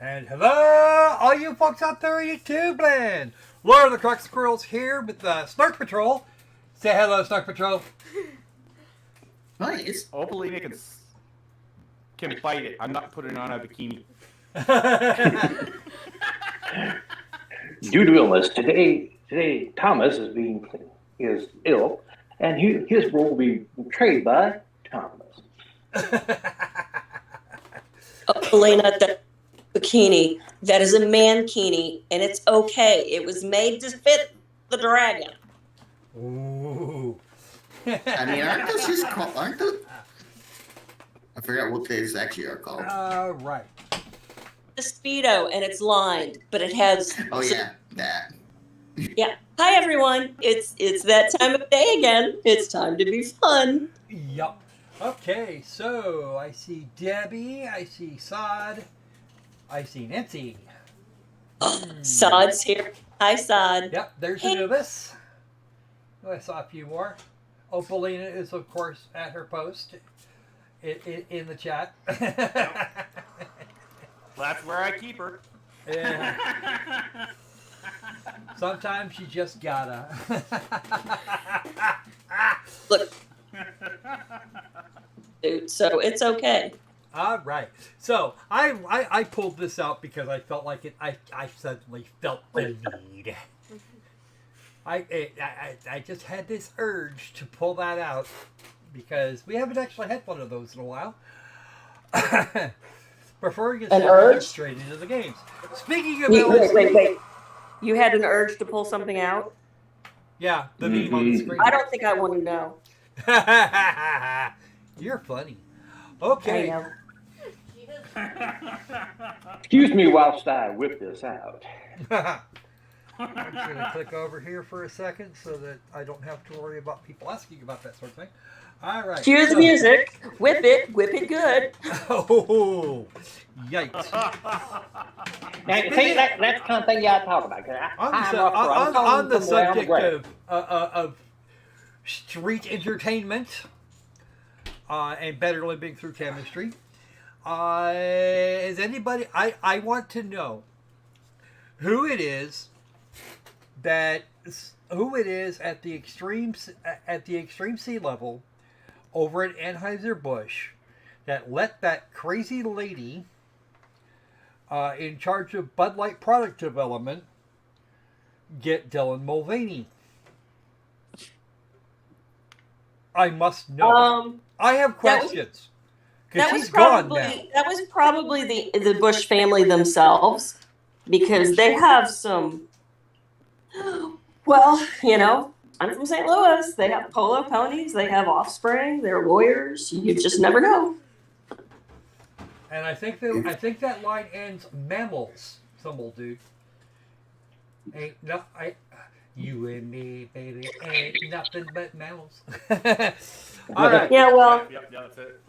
And hello, all you folks out there in YouTube land. Lord of the Croc Squirrels here with the Snark Patrol. Say hello, Snark Patrol. Nice. Opalina can fight it. I'm not putting on a bikini. Due to illness, today Thomas is ill, and his role will be portrayed by Thomas. Elena, the bikini, that is a mankini, and it's okay. It was made to fit the dragon. Ooh. I mean, aren't those just called? Aren't those? I forgot what these actually are called. Right. The Speedo, and it's lined, but it has. Oh yeah, that. Yeah. Hi everyone. It's that time of day again. It's time to be fun. Yup. Okay, so I see Debbie, I see Sod, I see Nancy. Sod's here. Hi, Sod. Yep, there's Hey. Anoobis. Oh, I saw a few more. Opalina is, of course, at her post in the chat. That's where I keep her. Yeah. Sometimes you just gotta. Look. Dude, so it's okay. All right. So I pulled this out because I felt like it. I suddenly felt the need. I just had this urge to pull that out because we haven't actually had one of those in a while. Before we get straight into the games. Speaking of wait. You had an urge to pull something out? Yeah, the meme on the screen. I don't think I want to know. You're funny. Okay. I know. Excuse me whilst I whip this out. I'm just going to click over here for a second so that I don't have to worry about people asking about that sort of thing. All right. Cue the music. Whip it good. Oh, yikes. Now, see, that's the kind of thing you gotta talk about. On the subject of street entertainment and better living through chemistry, is anybody? I want to know who it is at the extreme sea level over at Anheuser-Busch that let that crazy lady in charge of Bud Light product development get Dylan Mulvaney. I must know. I have questions. That was probably the Bush family themselves, because they have some. Well, I'm from St. Louis. They have polo ponies. They have offspring. They're lawyers. You just never know. And I think that line ends mammals. Some old dude. You and me, baby, ain't nothing but mammals. All right. Yeah, well, Yep, that's it.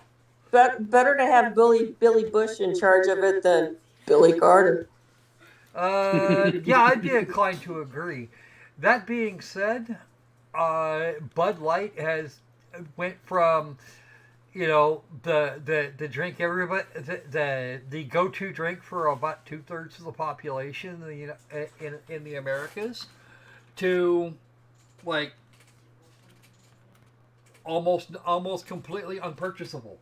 better to have Billy Bush in charge of it than Billy Carter. Yeah, I'd be inclined to agree. That being said, Bud Light has went from the drink everybody the go-to drink for about 2/3 of the population in the Americas to like almost completely unpurchasable.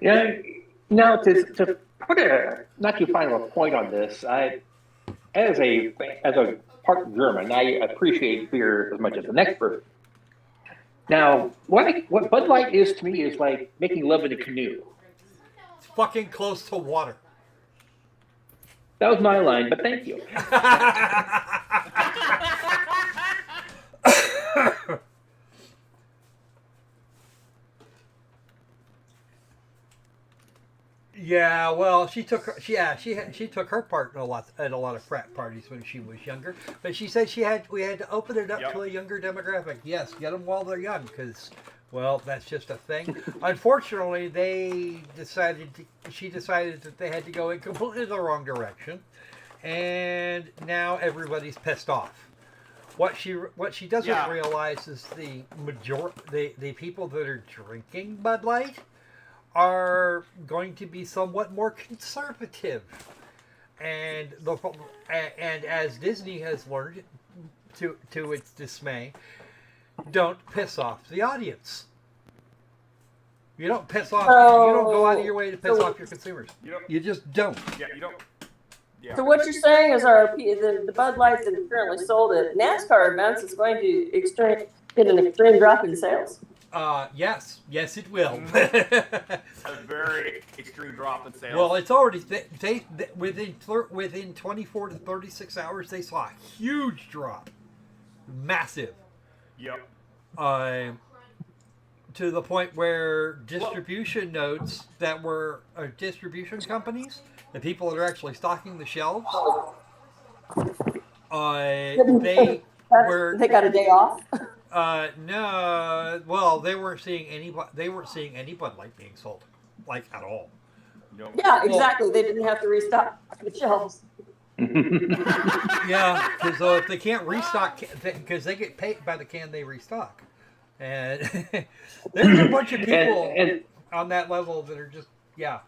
Yeah. Now to put not too final point on this, as a part German, I appreciate beer as much as an expert. Now, what Bud Light is to me is like making love in a canoe. It's fucking close to water. That was my line, but thank you. Yeah, well, she took her part in a lot of frat parties when she was younger. But she said we had to open it up to a younger demographic. Yes, get them while they're young, because well, that's just a thing. Unfortunately, she decided that they had to go in completely the wrong direction, and now everybody's pissed off. what she doesn't Yeah. realize is the people that are drinking Bud Light are going to be somewhat more conservative, and as Disney has learned to its dismay, don't piss off the audience. You don't piss off. You don't go out of your way to piss off your consumers. You just don't. Yeah, you don't. Yeah. So what you're saying is the Bud Light that is currently sold at NASCAR events is going to get an extreme drop in sales? Yes, it will. A very extreme drop in sales. Well, it's already within 24 to 36 hours they saw a huge drop, massive. Yep. To the point where distribution notes that were distribution companies, the people that are actually stocking the shelves, they got a day off. No, well, they weren't seeing any Bud Light being sold, like, at all. Nope. Yeah, exactly. They didn't have to restock the shelves. Yeah, because if they can't restock, because they get paid by the can they restock, and there's a bunch of people on that level that are just Yeah,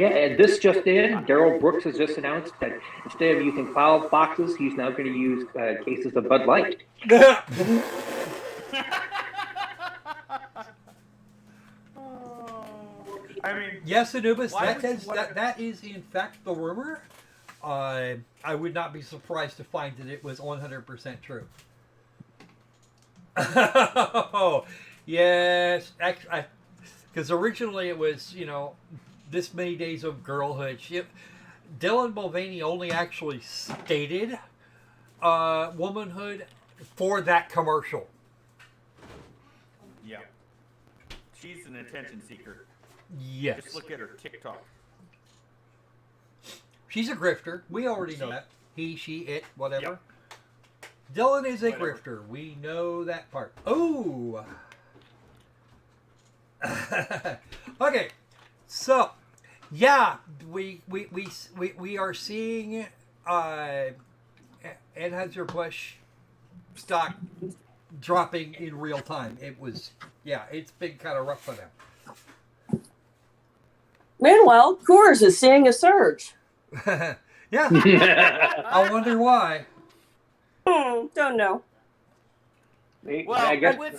and this just in, Daryl Brooks has just announced that instead of using 5 boxes, he's now going to use cases of Bud Light. I mean, yes, Anoobis, why that is in fact the rumor. I would not be surprised to find that it was 100% true. Oh, yes, because originally it was, this many days of girlhood. Dylan Mulvaney only actually stated womanhood for that commercial. yeah. She's an attention seeker. Yes. Just look at her TikTok. She's a grifter. We already know that. He, she, it, whatever. Yep. Dylan is a grifter. We know that part. Oh. Okay. So, yeah, we are seeing Anheuser-Busch stock dropping in real time. It's been kind of rough for them. Meanwhile, Coors is seeing a surge. Yeah. I wonder why. Don't know. Well, I guess we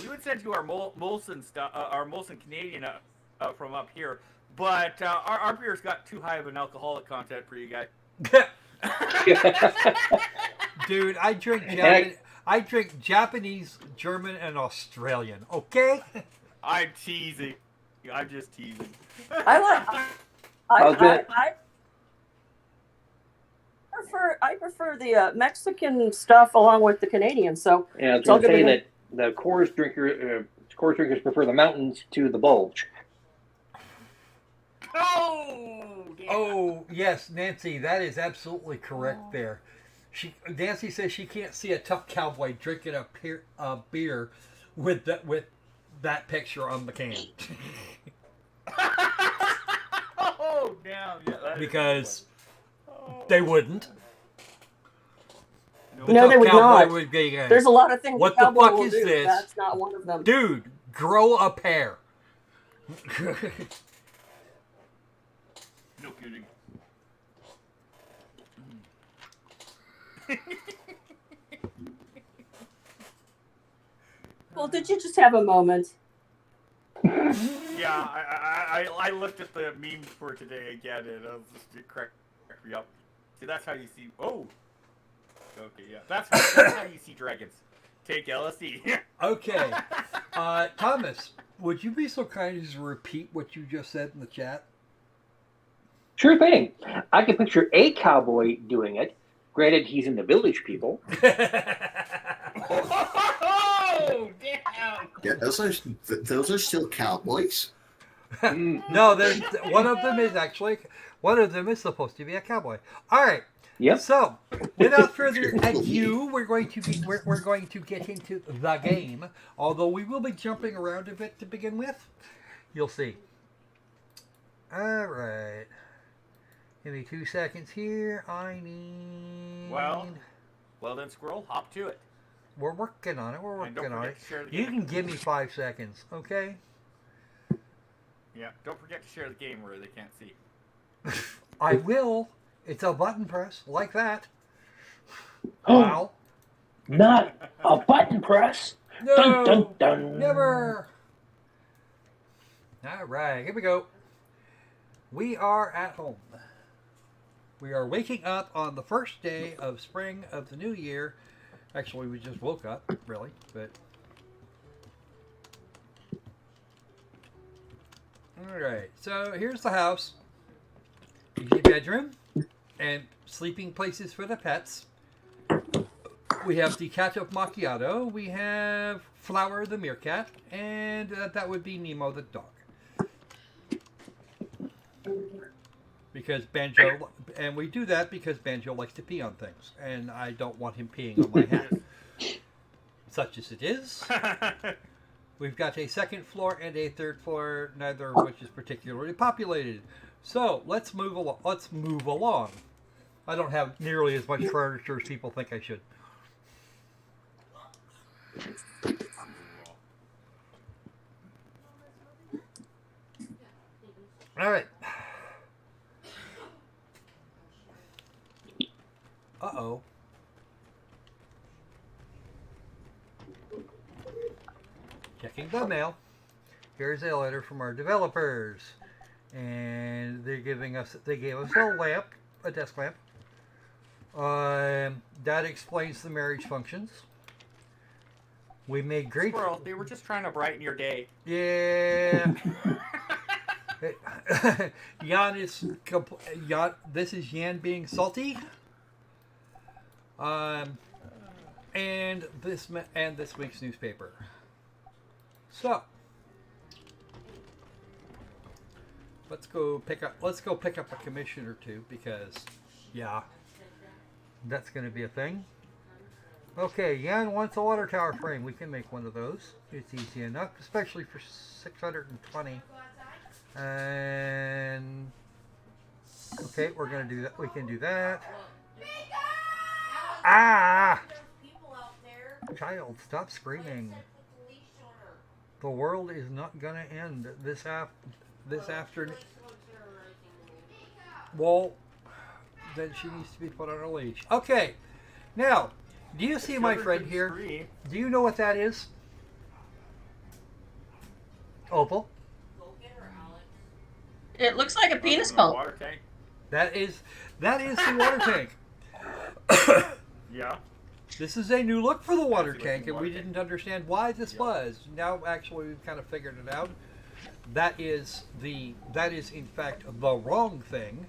would send you our Molson stuff, our Molson Canadian from up here, but our beer's got too high of an alcoholic content for you guys. Dude, I drink Japanese, German, and Australian. Okay. I'm teasing. I'm just teasing. I prefer the Mexican stuff along with the Canadian. So yeah, I was going to say that the Coors drinkers prefer the mountains to the bulge. Oh, yes, Nancy, that is absolutely correct there. Nancy says she can't see a tough cowboy drinking a beer with that picture on the can. Oh, damn. Yeah, because they wouldn't. No, they would not. Be, there's a lot of things what the the fuck will is do. this? That's not one of them. Dude, grow a pair. No kidding. Well, did you just have a moment? Yeah, I looked at the meme for today again, and it cracked me up. See, that's how you see. Oh, okay, yeah, that's how you see dragons. Take LSD. Okay, Thomas, would you be so kind as to repeat what you just said in the chat? Sure thing. I can picture a cowboy doing it. Granted, he's in the Village People. Oh, damn! Yeah, those are still cowboys. No, one of them is supposed to be a cowboy. All right. Yep. So, without further ado, we're going to get into the game. Although we will be jumping around a bit to begin with. You'll see. All right. Give me 2 seconds here. I need. Well then, Squirrel, hop to it. We're working on it. We're And don't working on forget it. to share the You game. can give me 5 seconds, okay? Yeah, don't forget to share the game where they can't see. I will. It's a button press like that. Oh, Wow. not a button press. No. Dun, dun, dun. Never. All right, here we go. We are at home. We are waking up on the first day of spring of the new year. Actually, we just woke up, really, but... Alright, so here's the house. Easy bedroom and sleeping places for the pets. We have Decaf Macchiato. We have Flower the meerkat. And that would be Nemo the dog. Because Banjo, and we do that because Banjo likes to pee on things, and I don't want him peeing on my hat. Such as it is. We've got a second floor and a third floor, neither of which is particularly populated. So let's move along. I don't have nearly as much furniture as people think I should. All right. Uh-oh. Checking the mail. Here's a letter from our developers. And they gave us a lamp, a desk lamp. That explains the marriage functions. We made great... Squirrel, they were just trying to brighten your day. Yeah. This is Yan being salty. And this week's newspaper. So let's go pick up a commission or two because yeah, that's going to be a thing. Okay, Yan wants a water tower frame. We can make one of those. It's easy enough, especially for 620. And okay, we're going to do that. We can do that. Ah! Child, stop screaming. The world is not going to end this afternoon. Well, then she needs to be put on a leash. Okay, now, do you see my friend here? Do you know what that is? Opal? It looks like a penis pump. Water tank. That is the water tank. Yeah. This is a new look for the water tank, and we didn't understand why this was. Now, actually, we've kind of figured it out. That is in fact the wrong thing,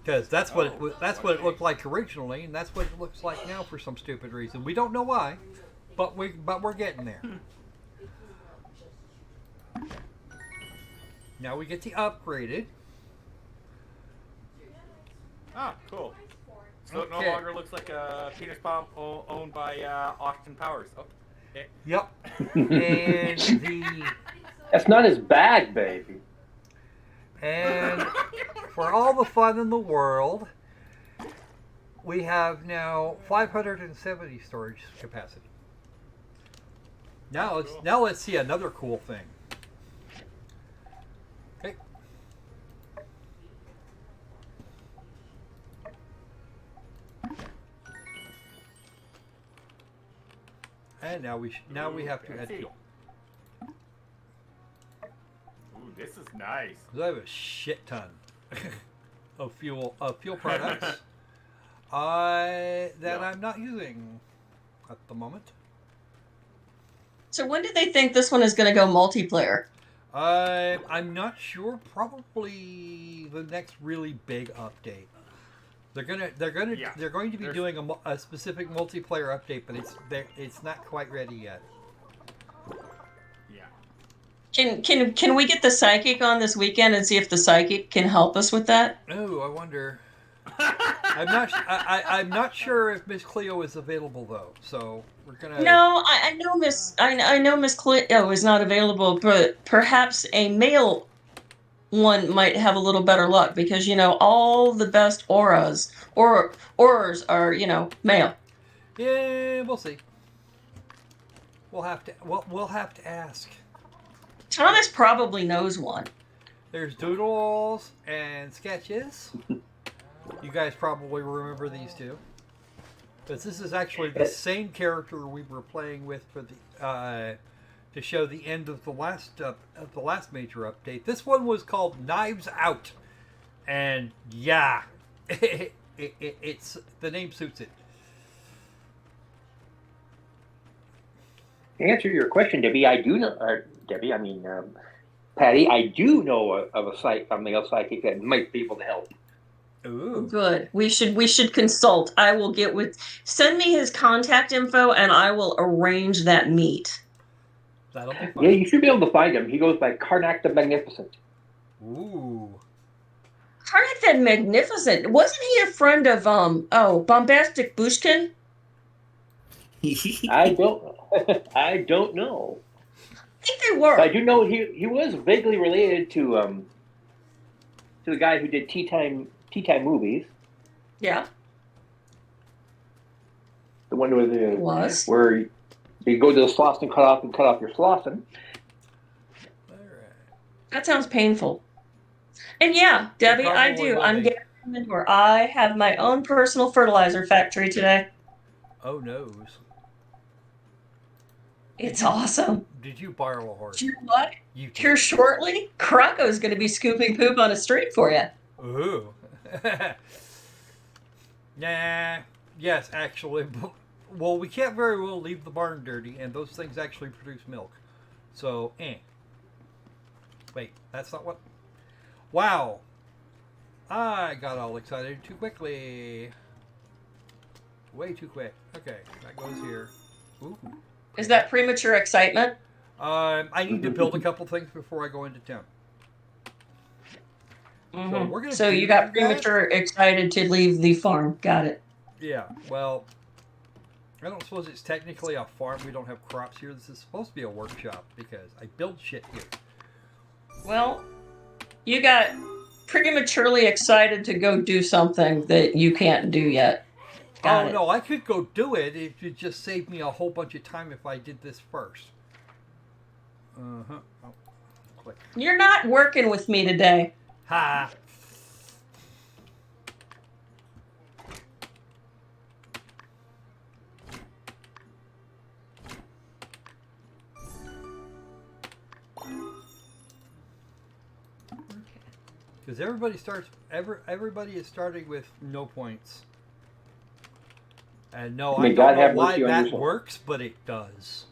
because that's what it looked like originally, and that's what it looks like now for some stupid reason. We don't know why, but we're getting there. Now we get the upgraded. Ah, cool. So it no Okay. longer looks like a penis pump owned by Austin Powers. Oh, okay. Yep. And That's not his bag, baby. And for all the fun in the world, we have now 570 storage capacity. Now let's see another cool thing. Okay. And now we have to add fuel. Ooh, this is nice. I have a shit ton of fuel products that I'm not using at the moment. So when do they think this one is going to go multiplayer? I'm not sure. Probably the next really big update. They're going to be doing a specific multiplayer update, but it's not quite ready yet. Yeah. Can we get the psychic on this weekend and see if the psychic can help us with that? Oh, I wonder. I'm not sure if Miss Cleo is available though, so we're gonna. No, I know Miss Cleo is not available, but perhaps a male one might have a little better luck because all the best auras or aurors are male. Yeah, we'll see. We'll have to ask. Thomas probably knows one. There's doodles and sketches. You guys probably remember these two. But this is actually the same character we were playing with for the to show the end of the last major update. This one was called Knives Out, and yeah, it's the name suits it. To answer your question, Debbie, I do know. Patty, I do know of a male psychic that might be able to help. Ooh. Good. We should consult. I will send me his contact info and I will arrange that meet. That'll be fun. Yeah, you should be able to find him. He goes by Karnak the Magnificent. Ooh. Karnak the Magnificent. Wasn't he a friend of Bombastic Bushkin? I don't know. I think they were. But I do know he was vaguely related to the guy who did Tea Time movies. Yeah. The one with where you go to the Slauson and cut off your Slauson. All right. That sounds painful. And yeah, Debbie, I do. I'm getting a manure. I have my own personal fertilizer factory today. Oh no. It's awesome. Did you borrow a horse? Do you know what? Here shortly, Krako's going to be scooping poop on a street for you. Ooh. Nah. Yes, actually. Well, we can't very well leave the barn dirty, and those things actually produce milk. So, Wait, that's not what... Wow. I got all excited too quickly. Way too quick. Okay, that goes here. Ooh. Is that premature excitement? I need to build a couple things before I go into town. Mm-hmm. So you got premature excited to leave the farm. Got it. Yeah, well, I don't suppose it's technically a farm. We don't have crops here. This is supposed to be a workshop because I build shit here. Well, you got prematurely excited to go do something that you can't do yet. Got it. No, I could go do it. It would just save me a whole bunch of time if I did this first. Uh-huh. Oh, click. You're not working with me today. Ha! Because everybody is starting with no points. And no, I don't know why that works, but it does.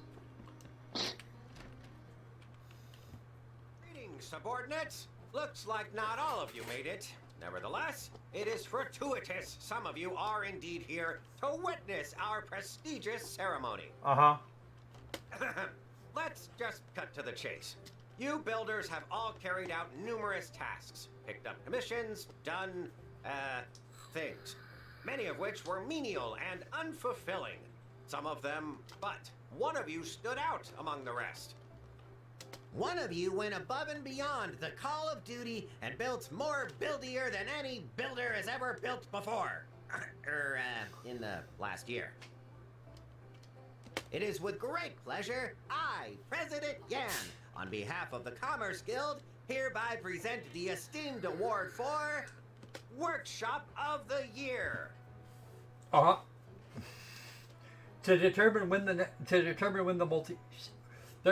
Greetings, subordinates. Looks like not all of you made it. Nevertheless, it is fortuitous some of you are indeed here to witness our prestigious ceremony. Uh-huh. Let's just cut to the chase. You builders have all carried out numerous tasks, picked up commissions, done, things. Many of which were menial and unfulfilling. Some of them, but one of you stood out among the rest. One of you went above and beyond the call of duty and built more buildier than any builder has ever built before. In the last year. It is with great pleasure, I, President Yan, on behalf of the Commerce Guild, hereby present the esteemed award for Workshop of the Year. Uh-huh. To determine when the multi...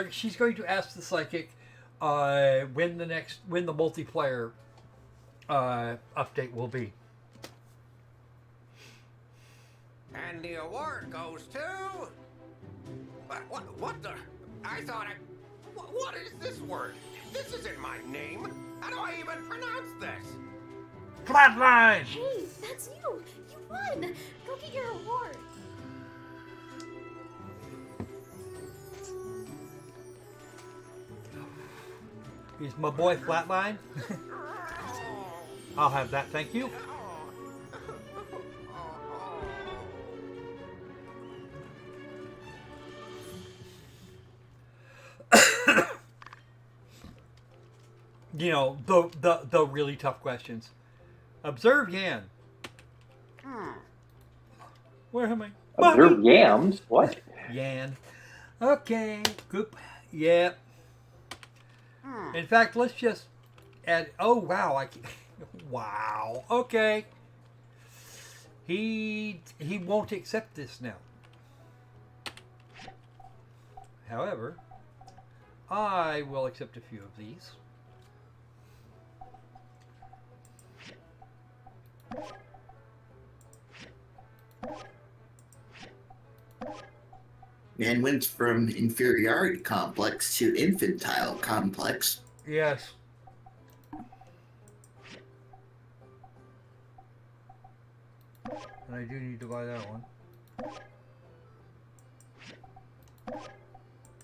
She's going to ask the psychic when the multiplayer update will be. And the award goes to... What the... I thought I... What is this word? This isn't my name. How do I even pronounce this? Flatline! Hey, that's you! You won! Go get your award! He's my boy Flatline. I'll have that, thank you. You know, the really tough questions. Observe Yan. Where am I? Observe Mommy! yams. What? Yan. Okay. Good. Yeah. In fact, let's just add. Oh wow! Wow. Okay. He won't accept this now. However, I will accept a few of these. Man went from inferiority complex to infantile complex. Yes. And I do need to buy that one.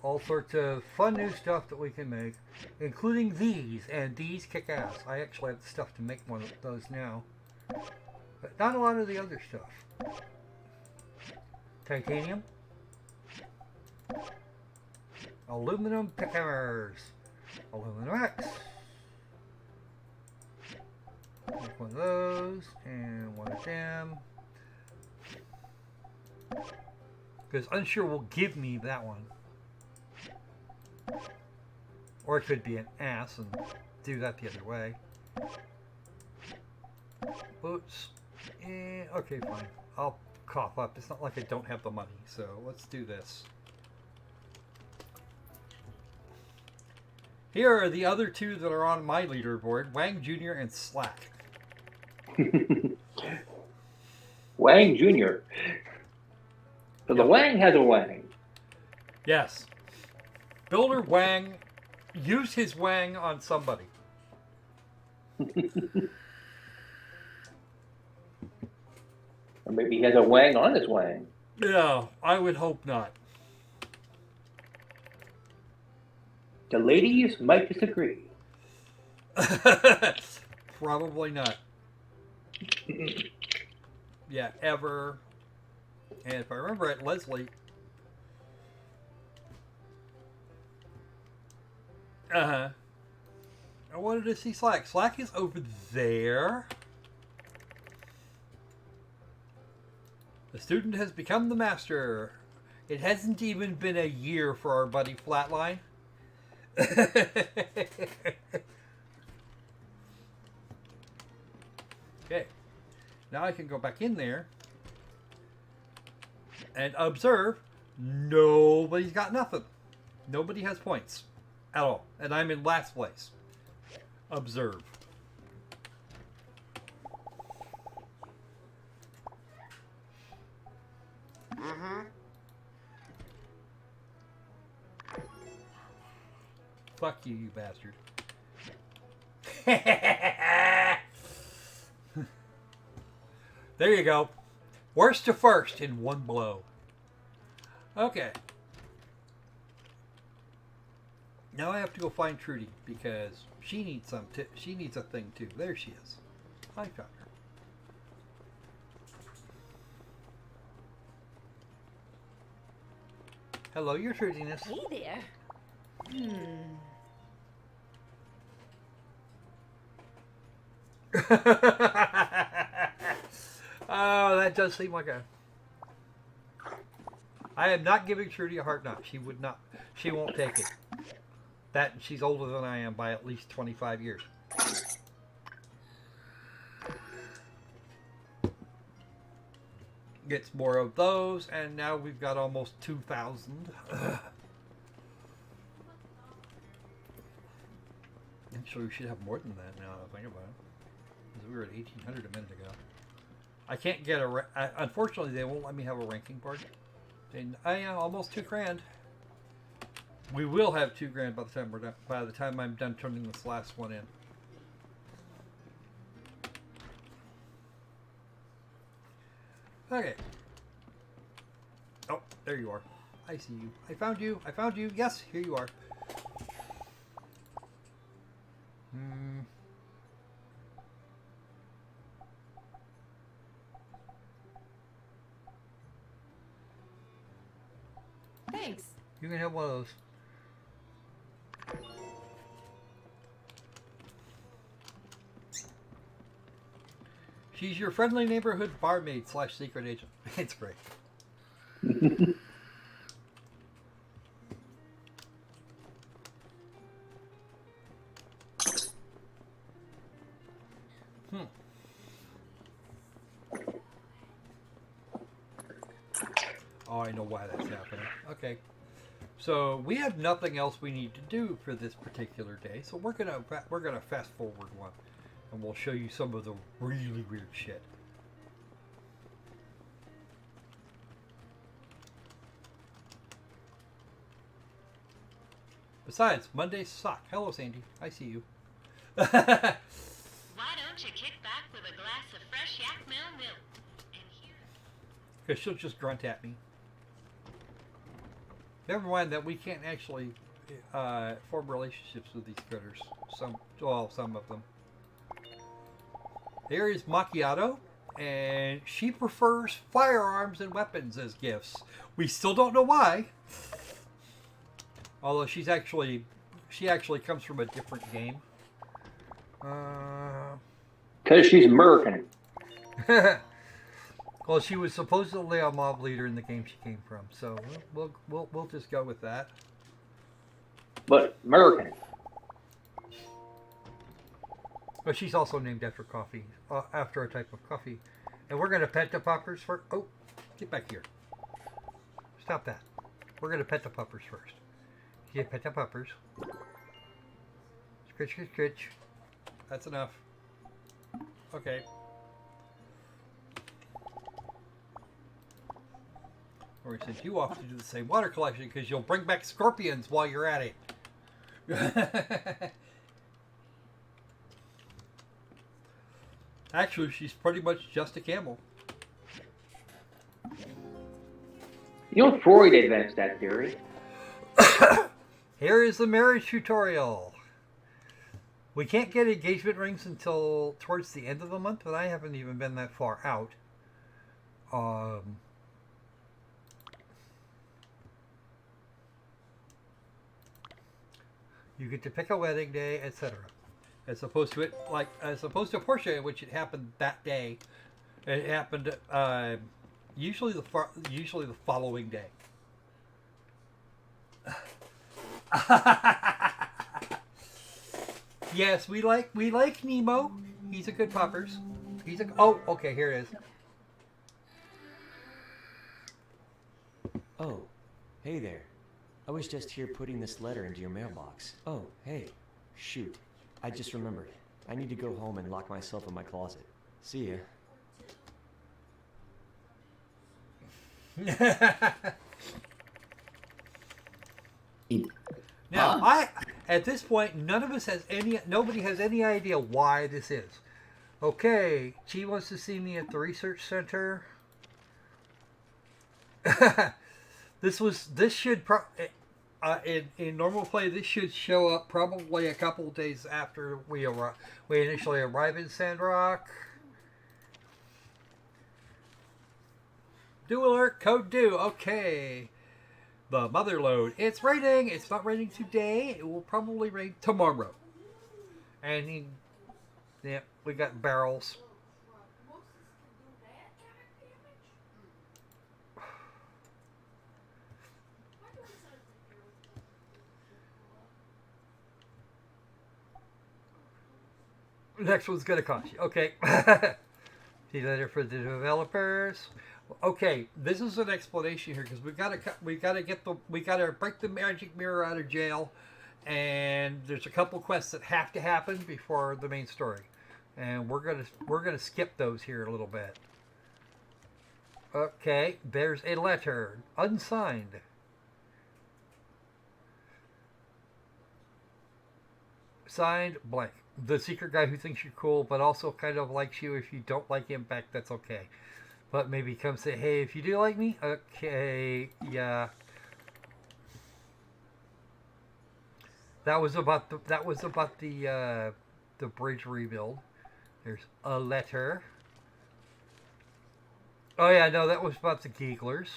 All sorts of fun new stuff that we can make, including these, and these kick ass. I actually have the stuff to make one of those now. But not a lot of the other stuff. Titanium. Aluminum pick hammers. Aluminum X. Make one of those, and one of them. Because Unsure will give me that one. Or it could be an ass and do that the other way. Boots. Okay, fine. I'll cough up. It's not like I don't have the money, so let's do this. Here are the other two that are on my leaderboard, Wang Jr. and Slack. Wang Jr. So the Wang has a Wang. Yes. Builder Wang used his Wang on somebody. Or maybe he has a Wang on his Wang. No, I would hope not. The ladies might disagree. Probably not. Yeah, ever. And if I remember it, Leslie. I wanted to see Slack. Slack is over there. The student has become the master. It hasn't even been a year for our buddy Flatline. Okay. Now I can go back in there and observe. Nobody's got nothing. Nobody has points at all. And I'm in last place. Observe. Fuck you, you bastard. There you go. Worst to first in one blow. Okay. Now I have to go find Trudy because she needs she needs a thing too. There she is. I found her. Hello, your Trudiness. Hey there. Oh, that does seem like a... I am not giving Trudy a heart knot. She would not. She won't take it. That, and she's older than I am by at least 25 years. Gets more of those, and now we've got almost 2,000. Actually, we should have more than that now that I think about it. Because we were at 1,800 a minute ago. I can't get a... unfortunately, they won't let me have a ranking board. And I am almost $2,000. We will have $2,000 by the time we're done. By the time I'm done turning this last one in. Okay. Oh, there you are. I see you. I found you. I found you. Yes, here you are. Thanks. You can have one of those. She's your friendly neighborhood barmaid / secret agent. It's great. Oh, I know why that's happening. Okay. So we have nothing else we need to do for this particular day. So we're gonna fast forward one, and we'll show you some of the really weird shit. Besides, Mondays suck. Hello, Sandy. I see you. Why don't you kick back with a glass of fresh yak milk? And here. Because she'll just grunt at me. Never mind that we can't actually form relationships with these critters. Some of them. Here is Macchiato, and she prefers firearms and weapons as gifts. We still don't know why. Although she actually comes from a different game. Because she's American. Well, she was supposedly a mob leader in the game she came from, so we'll just go with that. But American. But she's also named after coffee, after a type of coffee. And we're gonna pet the puppers first. Oh, get back here! Stop that. We're gonna pet the puppers first. Yeah, pet the puppers. Scritch, scritch, scritch. That's enough. Okay. We're going to send you off to do the same water collection because you'll bring back scorpions while you're at it. Actually, she's pretty much just a camel. You know, Freud advanced that theory. Here is the marriage tutorial. We can't get engagement rings until towards the end of the month, but I haven't even been that far out. You get to pick a wedding day, etc. As opposed to Portia, which it happened that day. It happened usually the following day. Yes, we like Nemo. He's a good poppers. Oh, okay, here it is. Oh, hey there. I was just here putting this letter into your mailbox. Oh, hey. Shoot. I just remembered. I need to go home and lock myself in my closet. See ya. Now, at this point, nobody has any idea why this is. Okay, she wants to see me at the research center. In normal play, this should show up probably a couple of days after we initially arrive in Sandrock. Do alert, code do. Okay. The mother lode. It's raining. It's not raining today. It will probably rain tomorrow. And yeah, we got barrels. Next one's gonna cost you. Okay. See you later for the developers. Okay, this is an explanation here because we gotta break the magic mirror out of jail, and there's a couple quests that have to happen before the main story, and we're gonna skip those here a little bit. Okay, there's a letter, unsigned. Signed blank. The secret guy who thinks you're cool, but also kind of likes you. If you don't like him back, that's okay. But maybe come say, hey, if you do like me, okay, yeah. That was about the bridge rebuild. There's a letter. Oh yeah, no, that was about the Geeglers.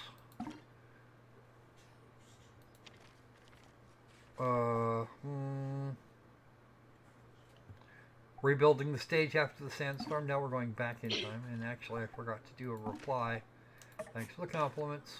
rebuilding the stage after the sandstorm. Now we're going back in time, and actually I forgot to do a reply. Thanks for the compliments.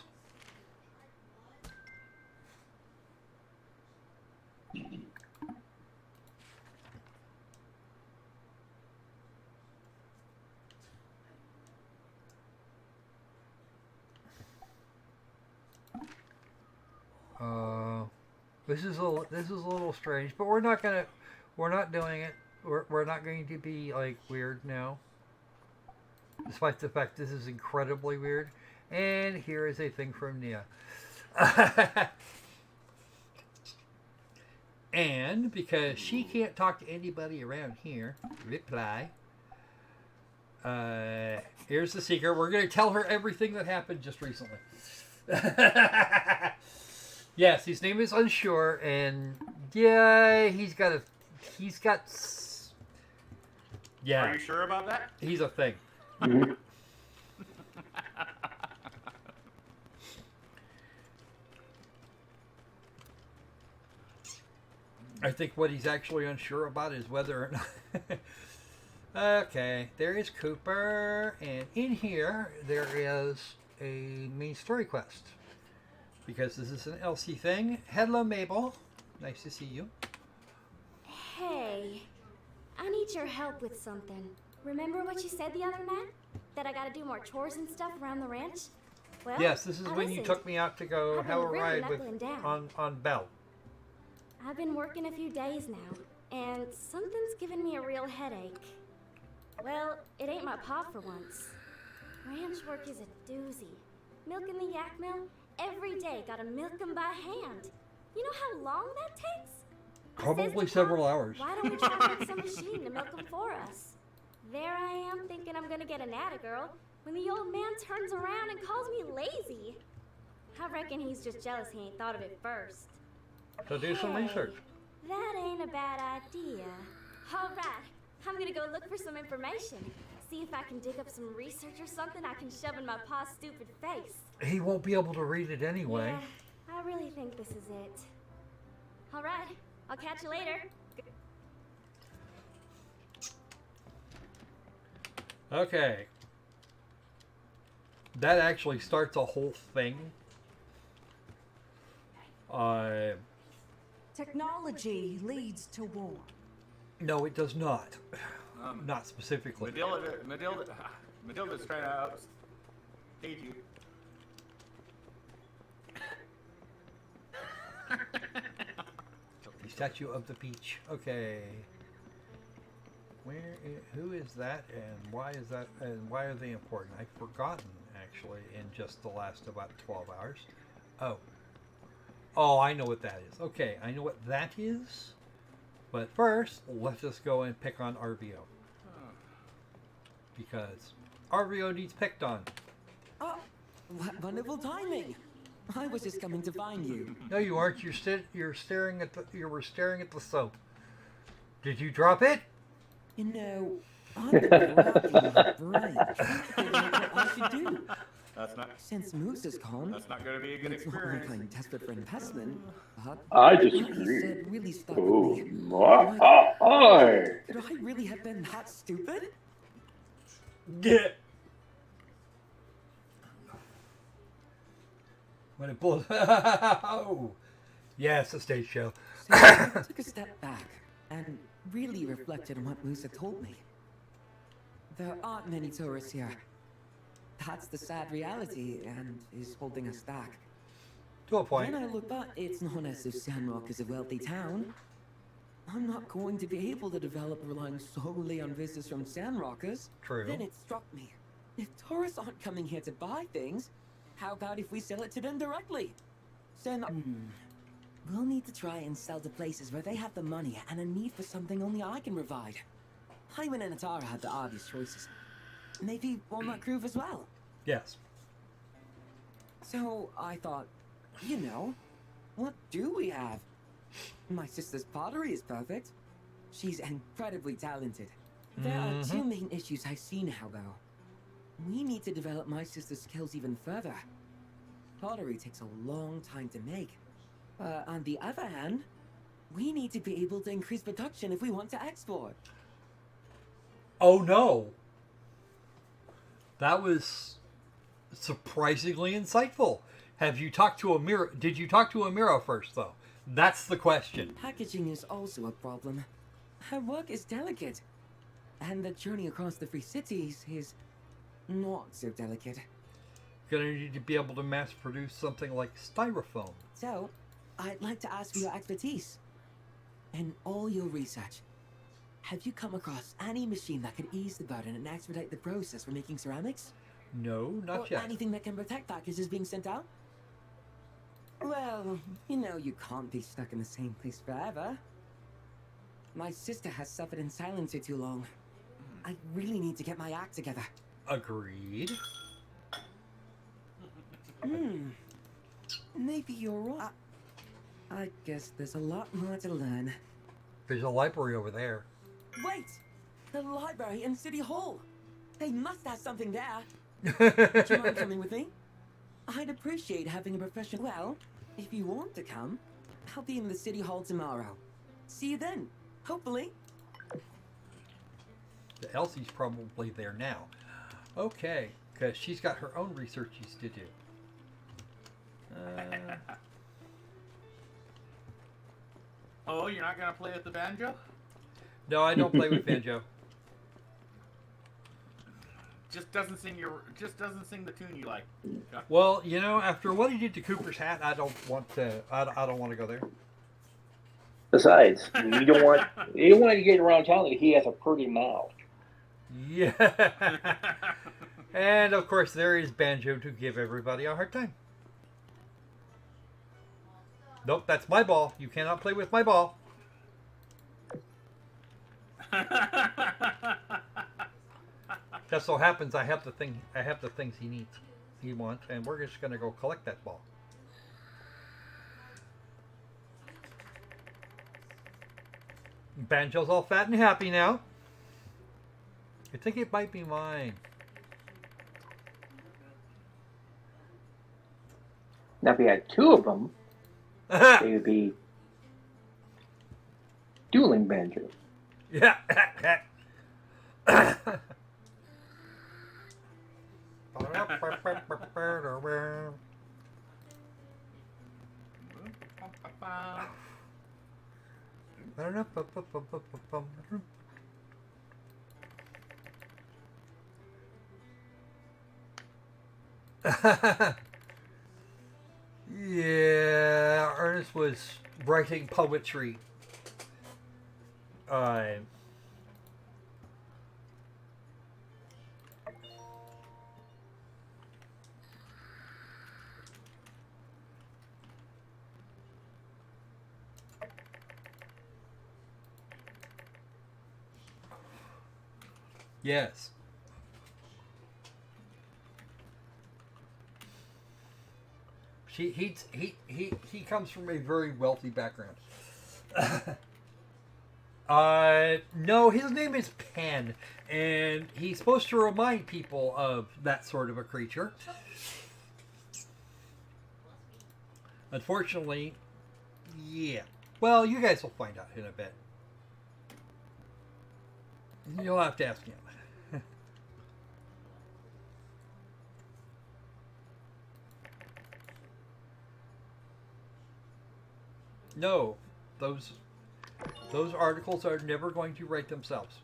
This is a little strange, but we're not doing it. We're not going to be like weird now, despite the fact this is incredibly weird. And here is a thing from Nia. And because she can't talk to anybody around here, reply. Here's the secret. We're going to tell her everything that happened just recently. Yes, his name is Unsure, and yeah, yeah. Are you sure about that? He's a thing. Mhm. I think what he's actually unsure about is whether or not. Okay, there is Cooper, and in here there is a main story quest. Because this is an LC thing. Hello, Mabel. Nice to see you. Hey, I need your help with something. Remember what you said the other night? That I gotta do more chores and stuff around the ranch? Well, Yes, this is I when you listened. took me out to go I've have a been really ride with knuckling down. on Belle. I've been working a few days now, and something's giving me a real headache. Well, it ain't my pa for once. Ranch work is a doozy. Milking the yak mill, every day gotta milk 'em by hand. You know how long that takes? I says Probably to several Pa, hours. Why don't we try to get some machine to milk 'em for us? There I am thinking I'm gonna get an girl when the old man turns around and calls me lazy. I reckon he's just jealous he ain't thought of it first. So do some Hey, research. That ain't a bad idea. All right, I'm gonna go look for some information. See if I can dig up some research or something I can shove in my pa's stupid face. He won't be able to read it anyway. Yeah, I really think this is it. All right, I'll catch you later. Okay. That actually starts a whole thing. Technology leads to war. No, it does not. Not specifically. Madilda's trying to outstage you. The Statue of the Peach. Okay. Who is that, and why is that, and why are they important? I've forgotten, actually, in just the last about 12 hours. Oh, I know what that is. Okay, I know what that is. But first, let's just go and pick on RVO. Because RVO needs picked on. Oh, what wonderful timing! I was just coming to find you. No, you aren't. You were staring at the soap. Did you drop it? You know, I'm rocking my brain. Thinking what I should do. That's not. Since Moose is gone, That's not going to be a good it's not like experience. I'm desperate for investment. But I what he disagree. said really stuck Oh with me. my! Could I really have been that stupid? Get. When it pulls. Oh, yes, a stage show. So I took a step back and really reflected on what Moose had told me. There aren't many tourists here. That's the sad reality, and is holding us back. To a point. When I look back, it's not as if Sandrock is a wealthy town. I'm not going to be able to develop relying solely on visitors from Sandrockers. True. Then it struck me. If tourists aren't coming here to buy things, how about if we sell it to them directly? We'll need to try and sell to places where they have the money and a need for something only I can provide. Hyman and Atara had the obvious choices. Maybe Walnut Groove as well. Yes. So I thought, you know, what do we have? My sister's pottery is perfect. She's incredibly talented. There are two main issues I see now, though. We need to develop my sister's skills even further. Pottery takes a long time to make. On the other hand, we need to be able to increase production if we want to export. Oh no. That was surprisingly insightful. Have you talked to Amira? Did you talk to Amira first, though? That's the question. Packaging is also a problem. Her work is delicate. And the journey across the free cities is not so delicate. Gonna need to be able to mass produce something like styrofoam. So, I'd like to ask for your expertise. In all your research, have you come across any machine that could ease the burden and expedite the process for making ceramics? No, not or yet. Anything that can protect packages being sent out? Well, you know you can't be stuck in the same place forever. My sister has suffered in silence for too long. I really need to get my act together. Agreed. Maybe you're right. I guess there's a lot more to learn. There's a library over there. Wait! The library in City Hall! They must have something there! Would you mind coming with me? I'd appreciate having a professional. Well, if you want to come, I'll be in the City Hall tomorrow. See you then, hopefully. Elsie's probably there now. Okay, because she's got her own researches to do. Oh, you're not gonna play with the banjo? No, I don't play with banjo. Just doesn't sing the tune you like. Yeah. Well, you know, after what he did to Cooper's hat, I don't want to. I don't want to go there. Besides, you don't want to get around telling he has a pretty mouth. Yeah. And of course, there is banjo to give everybody a hard time. Nope, that's my ball. You cannot play with my ball. Just so happens I have the things he needs, he wants, and we're just gonna go collect that ball. Banjo's all fat and happy now. I think it might be mine. Now, if we had two of them, they would be dueling banjos. Yeah. Yeah, Ernest was writing poetry. Yes. He comes from a very wealthy background. No, his name is Pan, and he's supposed to remind people of that sort of a creature. Unfortunately, yeah. Well, you guys will find out in a bit. You'll have to ask him. No, those articles are never going to write themselves.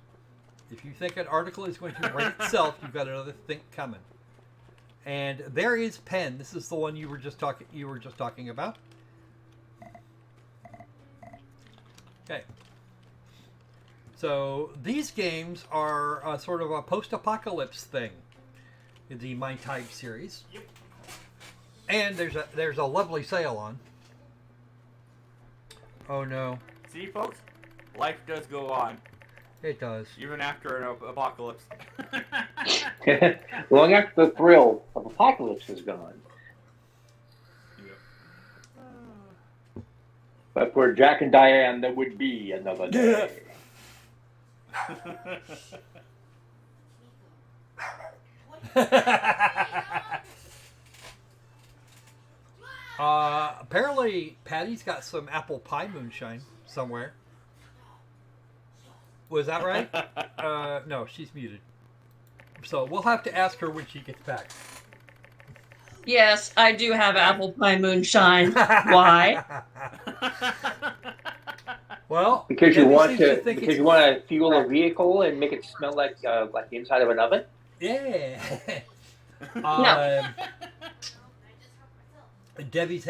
If you think an article is going to write itself, you've got another think coming. And there is Pen. This is the one you were just talking about. Okay. So these games are sort of a post-apocalypse thing in the My Tide series. Yep. And there's a lovely sale on. Oh no. See, folks, life does go on. It does. Even after an apocalypse. Long after the thrill of apocalypse is gone. Yep. But for Jack and Diane, there would be another day. Apparently, Patty's got some apple pie moonshine somewhere. Was that right? No, she's muted. So we'll have to ask her when she gets back. Yes, I do have apple pie moonshine. Why? Well, Because you Debbie want seems to think because it's- you want to fuel a vehicle and make it smell like the inside of an oven. Yeah. No. Debbie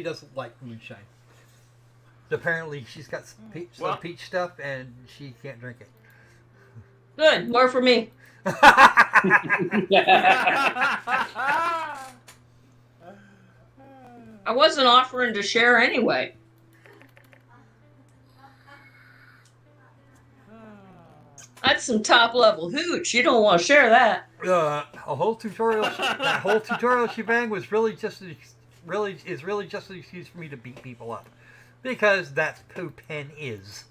doesn't like moonshine. Apparently, she's got some peach stuff and she can't drink it. Good, more for me. I wasn't offering to share anyway. That's some top level hooch. You don't want to share that. A whole tutorial. That whole tutorial shebang was really just an excuse for me to beat people up, because that's who Pen is.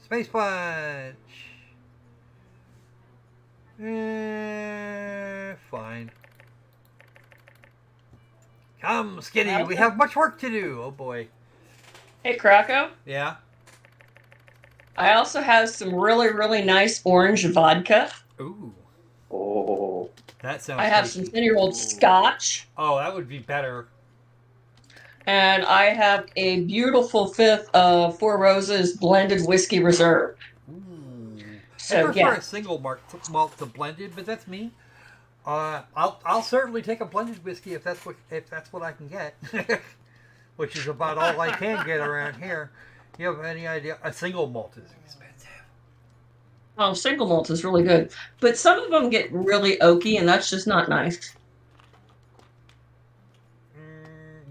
Space Punch. Fine. Come, Skinny. We have much work to do. Oh boy. Hey, Krakow. Yeah. I also have some really, really nice orange vodka. Ooh. Oh. That sounds. I have tasty. some 10-year-old scotch. Oh, that would be better. And I have a beautiful fifth of Four Roses blended whiskey reserve. Ooh. So, I prefer yeah. a single malt to blended, but that's me. I'll certainly take a blended whiskey if that's what I can get, which is about all I can get around here. You have any idea? A single malt is expensive. Oh, single malt is really good. But some of them get really oaky, and that's just not nice.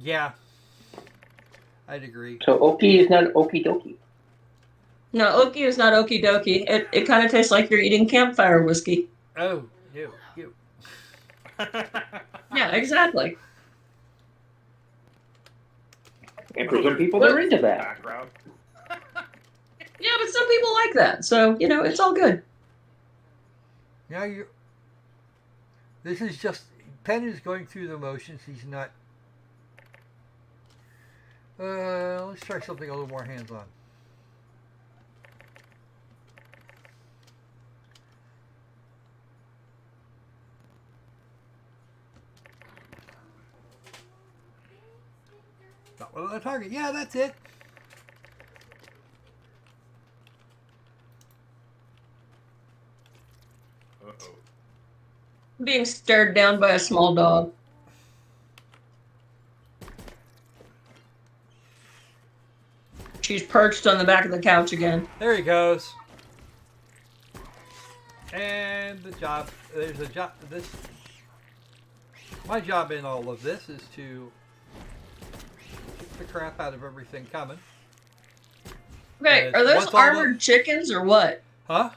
Yeah. I'd agree. So oaky is not okie dokie. No, oaky is not okie dokie. It kind of tastes like you're eating campfire whiskey. Oh, you. Yeah, exactly. And for some people, they're into that. Background. Yeah, but some people like that. So, it's all good. Now this is just, Penn is going through the motions. He's not. Let's try something a little more hands-on. Not with a target. Yeah, that's it. Uh-oh. Being stared down by a small dog. She's perched on the back of the couch again. There he goes. And the job. There's a job. My job in all of this is to kick the crap out of everything coming. Okay, are those armored chickens or what? Huh?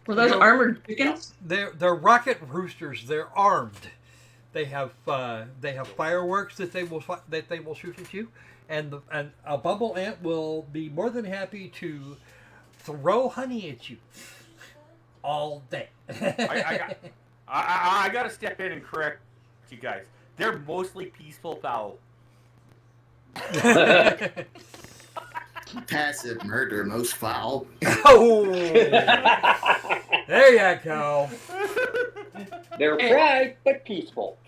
Were those armored chickens? They're rocket roosters. They're armed. They have fireworks that they will shoot at you, and a bubble ant will be more than happy to throw honey at you all day. I got to step in and correct you guys. They're mostly peaceful fowl. Passive murder, most foul. Oh, there you go. They're fried but peaceful.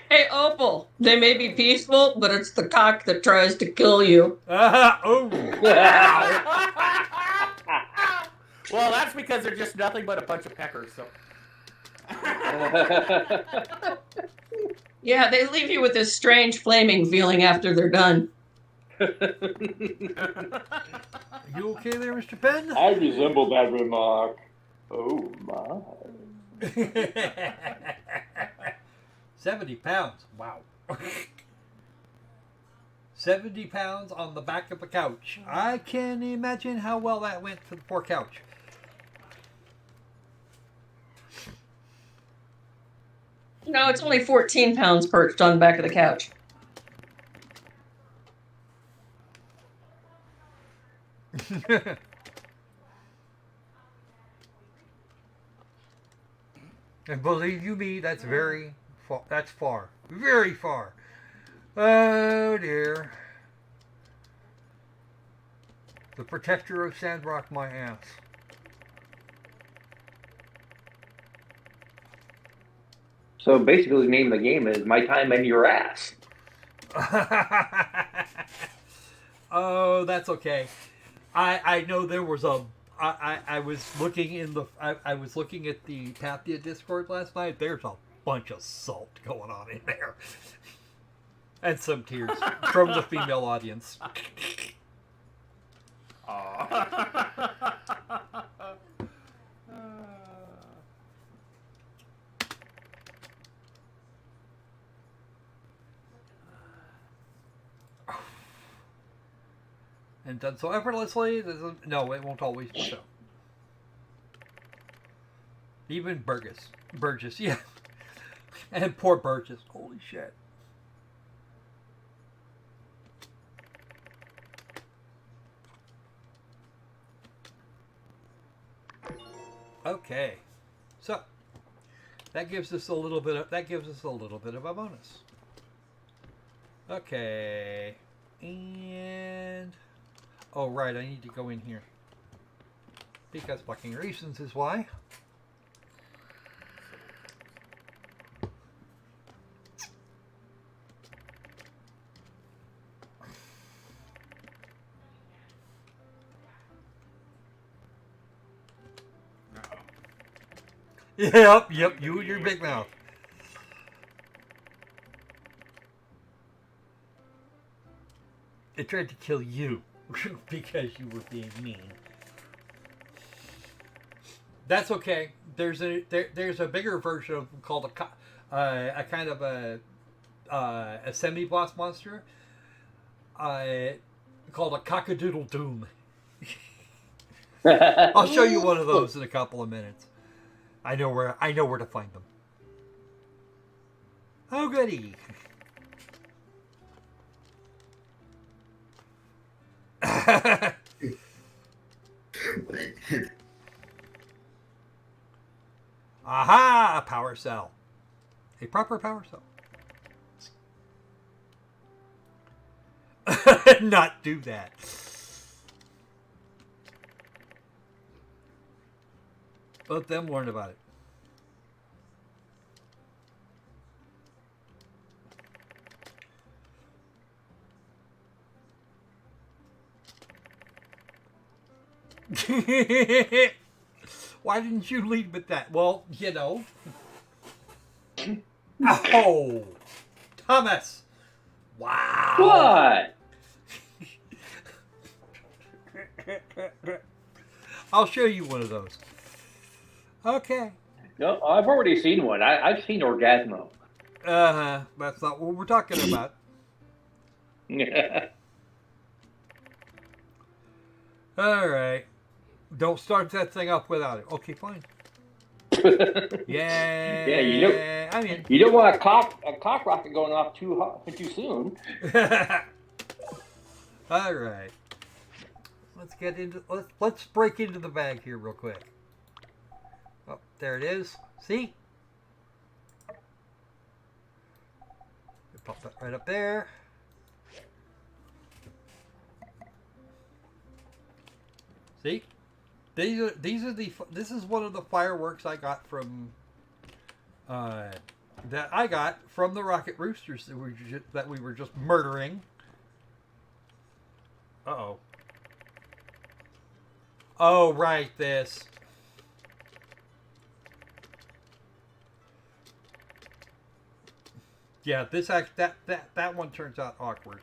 Hey, Opal, they may be peaceful, but it's the cock that tries to kill you. Oh. Well, that's because they're just nothing but a bunch of peckers. So. Yeah, they leave you with this strange flaming feeling after they're done. You okay there, Mr. Penn? I resemble that remark. Oh my. 70 pounds. Wow. 70 pounds on the back of a couch. I can imagine how well that went for the poor couch. No, it's only 14 pounds perched on the back of the couch. And believe you me, that's very far. That's far. Very far. Oh dear. The protector of Sandrock, my ass. So basically, the name of the game is My Time and Your Ass. Oh, that's okay. I know there was a. I was looking in the. I was looking at the Pathia Discord last night. There's a bunch of salt going on in there, and some tears from the female audience. And done so effortlessly. No, it won't always be so. Even Burgess, yeah. And poor Burgess. Holy shit. Okay. So that gives us a little bit of a bonus. Okay. And oh right, I need to go in here. Because fucking reasons is why. Yep, you and your big mouth. It tried to kill you because you were being mean. That's okay. There's a bigger version of called a kind of a semi-boss monster called a cockadoodle doom. I'll show you one of those in a couple of minutes. I know where to find them. Oh goody. Aha! A power cell. A proper power cell. Not do that. Let them learn about it. Why didn't you lead with that? Well, you know. Oh, Thomas. Wow. What? I'll show you one of those. Okay. No, I've already seen one. I've seen Orgasmo. That's not what we're talking about. All right. Don't start that thing up without it. Okay, fine. Yeah. Yeah, I mean, you don't want a cock rocket going off too soon. All right. Let's break into the bag here real quick. Oh, there it is. See? Pop that right up there. See? This is one of the fireworks I got from the Rocket Roosters that we were just murdering. Uh-oh. Oh, right, this. Yeah, that one turns out awkward.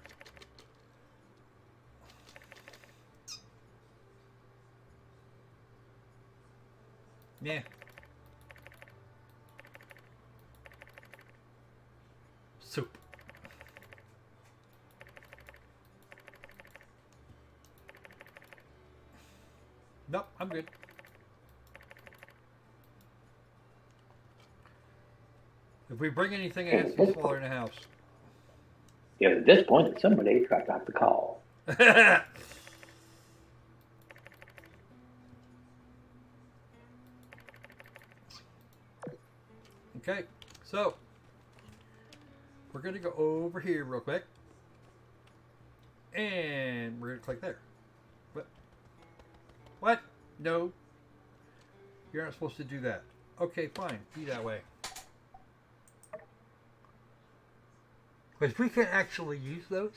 Yeah. Soup. Nope, I'm good. If we bring anything, it has to be smaller in the house. Yeah, at this point, somebody dropped out the call. Okay, so we're going to go over here real quick. And we're going to click there. But What? No. You're not supposed to do that. Okay, fine. Be that way. Because we can actually use those.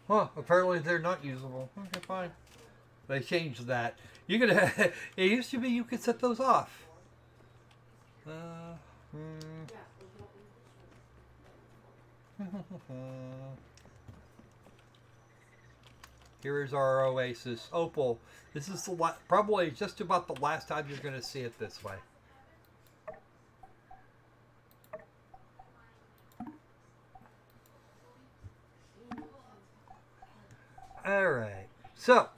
Huh, apparently they're not usable. Okay, fine. They changed that. You could it used to be you could set those off. Here is our oasis. Opal. This is the probably just about the last time you're going to see it this way. Alright, so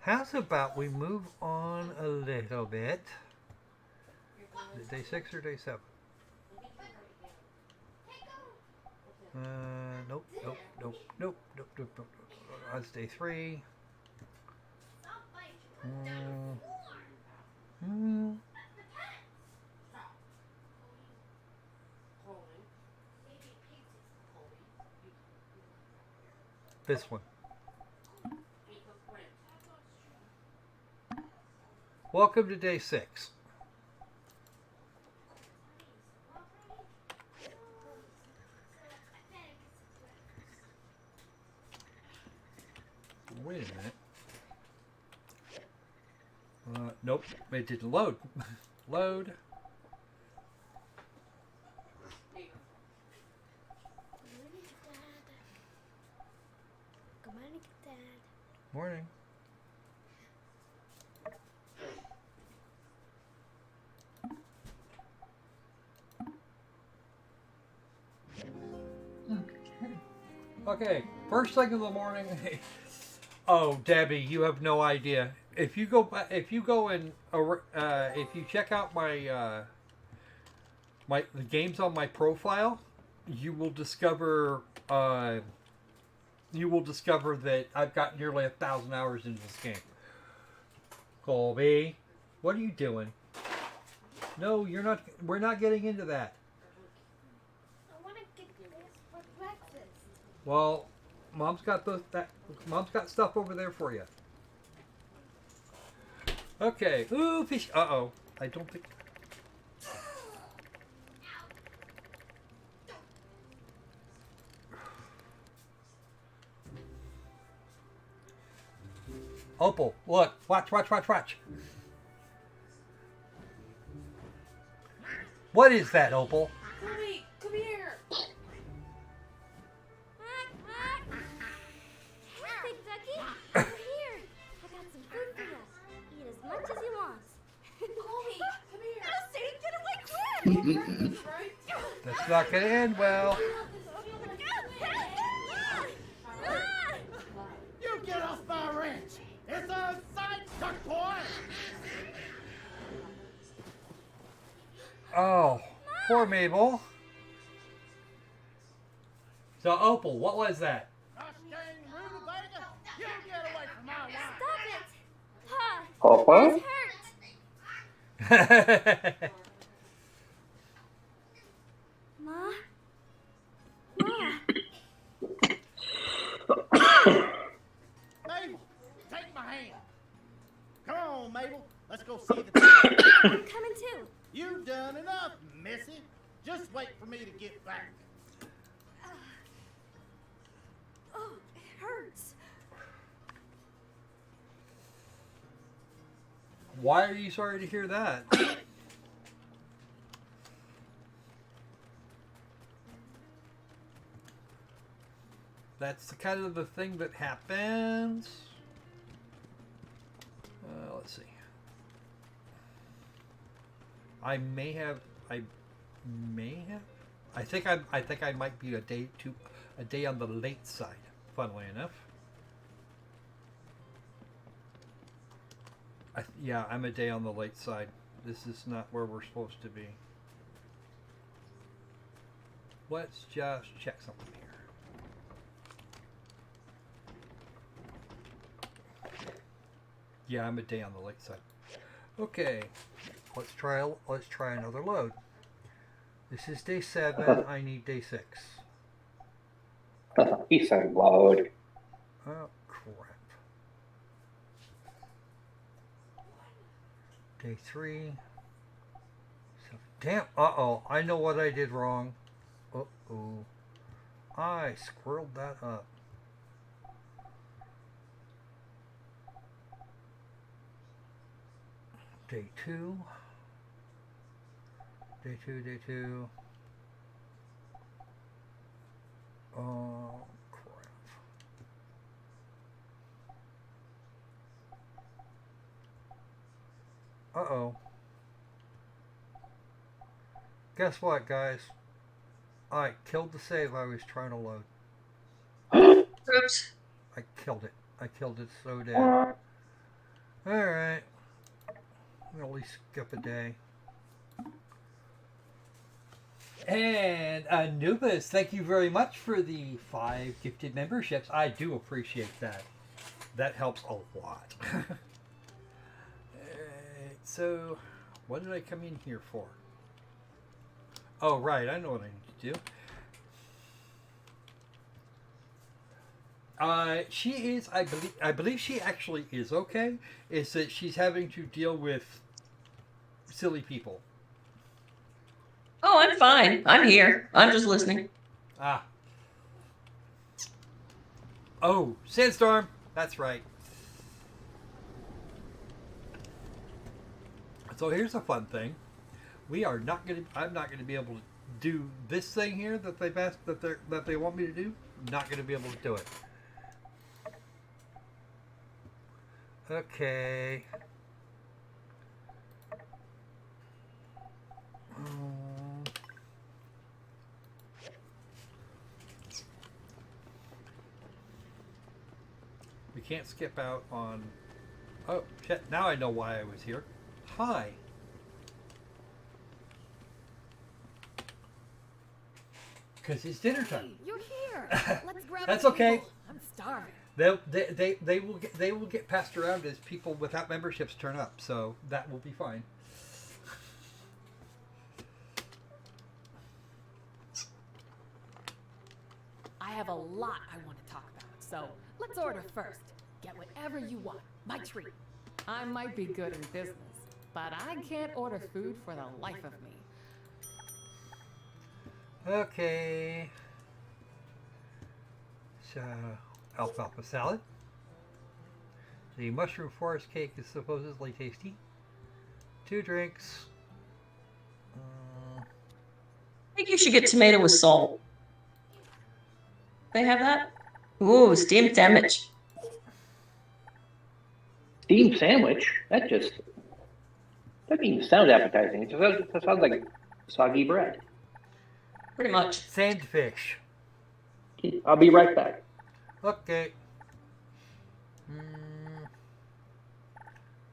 how's about we move on a little bit? Is it day 6 or day 7? Nope. That's day 3. This one. Welcome to day 6. Wait a minute. Nope, it didn't load. Load. Good morning, Dad. Morning. Okay, first thing in the morning. Oh, Debbie, you have no idea. If you go and if you check out my the games on my profile, you will discover that I've got nearly 1,000 hours into this game. Colby, what are you doing? No, you're not. We're not getting into that. I want to get this for breakfast. Well, Mom's got Mom's got stuff over there for you. Okay. Ooh, fish. Uh-oh. I don't think. Opal, look. Watch. What is that, Opal? Mommy, come here. Hey, Big Ducky. Over here. I got some food for you. Eat as much as you want. Mommy, come here. No, Sadie, get away quick! That's not going to end well. You get off my ranch! It's a side duck, boy! Oh, poor Mabel. So, Opal, what was that? You get away from my wife! Stop it! Pa! Papa? He's hurt! Ma? Mabel, take my hand. Come on, Mabel. Let's go see the I'm coming too. You've done enough, Missy. Just wait for me to get back. Oh, it hurts. Why are you sorry to hear that? That's the kind of the thing that happens. Let's see. I think I might be a day on the late side, funnily enough. Yeah, I'm a day on the late side. This is not where we're supposed to be. Let's just check something here. Yeah, I'm a day on the late side. Okay. let's try another load. This is day 7. I need day 6. He said load. Oh crap. Day 3. So, damn. Uh-oh. I know what I did wrong. Uh-oh. I squirreled that up. Day 2. Day 2. Oh, crap. Uh-oh. Guess what, guys? I killed the save I was trying to load. Oops. I killed it. I killed it so dead. Alright. We'll at least skip a day. And Anoobis, thank you very much for the 5 gifted memberships. I do appreciate that. That helps a lot. Alright, so, what did I come in here for? Oh, right, I know what I need to do. She is, I believe she actually is okay. It's that she's having to deal with silly people. Oh, I'm fine. I'm here. I'm just listening. Ah. Oh, Sandstorm. That's right. So here's a fun thing. We are not going to. I'm not going to be able to do this thing here that they've asked that they want me to do. Not going to be able to do it. Okay. We can't skip out on... Oh, shit. Now I know why I was here. Hi. Because it's dinner time. Hey, you're here. Let's grab That's a okay. table. I'm starving. They will get passed around as people without memberships turn up, so that will be fine. I have a lot I want to talk about, so let's order first. Get whatever you want. My treat. I might be good in business, but I can't order food for the life of me. Okay. So, alfalfa salad. The mushroom forest cake is supposedly tasty. 2 drinks. I think you should get tomato with salt. They have that? Ooh, steamed sandwich. Steamed sandwich? That doesn't even sound appetizing. It sounds like soggy bread. Pretty much. Sandfish. I'll be right back. Okay.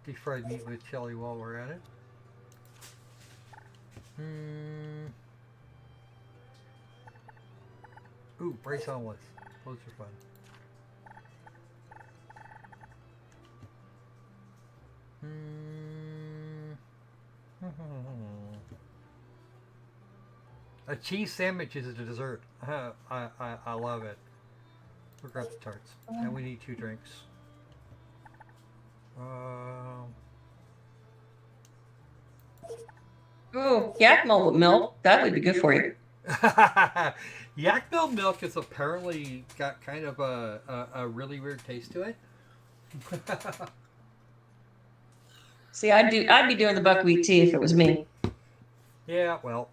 Deep fried meat with chili while we're at it. Ooh, brace omelets. Those are fun. A cheese sandwich is a dessert. I love it. We'll grab the tarts. And we need 2 drinks. Ooh, yak milk. That would be good for you. Yak milk has apparently got kind of a really weird taste to it. See, I'd be doing the buckwheat tea if it was me. Yeah, well.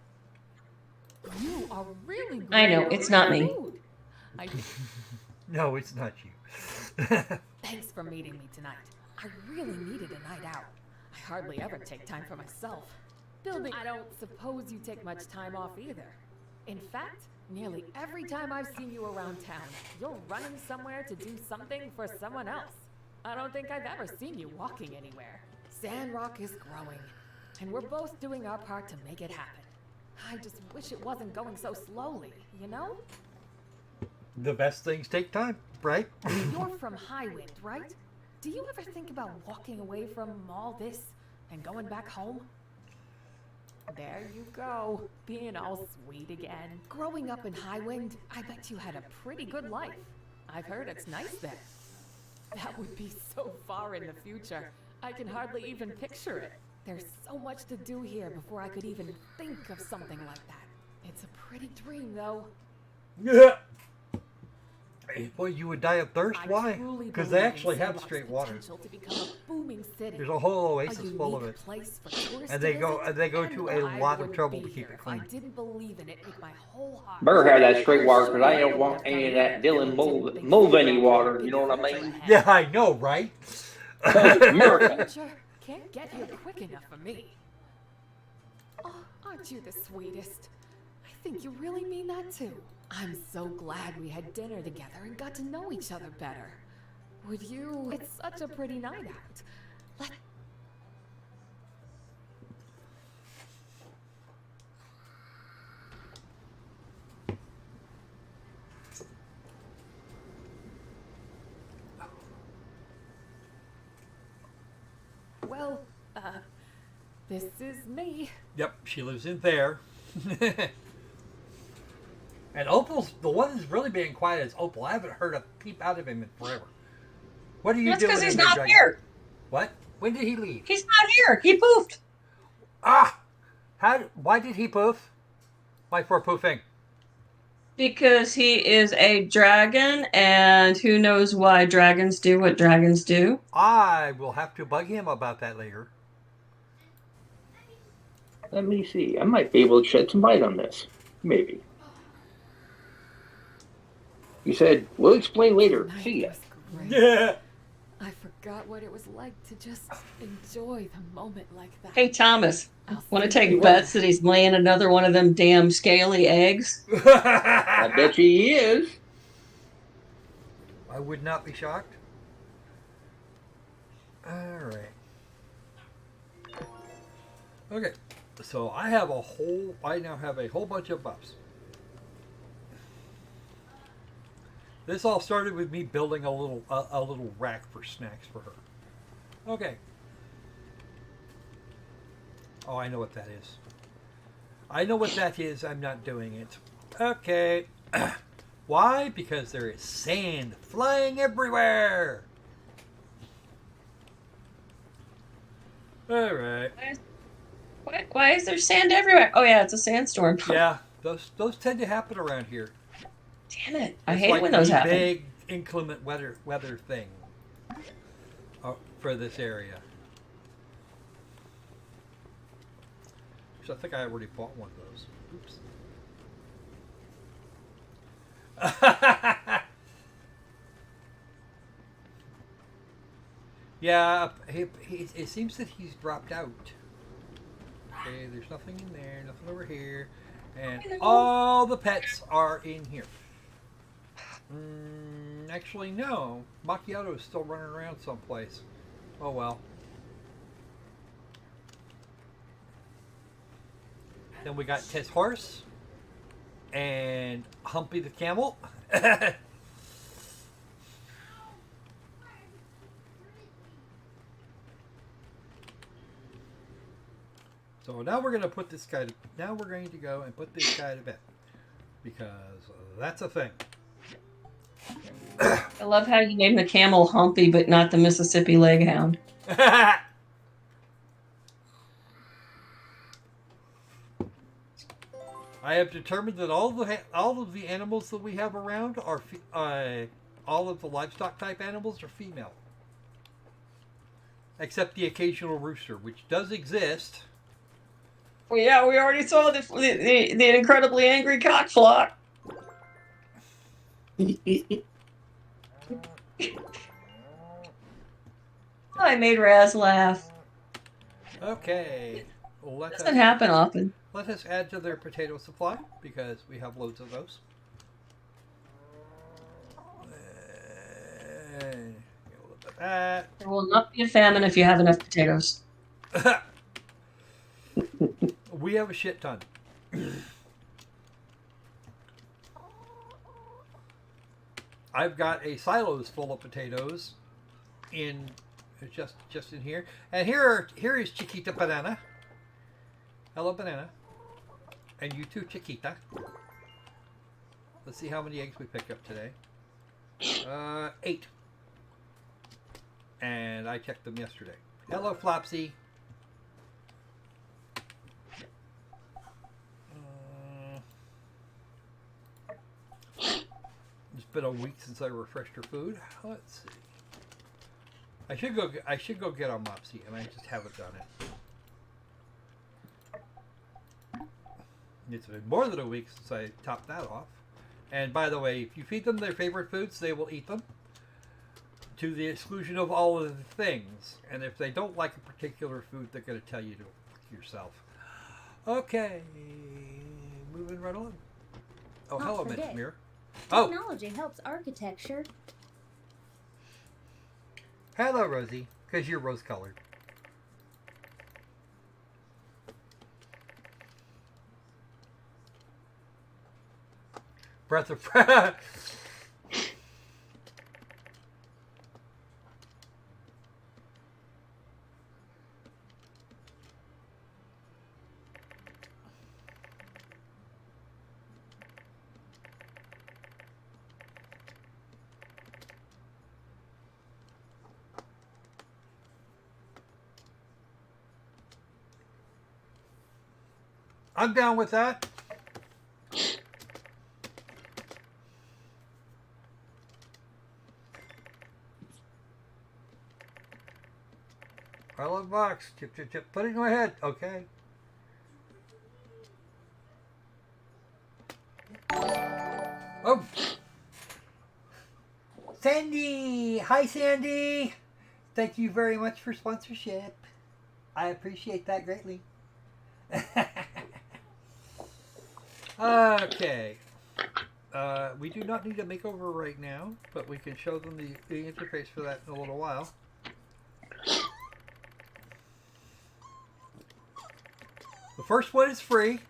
You are really I know, it's not me. No, it's not you. Thanks for meeting me tonight. I really needed a night out. I hardly ever take time for myself. Building, I don't suppose you take much time off either. In fact, nearly every time I've seen you around town, you're running somewhere to do something for someone else. I don't think I've ever seen you walking anywhere. Sandrock is growing, and we're both doing our part to make it happen. I just wish it wasn't going so slowly, you know? The best things take time, right? You're from Highwind, right? Do you ever think about walking away from all this and going back home? There you go, being all sweet again. Growing up in Highwind, I bet you had a pretty good life. I've heard it's nice there. That would be so far in the future. I can hardly even picture it. There's so much to do here before I could even think of something like that. It's a pretty dream, though. Yeah. Well, you would die of thirst. Why? Because they actually have straight water. There's a whole oasis full of it, and they go to a lot of trouble to keep it clean. I didn't believe in it with my whole heart. Better have that straight water, because I don't want any of that Dylan Mulvaney water. You know what I mean? Yeah, I know, right? America. Can't get here quick enough for me. Oh, aren't you the sweetest? I think you really mean that too. I'm so glad we had dinner together and got to know each other better. Would you? It's such a pretty night out. Well, this is me. Yep, she lives in there. And Opal's the one that's really being quiet is Opal. I haven't heard a peep out of him in forever. What are you doing? That's because he's not here. What? When did he leave? He's not here. He poofed. Ah! Why did he poof? Why for poofing? Because he is a dragon, and who knows why dragons do what dragons do. I will have to bug him about that later. Let me see. I might be able to shed some light on this. Maybe. You said, we'll explain later. See ya. Yeah. I forgot what it was like to just enjoy the moment like that. Hey, Thomas, want to take bets that he's laying another one of them damn scaly eggs? I bet you he is. I would not be shocked. All right. Okay. So I now have a whole bunch of buffs. This all started with me building a little rack for snacks for her. Okay. Oh, I know what that is. I know what that is. I'm not doing it. Okay. Why? Because there is sand flying everywhere. All right. Why is there sand everywhere? Oh yeah, it's a sandstorm. Yeah, those tend to happen around here. Damn it! I It's hate like when those the happen. Big inclement weather thing for this area. So I think I already bought one of those. Oops. Yeah, it seems that he's dropped out. Okay, there's nothing in there, nothing over here, and all the pets are in here. Actually, no. Macchiato is still running around someplace. Oh well. Then we got Tess Horse and Humpy the Camel. So now we're going to put this guy to, now we're going to go and put this guy to bed because that's a thing. I love how you named the camel Humpy, but not the Mississippi Leghound. I have determined that all of the animals that we have around are all of the livestock type animals are female, except the occasional rooster, which does exist. Well, yeah, we already saw the incredibly angry cockflock. I made Raz laugh. Okay. Well, Doesn't happen often. Let us add to their potato supply because we have loads of those. A little bit of that. There will not be a famine if you have enough potatoes. We have a shit ton. I've got a silos full of potatoes in just in here, and here is Chiquita Banana. Hello, Banana. And you too, Chiquita. Let's see how many eggs we picked up today. 8. And I checked them yesterday. Hello, Flopsy. It's been a week since I refreshed her food. Let's see. I should go get on Mopsy, and I just haven't done it. It's been more than a week since I topped that off. And by the way, if you feed them their favorite foods, they will eat them to the exclusion of all of the things. And if they don't like a particular food, they're going to tell you to yourself. Okay, moving right on. Oh, hello, Mr. Mirror. Oh, Technology helps architecture. hello, Rosie, because you're rose-colored. Breath of I'm down with that. I love box. Chip, chip, chip. Put it in my head. Okay. Oh. Sandy. Hi, Sandy. Thank you very much for sponsorship. I appreciate that greatly. Okay. We do not need a makeover right now, but we can show them the interface for that in a little while. The first one is free.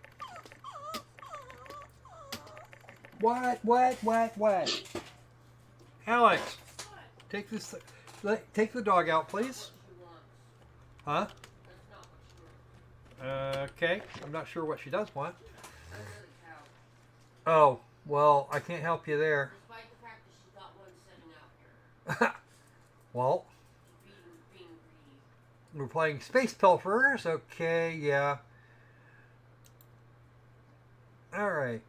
What? Alex, take the dog out, please. Huh? Okay, I'm not sure what she does want. Oh, well, I can't help you there. Well, we're playing Space Pilferers. Okay, yeah. Alright.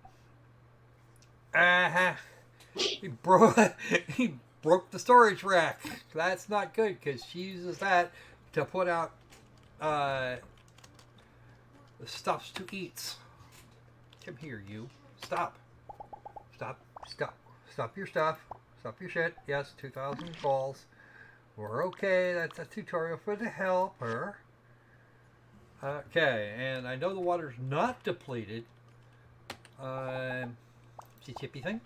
He broke the storage rack. That's not good because she uses that to put out the stuffs to eat. Come here, you. Stop your stuff. Stop your shit. Yes, 2,000 balls. We're okay. That's a tutorial for the helper. Okay, and I know the water's not depleted. See chippy thing?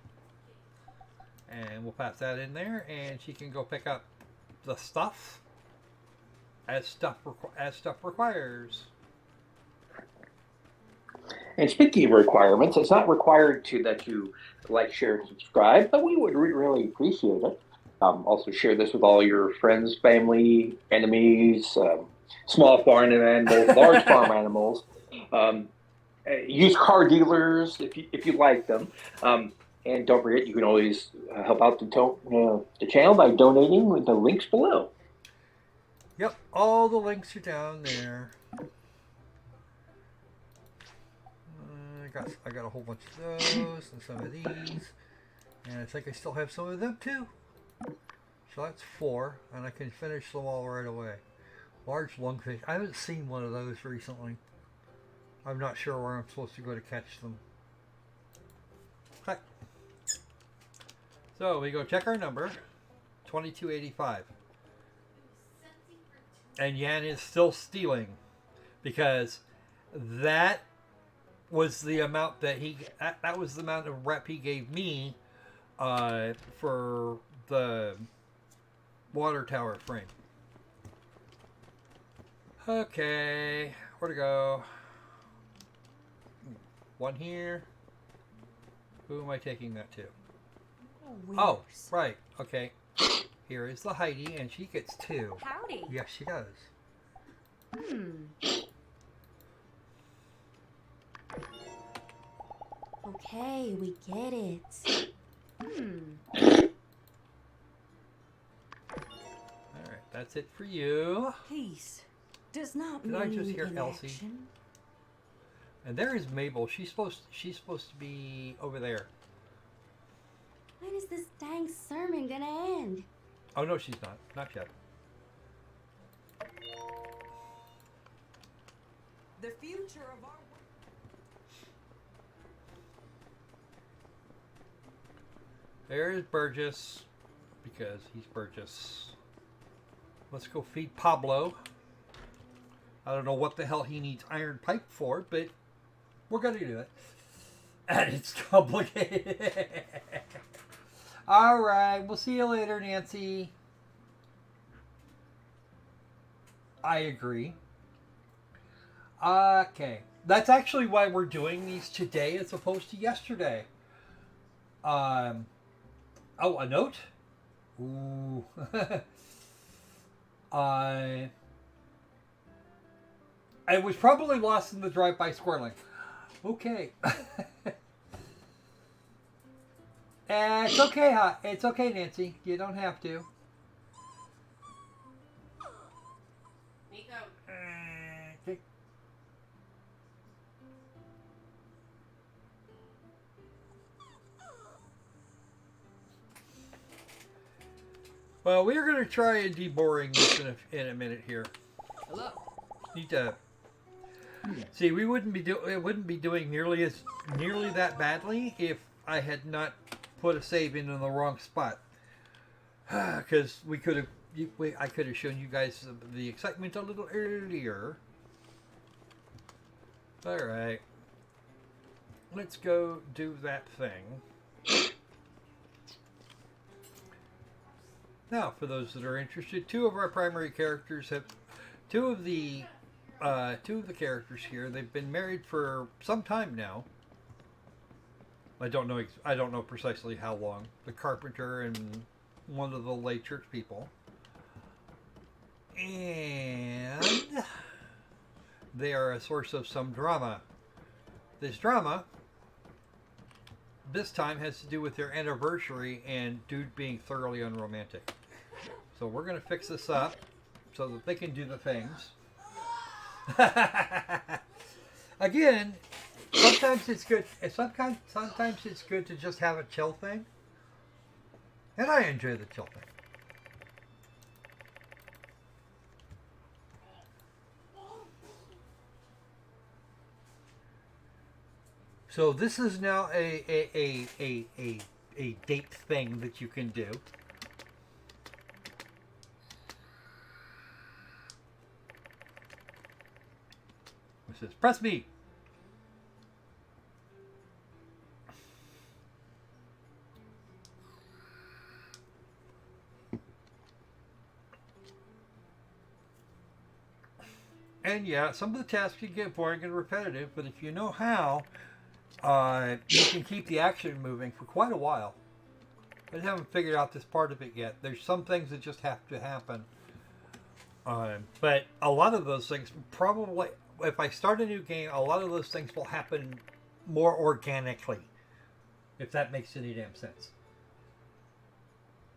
And we'll pass that in there, and she can go pick up the stuff as stuff requires. And speaking of requirements, it's not required that you like, share, and subscribe, but we would really appreciate it. Also share this with all your friends, family, enemies, small farm animals, large farm animals, used car dealers if you like them. And don't forget, you can always help out the channel by donating with the links below. Yep, all the links are down there. I got a whole bunch of those and some of these, and I think I still have some of them too. So that's 4, and I can finish them all right away. Large lungfish. I haven't seen one of those recently. I'm not sure where I'm supposed to go to catch them. Okay. So we go check our number, 2285. And Yan is still stealing because that was the amount that that was the amount of rep he gave me for the water tower frame. Okay, where to go? One here. Who am I taking that to? Oh, right. Okay. Here is the Heidi, and she gets 2. Howdy. Yes, she does. Okay, we get it. Alright, that's it for you. Peace does not Did mean I just hear Elsie? inaction. And there is Mabel. She's supposed to be over there. When is this dang sermon gonna end? Oh no, she's not. Not yet. The future of our There's Burgess, because he's Burgess. Let's go feed Pablo. I don't know what the hell he needs iron pipe for, but we're gonna do it. And it's complicated. Alright, we'll see you later, Nancy. I agree. Okay. That's actually why we're doing these today as opposed to yesterday. Oh, a note? Ooh. It was probably lost in the drive-by squirreling. Okay. It's okay, huh? It's okay, Nancy. You don't have to. Nico. Okay. Well, we're going to try and deboring this in a minute here. hello. Need to see. We wouldn't be doing nearly that badly if I had not put a save in the wrong spot. Because I could have shown you guys the excitement a little earlier. All right, let's go do that thing. Now, for those that are interested, two of our primary characters have two of the characters here. They've been married for some time now. I don't know precisely how long. The carpenter and one of the lay church people, and they are a source of some drama. This drama, this time, has to do with their anniversary and dude being thoroughly unromantic. So we're going to fix this up so that they can do the things. Again, sometimes it's good. Sometimes it's good to just have a chill thing, and I enjoy the chill thing. So this is now a date thing that you can do. It says, press me. And yeah, some of the tasks can get boring and repetitive, but if you know how, you can keep the action moving for quite a while. I haven't figured out this part of it yet. There's some things that just have to happen. But a lot of those things probably, if I start a new game, a lot of those things will happen more organically. If that makes any damn sense.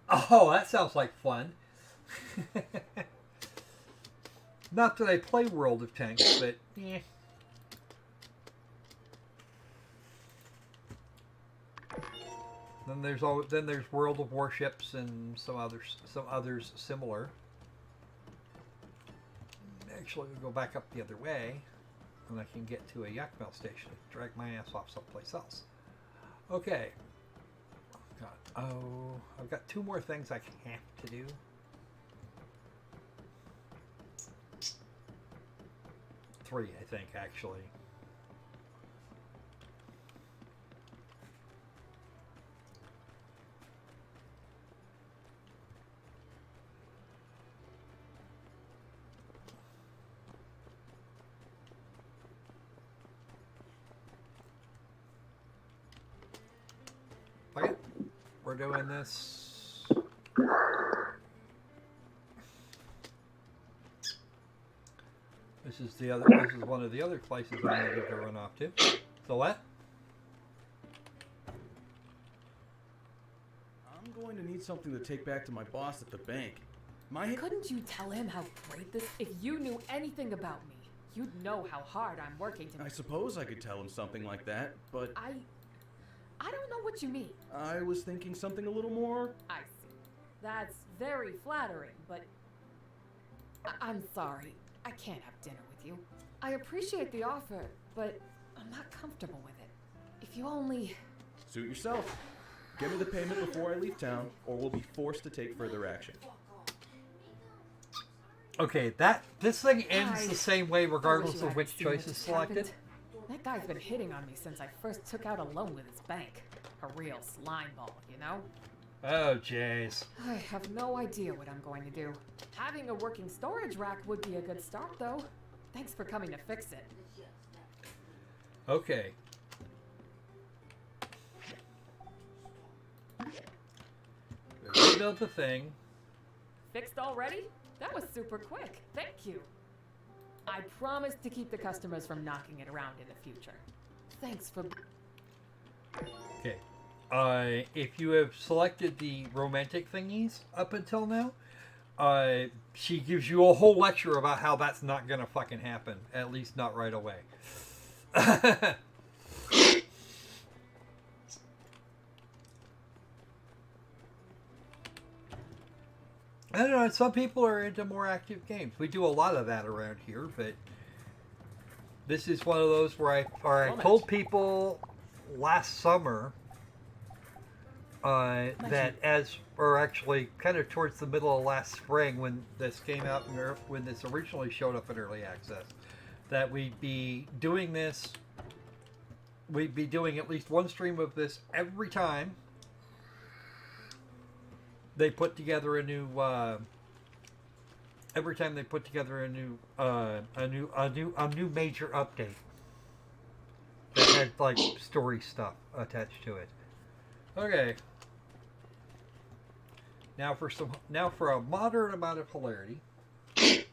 Oh, that sounds like fun. Not that I play World of Tanks, but eh. Then there's World of Warships and some others similar. Actually, we'll go back up the other way, and I can get to a yak mail station. Drag my ass off someplace else. Okay. I've got two more things I have to do. Three, I think, actually. Okay, we're doing this. This is one of the other places I needed to run off to. So what? something to take back to my boss at the bank. Couldn't you tell him how great this? If you knew anything about me, you'd know how hard I'm working to. I suppose I could tell him something like that, but I don't know what you mean. I was thinking something a little more. I see. That's very flattering, but I'm sorry. I can't have dinner with you. I appreciate the offer, but I'm not comfortable with it. If you only... Suit yourself. Give me the payment before I leave town, or we'll be forced to take further action. Okay, this thing ends the same way regardless of which choice is selected. That guy's been hitting on me since I first took out a loan with his bank. A real slime ball, you know? Oh, jeez. I have no idea what I'm going to do. Having a working storage rack would be a good start, though. Thanks for coming to fix it. Okay. Rebuild the thing. Fixed already? That was super quick. Thank you. I promise to keep the customers from knocking it around in the future. Thanks for... Okay. If you have selected the romantic thingies up until now, she gives you a whole lecture about how that's not gonna fucking happen. At least not right away. I don't know, some people are into more active games. We do a lot of that around here, but this is one of those where I told people last summer that or actually kind of towards the middle of last spring when this came out, when this originally showed up in early access, that we'd be doing this, we'd be doing at least one stream of this every time they put together a new every time they put together a new major update that had like story stuff attached to it. Okay. Now for a moderate amount of hilarity. It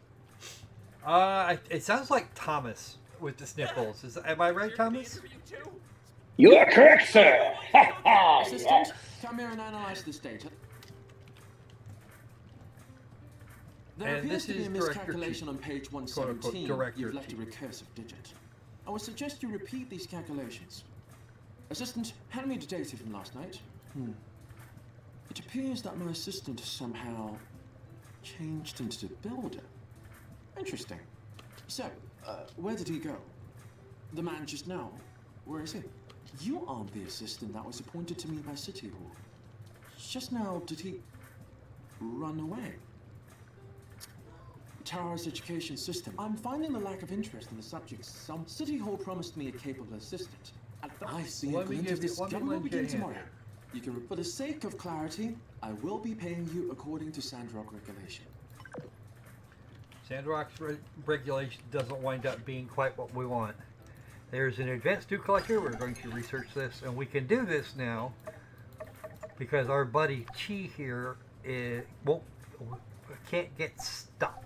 sounds like Thomas with the sniffles. Am I right, Thomas? You are correct, sir. Assistant, come here and analyze this data. There And appears this to be a is miscalculation on page 117. Director You've left a recursive digit. I would suggest you repeat these calculations. Assistant, hand me the data from last night. It appears that my assistant has somehow changed into the builder. Interesting. So, where did he go? The man just now. Where is he? You aren't the assistant that was appointed to me by City Hall. Just now, did he run away? Tara's education system. I'm finding the lack of interest in the subject. Some City Hall promised me a capable assistant. I see a glint of this. Government will begin tomorrow. You can, for the sake of clarity, I will be paying you according to Sandrock regulation. Sandrock's regulation doesn't wind up being quite what we want. There's an advanced new collector. We're going to research this, and we can do this now because our buddy Chi here can't get stuck.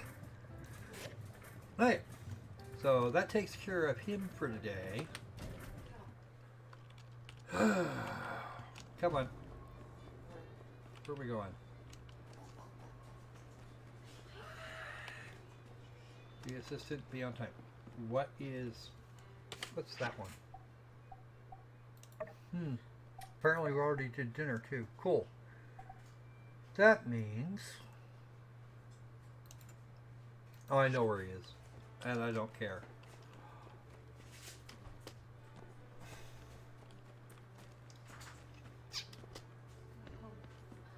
Right. So that takes care of him for today. Come on. Where are we going? Be assistant, be on time. What's that one? Apparently we already did dinner too. Cool. That means... Oh, I know where he is. And I don't care.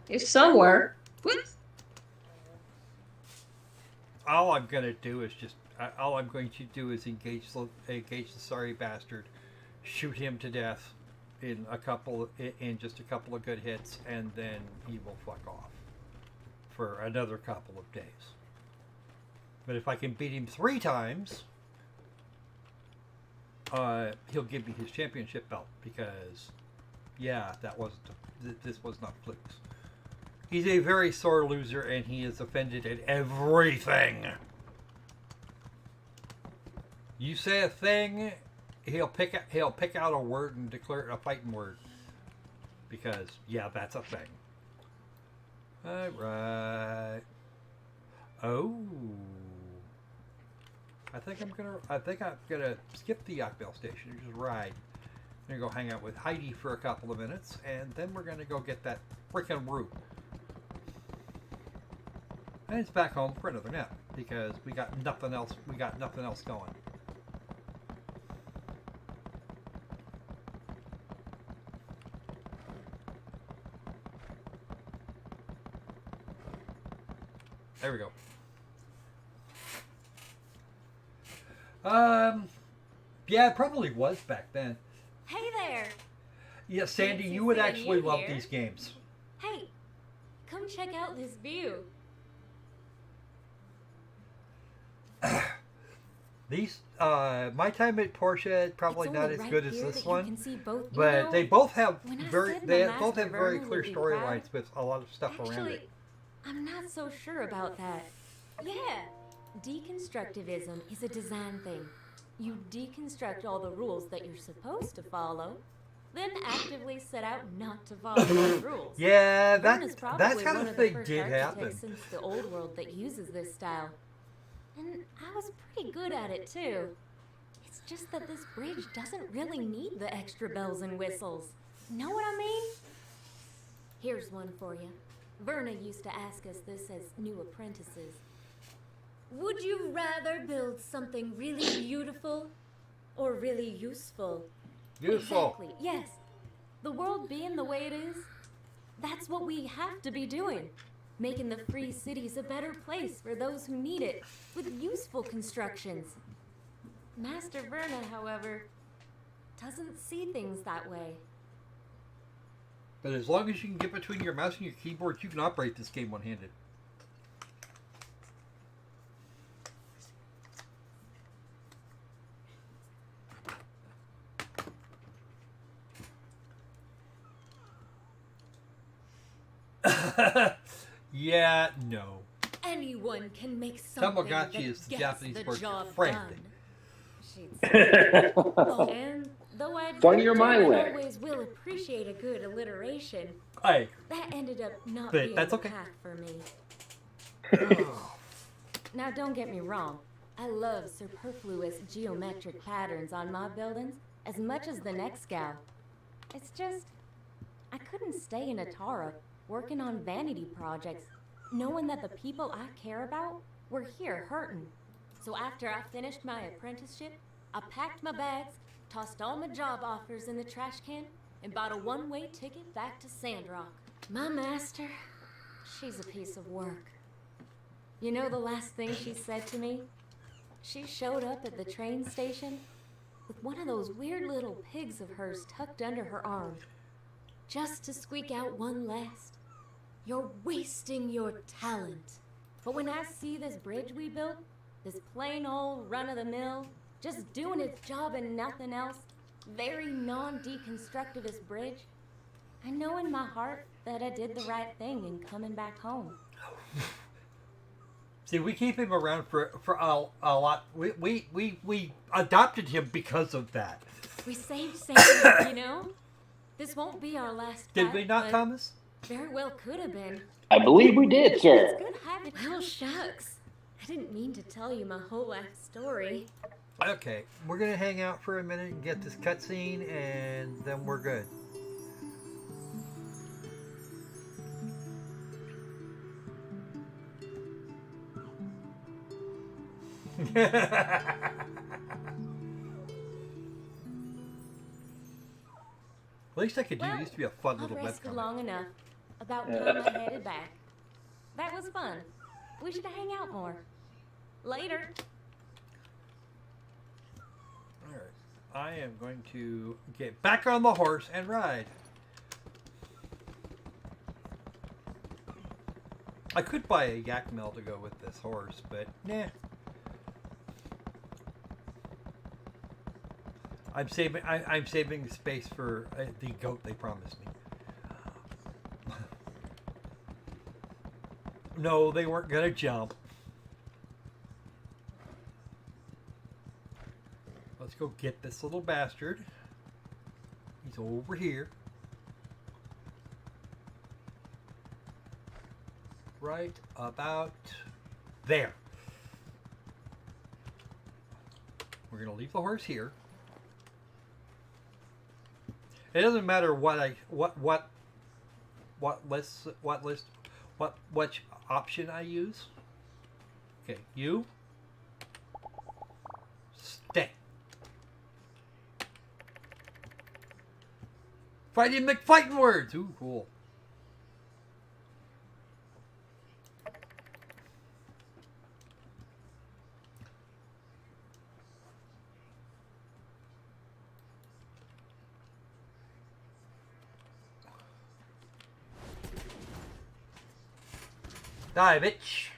He's somewhere. What? All I'm going to do is engage the sorry bastard, shoot him to death in just a couple of good hits, and then he will fuck off for another couple of days. But if I can beat him 3 times, he'll give me his championship belt because, yeah, this was not flukes. He's a very sore loser, and he is offended at everything. You say a thing, he'll pick out a word and declare it a fighting word. Because, yeah, that's a thing. Alright. Oh. I think I'm gonna skip the yacht bell station and just ride. I'm gonna go hang out with Heidi for a couple of minutes, and then we're gonna go get that freaking root. And it's back home for another nap because we got nothing else. We got nothing else going. There we go. Yeah, it probably was back then. Hey there. Yeah, Sandy, Fancy you would seeing actually you love here. these games. Hey, come check out this view. These, my time at Porsche probably It's not only as right good as here this that you one, can see both. You but know, they both have when I very said they my both have master very Vernon clear would be proud, storylines with a lot of stuff around Actually, it. I'm not so sure about that. Yeah, deconstructivism is a design thing. You deconstruct all the rules that you're supposed to follow, then actively set out not to follow those rules. Yeah, Vern is that probably kind one of the thing first did architects happen. since the old world that uses this style. And I was pretty good at it too. It's just that this bridge doesn't really need the extra bells and whistles. Know what I mean? Here's one for you. Verna used to ask us this as new apprentices. Would you rather build something really beautiful or really useful? Useful. Exactly, yes. The world being the way it is, that's what we have to be doing. Making the free cities a better place for those who need it, with useful constructions. Master Verna, however, doesn't see things that way. But as long as you can get between your mouse and your keyboard, you can operate this game one-handed. Yeah, no. Anyone can make something Tamagotchi that is the gets Japanese the word for job friend. done. She'd say. And though I Funnier my don't way. always will appreciate a good alliteration, Hey, that ended up not but being that's the okay. path for me. Now don't get me wrong. I love superfluous geometric patterns on my buildings as much as the next gal. It's just, I couldn't stay in Atara working on vanity projects, knowing that the people I care about were here hurting. So after I finished my apprenticeship, I packed my bags, tossed all my job offers in the trash can, and bought a one-way ticket back to Sandrock. My master, she's a piece of work. You know the last thing she said to me? She showed up at the train station with one of those weird little pigs of hers tucked under her arm, just to squeak out one last, "You're wasting your talent." But when I see this bridge we built, this plain old run-of-the-mill, just doing its job and nothing else, very non-deconstructivist bridge, I know in my heart that I did the right thing in coming back home. See, we keep him around for a lot. We adopted him because of that. We saved Sandy, you know? This won't be our last Did fight, we not, but Thomas? very well could have been. I believe we did, sir. It's good having. Well, shucks. I didn't mean to tell you my whole life story. Okay, we're gonna hang out for a minute and get this cutscene, and then we're good. At least I could do. It used to be a fun I've little rested webcomic. long enough. About time I headed back. That was fun. We should hang out more. Later. Alright. I am going to get back on the horse and ride. I could buy a yak mill to go with this horse, but nah. I'm saving space for the goat they promised me. No, they weren't gonna jump. Let's go get this little bastard. He's over here. right about there. We're going to leave the horse here. It doesn't matter which option I use. Okay, you stay. Fighting McFighting words. Ooh, cool. Die, bitch.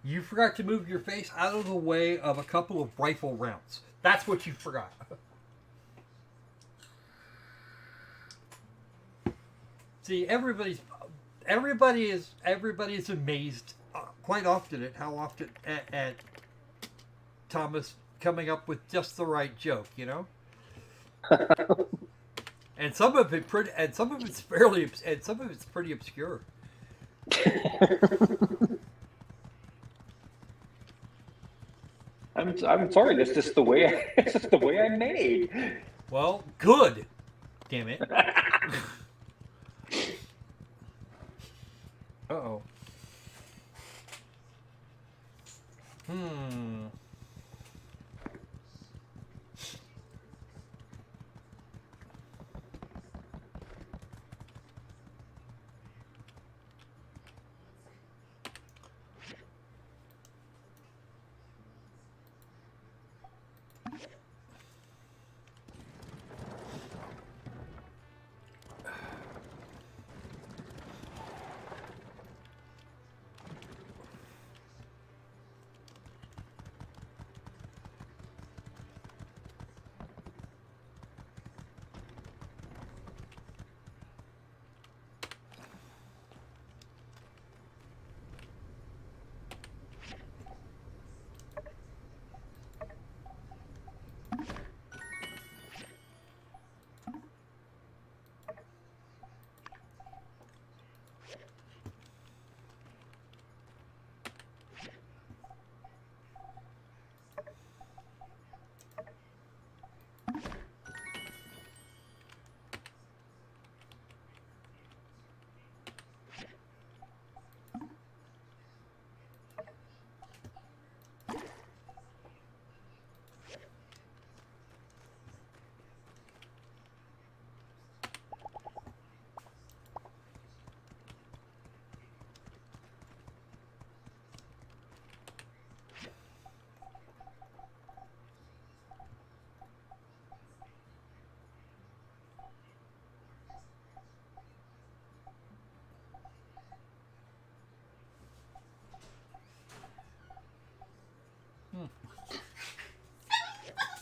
You forgot to move your face out of the way of a couple of rifle rounds. That's what you forgot. See, everybody is amazed quite often at how often at Thomas coming up with just the right joke, you know. And some of it's pretty obscure. I'm sorry. That's just the way. It's just the way I'm made. Well, good. Damn it. Uh-oh.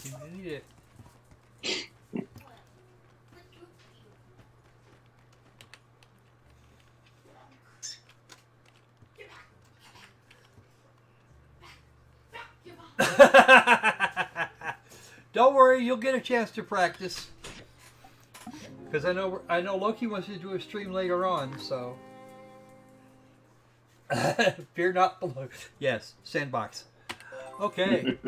You need it. Don't worry, you'll get a chance to practice. Because I know Loki wants to do a stream later on, so fear not below. Yes, sandbox. Okay.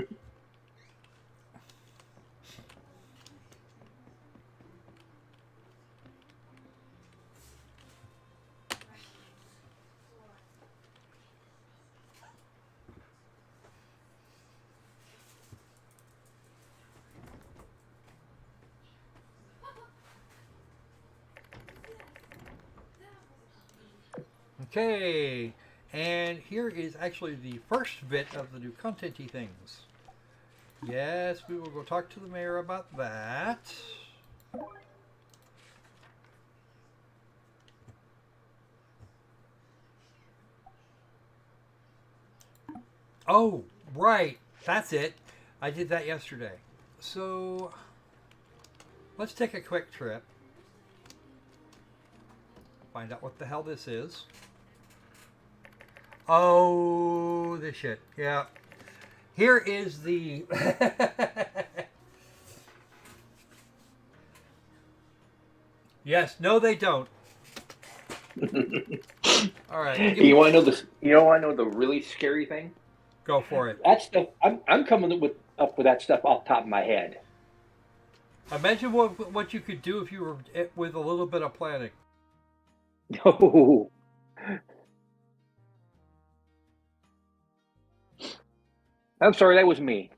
Okay, and here is actually the first bit of the new content-y things. Yes, we will go talk to the mayor about that. Oh, right, that's it. I did that yesterday. So, let's take a quick trip. Find out what the hell this is. Oh, this shit. Yeah. Here is the... Yes. No, they don't. All right. You want to know this? You don't want to know the really scary thing? Go for it. That stuff. I'm coming up with that stuff off the top of my head. Imagine what you could do if you were with a little bit of planning. No. I'm sorry, that was me.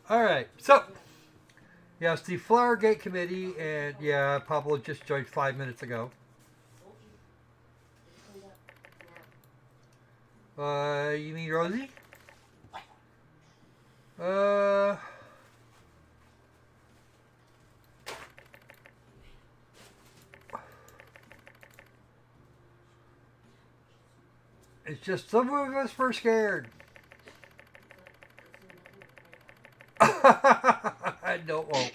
All right. So, yes, the Flowergate Committee, and yeah, Pablo just joined 5 minutes ago. You mean Rosie? It's just some of us were scared. No, it won't.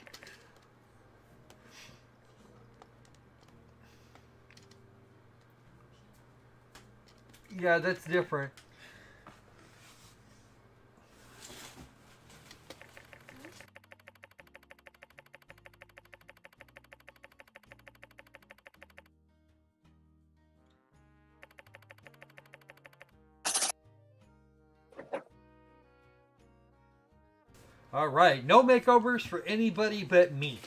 Yeah, that's different. All right, no makeovers for anybody but me.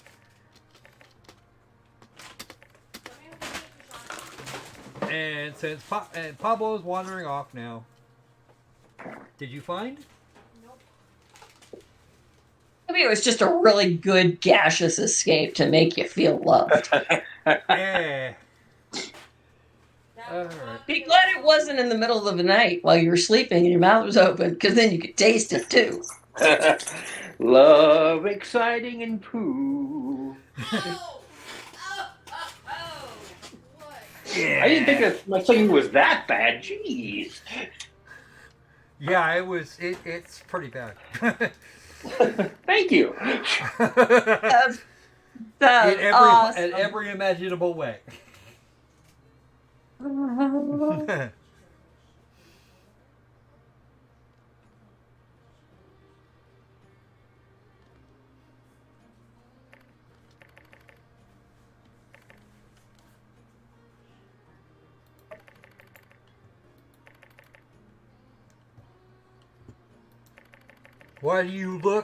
And since Pablo's wandering off now, did you find? Maybe it was just a really good gaseous escape to make you feel loved. Yeah. All right. Be glad it wasn't in the middle of the night while you were sleeping and your mouth was open, because then you could taste it too. Love, exciting, and poo. Yeah. I didn't think that my singing was that bad. Jeez. Yeah, it was. It's pretty bad. Thank you. That's in awesome. every imaginable way.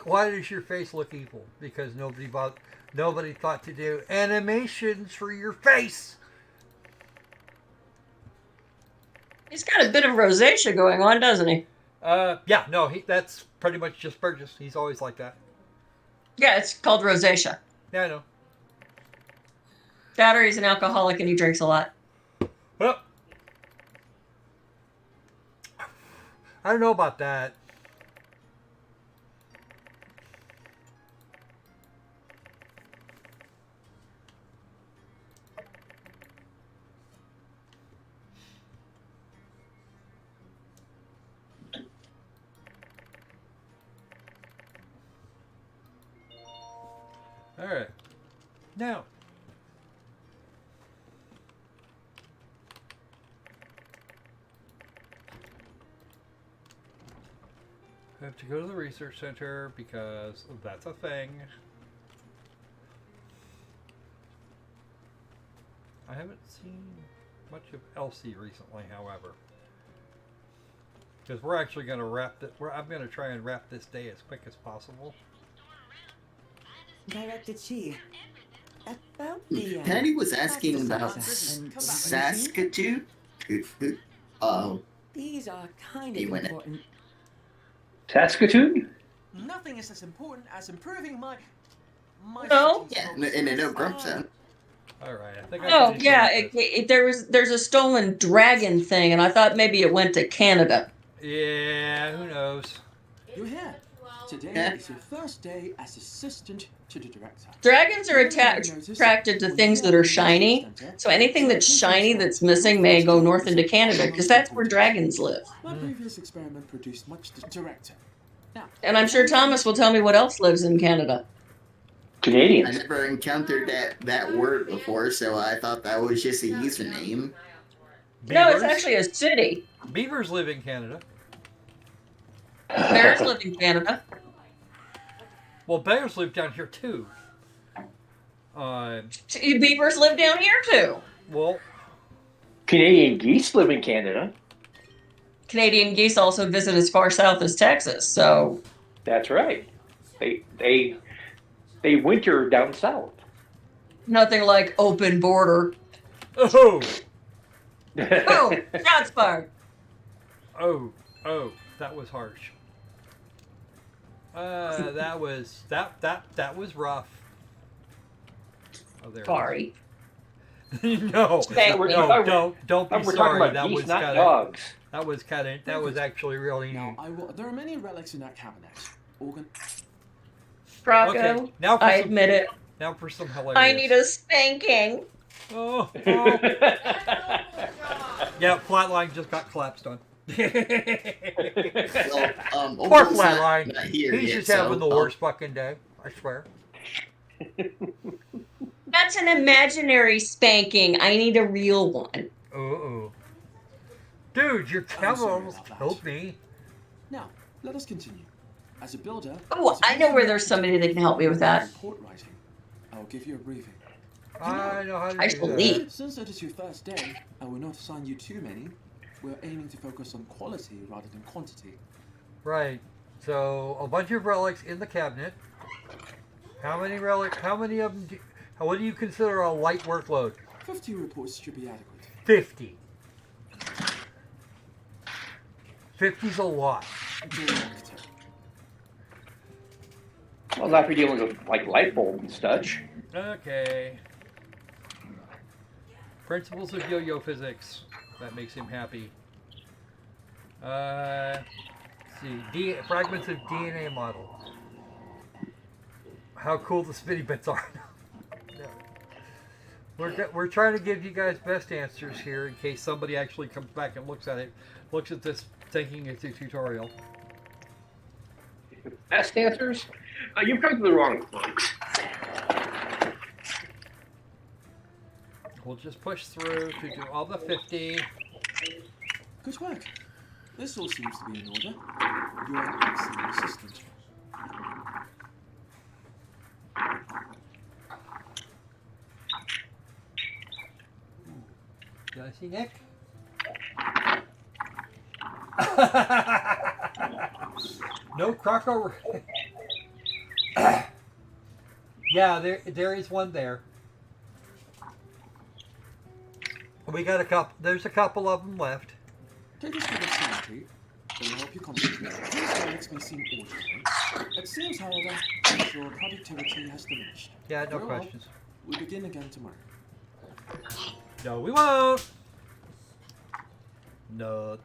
Why does your face look evil? Because nobody thought to do animations for your face. He's got a bit of rosacea going on, doesn't he? Yeah, no, that's pretty much just Burgess. He's always like that. Yeah, it's called rosacea. Yeah, I know. That or he's an alcoholic and he drinks a lot. Well, I don't know about that. All right. Now, I have to go to the research center because that's a thing. I haven't seen much of Elsie recently, however. Because we're actually going to I'm going to try and wrap this day as quick as possible. Director Chi, about the... Patty was asking about Saskatoon. These are kind of important. Saskatoon? Nothing is as important as improving my No. Yeah, in a no grump zone. All right, I think. Oh yeah, there's a stolen dragon thing, and I thought maybe it went to Canada. Yeah, who knows? You're here. Today is your first day as assistant to the director. Dragons are attracted to things that are shiny, so anything that's shiny that's missing may go north into Canada, because that's where dragons live. My previous experiment produced much the director. And I'm sure Thomas will tell me what else lives in Canada. I Canadians. never encountered that word before, so I thought that was just a username. No, it's Beavers? actually a city. Beavers live in Canada. Bears live in Canada. Well, bears live down here too. Beavers live down here too. Well, Canadian geese live in Canada. Canadian geese also visit as far south as Texas, so That's right. They winter down south. nothing like open border. oh, Oh, shots fired. oh, that was harsh. That was rough. Oh, there. Sorry. No, Thank you. don't be We're talking sorry. about That geese, was not kind dogs. that was actually really Now, neat. there are many relics in that cabinet. Organ. Rocco, Okay, now for I some- admit it. Now for some hilarious. I need a spanking. Oh. Yeah, Flatline just got collapsed on. Well, Poor Opal's Flatline. not here He's yet, just so having the worst fucking day. I swear. That's an imaginary spanking. I need a real one. Oh. Dude, your camera almost killed me. Now, let us continue. As a builder. Oh, I know where there's somebody that can help me with that. Report writing. I'll give you a briefing. I know how to I do shall that. leave. Since it is your first day, I will not assign you too many. We're aiming to focus on quality rather than quantity. Right. So a bunch of relics in the cabinet. How many relics? How many of them? What do you consider a light workload? 50 reports should be adequate. 50. 50's a lot. Well, not if you're dealing with like light bulb and such. Okay. Principles of yo-yo physics. That makes him happy. Let's see. Fragments of DNA model. How cool the spinny bits are. We're trying to give you guys best answers here in case somebody actually comes back and looks at this thinking it's a tutorial. Best answers? You've come to the wrong folks. We'll just push through to do all the 50. Good work. This all seems to be in order. You're an excellent assistant. Did I see Nick? No Croco. Yeah, there is one there. We got a couple. There's a couple of them left. Take this bit of sanity. It will help you concentrate. These relics may seem ordinary. It seems, however, that your productivity has diminished. Yeah, no Very well. questions. We'll begin again tomorrow. No, we won't. No,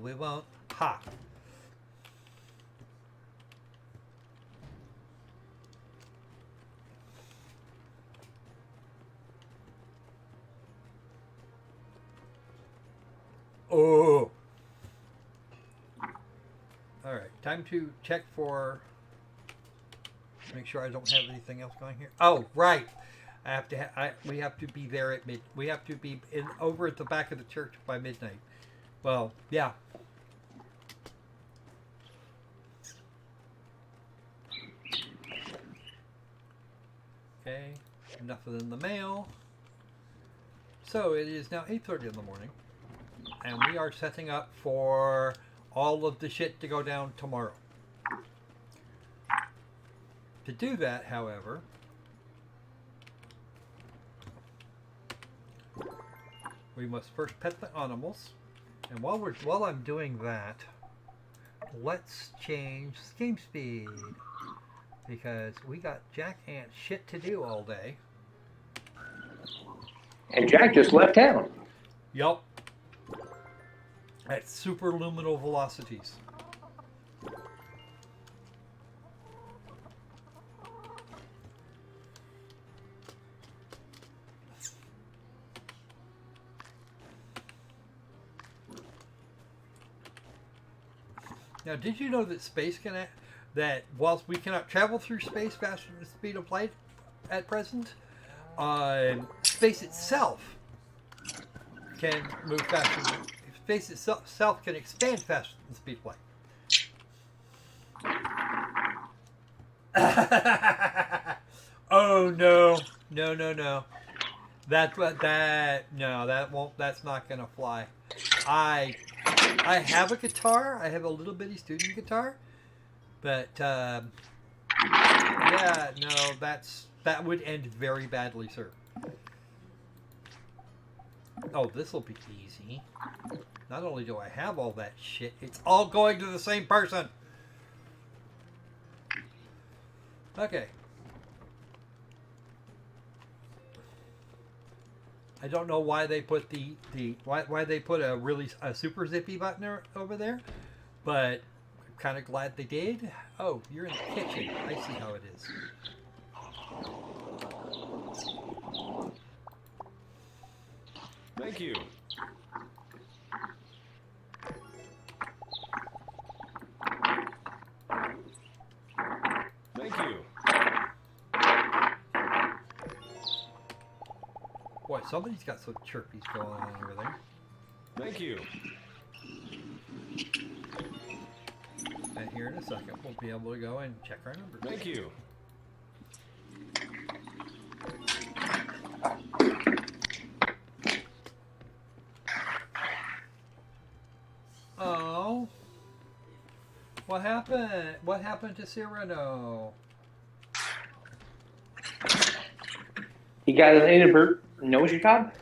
we won't. Ha. Oh. All right, time to check for. Make sure I don't have anything else going here. Oh, right. I have to. We have to be there at mid. We have to be over at the back of the church by midnight. Well, yeah. Okay. Enough in the mail. So it is now 8:30 in the morning, and we are setting up for all of the shit to go down tomorrow. To do that, however, we must first pet the animals, and while I'm doing that, let's change game speed because we got Jack Ant shit to do all day. And Jack just left town. Yup. At superluminal velocities. Now, did you know that that whilst we cannot travel through space faster than the speed of light at present, space itself can move faster. Space itself can expand faster than the speed of light. Oh no. That's not gonna fly. I have a guitar. I have a little bitty student guitar, but yeah, no, that would end very badly, sir. Oh, this will be easy. Not only do I have all that shit, it's all going to the same person. Okay. I don't know why they put why they put a super zippy button over there, but I'm kind of glad they did. Oh, you're in the kitchen. I see how it is. Thank you. Thank you. Boy, somebody's got some chirpies going on over there. Thank you. And here in a second, we'll be able to go and check our numbers. Thank you. Oh. What happened? What happened to Cyrano? He got an inadvertent nose job?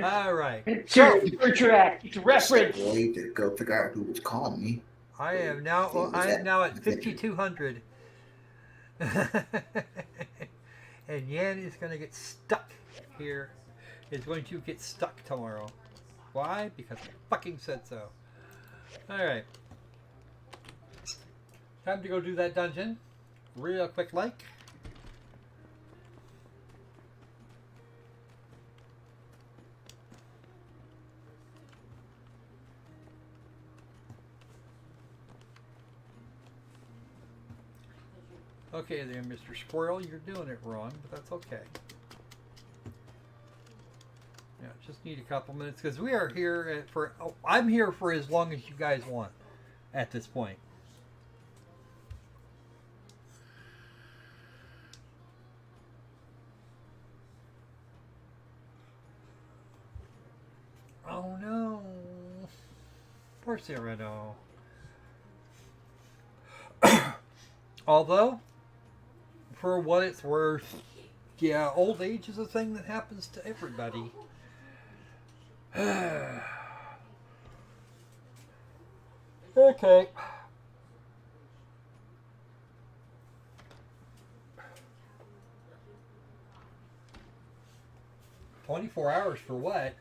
All right. It's a reference. Boy, to go figure out who was calling me. I am now at 5,200. And Yan is going to get stuck here. Is going to get stuck tomorrow. Why? Because I fucking said so. Alright. Time to go do that dungeon. Real quick like. Okay there, Mr. Squirrel, you're doing it wrong, but that's okay. Yeah, just need a couple minutes because we are here I'm here for as long as you guys want at this point. Oh no. Poor Cyrano. Although, for what it's worth, yeah, old age is a thing that happens to everybody. Okay. $24 hours for what?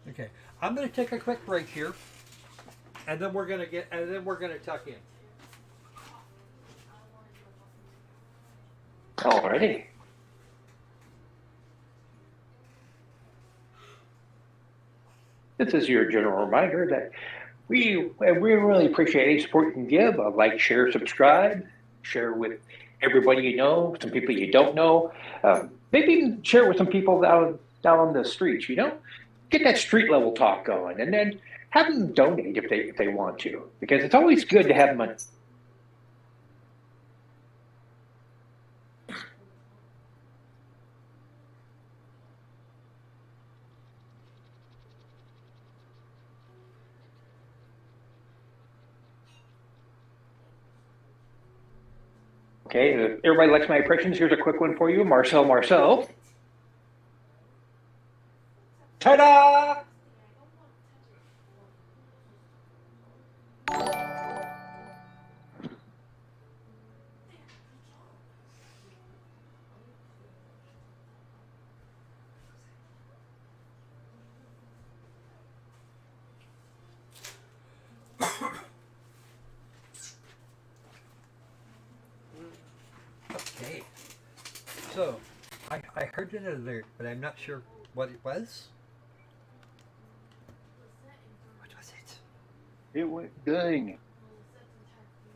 Okay, I'm going to take a quick break here, and then we're going to tuck in. Alrighty. This is your general reminder that we really appreciate any support you can give. Like, share, subscribe, share with everybody you know, some people you don't know. Maybe even share with some people down on the streets, you know? Get that street level talk going, and then have them donate if they want to, because it's always good to have money. Okay, if everybody likes my impressions, here's a quick one for you. Marcel. Ta-da! So, I heard an alert, but I'm not sure what it was. What was it? It went ding.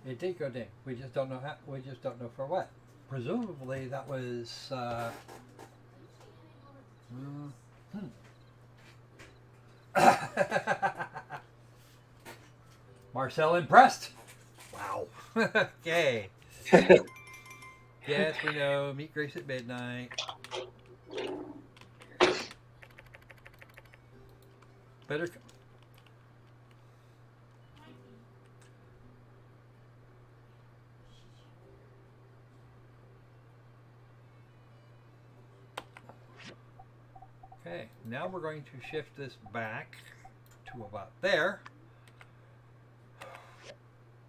It did go ding. We just don't know how. We just don't know for what. Presumably that was. Marcel impressed. Wow. Okay. Yes, we know. Meet Grace at midnight. Better. Okay, now we're going to shift this back to about there.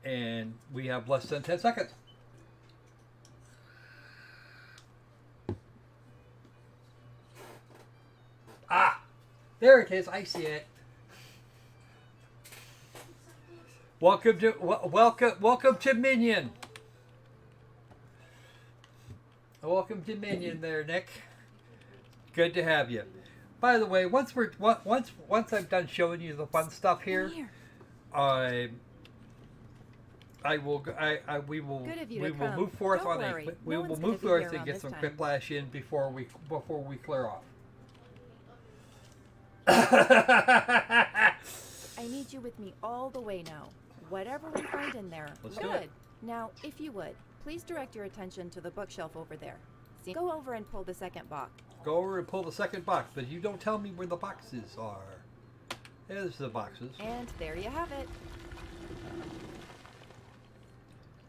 And we have less than 10 seconds. Ah! There it is. I see it. Welcome to Minion. Welcome to Minion there, Nick. Good to have you. By the way, once I'm done showing you the fun stuff here, we will move forth on a we will move forth and get some quiplash in before we clear off. I need you with me all the way now. Whatever we find in there. Let's do it. Now, if you would, please direct your attention to the bookshelf over there. See, go over and pull the second box. Go over and pull the second box, but you don't tell me where the boxes are. There's the boxes. And there you have it.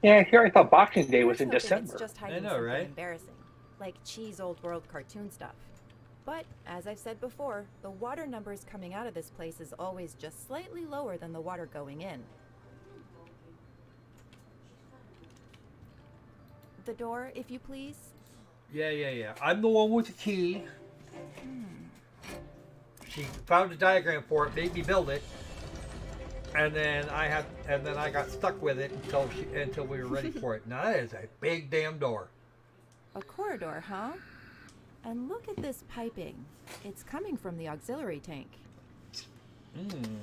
Yeah, here I thought Boxing Day was in It's December. just I hiding know, something right? embarrassing, like cheese old world cartoon stuff. But as I've said before, the water numbers coming out of this place is always just slightly lower than the water going in. The door, if you please. Yeah. I'm the one with the key. She found a diagram for it, made me build it, and then I got stuck with it until we were ready for it. Now that is a big damn door. A corridor, huh? And look at this piping. It's coming from the auxiliary tank.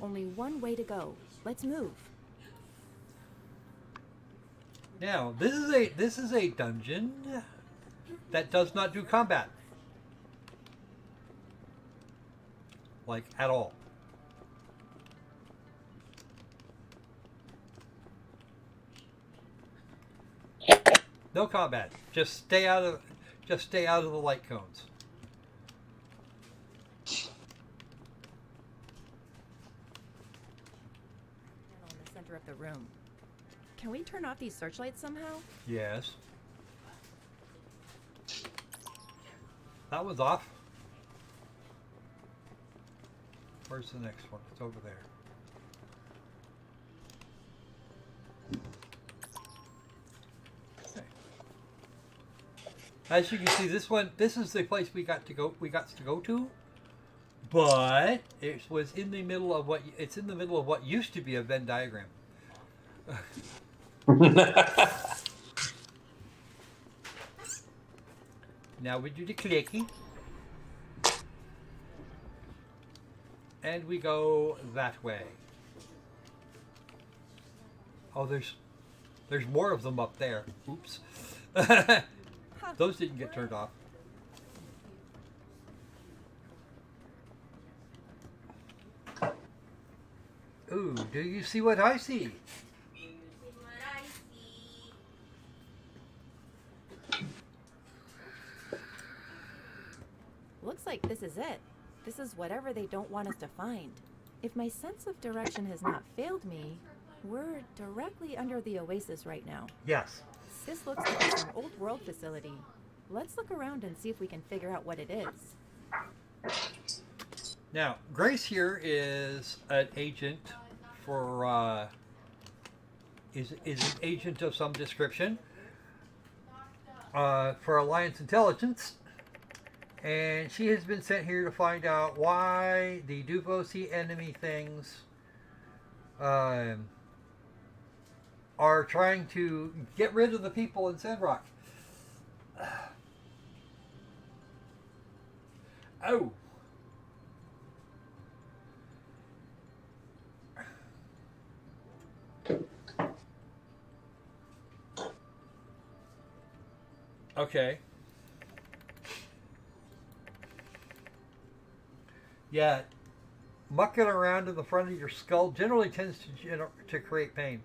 Only one way to go. Let's move. Now, this is a dungeon that does not do combat. Like, at all. No combat. Just stay out of the light cones. In the center of the room. Can we turn off these searchlights somehow? Yes. That was off. Where's the next one? It's over there. Okay. As you can see, this is the place we got to go to, but it was in the middle of what used to be a Venn diagram. Now we do the clicking. And we go that way. Oh, there's more of them up there. Oops. Those didn't get turned off. Ooh, do you see what I see? Looks like this is it. This is whatever they don't want us to find. If my sense of direction has not failed me, we're directly under the oasis right now. Yes. This looks like it's an old world facility. Let's look around and see if we can figure out what it is. Now, Grace here is an agent for is an agent of some description for Alliance Intelligence. And she has been sent here to find out why the Duvosi enemy things are trying to get rid of the people in Sandrock. Oh. Okay. Yeah, mucking around in the front of your skull generally tends to create pain.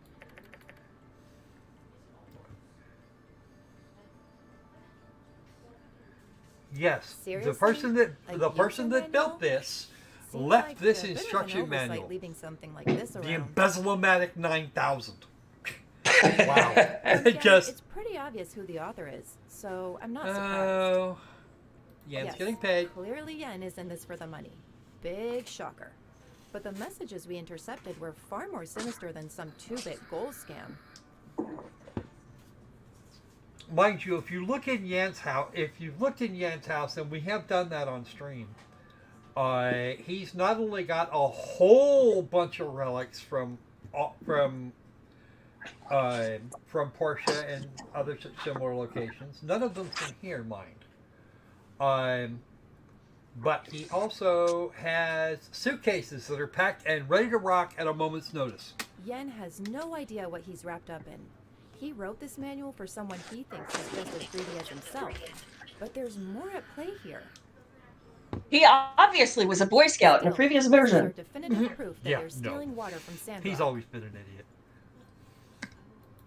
Yes, Seriously? the person that A built this Seems left like this a bit of an instruction oversight manual. leaving something like this The around. Embezzle-O-Matic 9000. Wow. Again, Just it's pretty obvious who the author is, so I'm not surprised. oh, Yen's Yes, getting paid. Clearly Yen is in this for the money. Big shocker. But the messages we intercepted were far more sinister than some 2-bit gold scam. Mind you, if you look in Yen's house, and we have done that on stream, he's not only got a whole bunch of relics from Portia and other similar locations. None of them from here, mind. But he also has suitcases that are packed and ready to rock at a moment's notice. Yen has no idea what he's wrapped up in. He wrote this manual for someone he thinks is just as greedy as himself. But there's more at play here. He obviously was a Boy Scout in a previous version. Definitive proof that Yeah, they're stealing water from Sandrock. He's always been an idiot.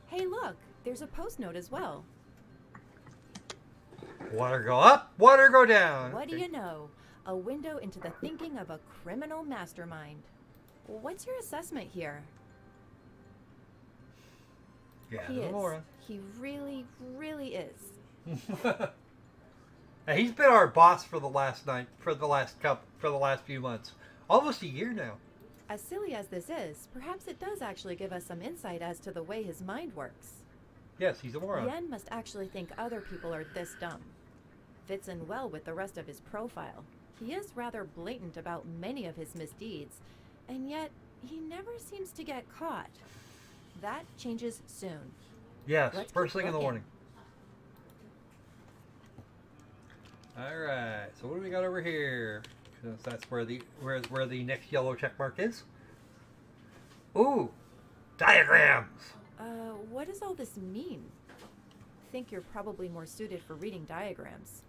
Hey, look, there's a post note as well. Water go up, water go down. What do you know? A window into the thinking of a criminal mastermind. What's your assessment here? Yeah, He is. moron. He really, really is. Now, he's been our boss for the last few months, almost a year now. As silly as this is, perhaps it does actually give us some insight as to the way his mind works. Yes, he's a moron. Yen must actually think other people are this dumb. Fits in well with the rest of his profile. He is rather blatant about many of his misdeeds, and yet he never seems to get caught. That changes soon. Yes, Let's first keep thing in the looking. morning. All right, so what do we got over here? Because that's where the next yellow check mark is. Ooh, diagrams. What does all this mean? Think you're probably more suited for reading diagrams.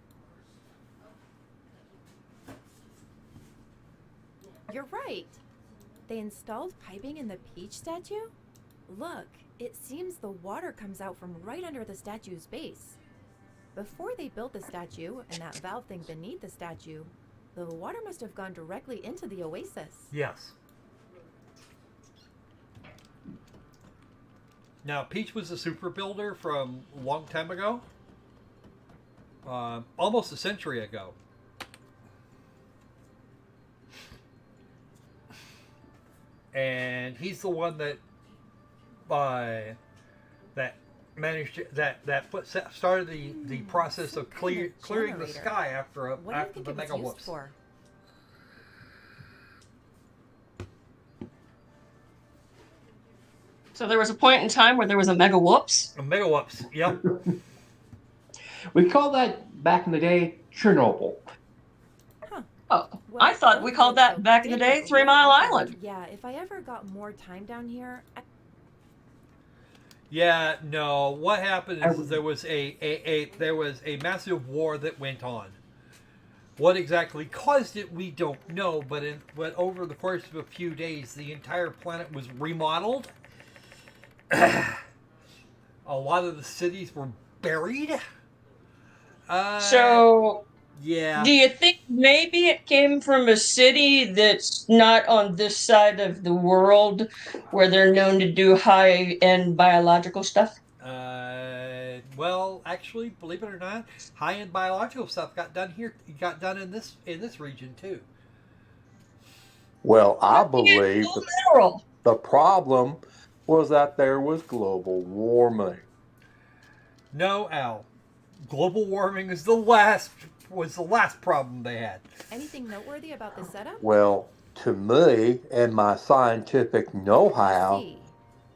You're right. They installed piping in the Peach statue? Look, it seems the water comes out from right under the statue's base. Before they built the statue and that valve thing beneath the statue, the water must have gone directly into the oasis. Yes. Now, Peach was a super builder from a long time ago. Almost a century ago. And he's the one that started the process of clearing the sky after the mega whoops. So there was a point in time where there was a mega whoops? A mega whoops, yep. We call that back in the day Chernobyl. Oh, I thought we called that back in the day 3 Mile Island. Yeah, if I ever got more time down here, Yeah, no. What happened is there was a massive war that went on. What exactly caused it, we don't know. But over the course of a few days, the entire planet was remodeled. A lot of the cities were buried. Yeah. Do you think maybe it came from a city that's not on this side of the world where they're known to do high-end biological stuff? Well, actually, believe it or not, high-end biological stuff got done here. Got done in this region too. Well, I believe the problem was that there was global warming. No, Al. Global warming is the last problem they had. anything noteworthy about the setup? Well, to me and my scientific know-how,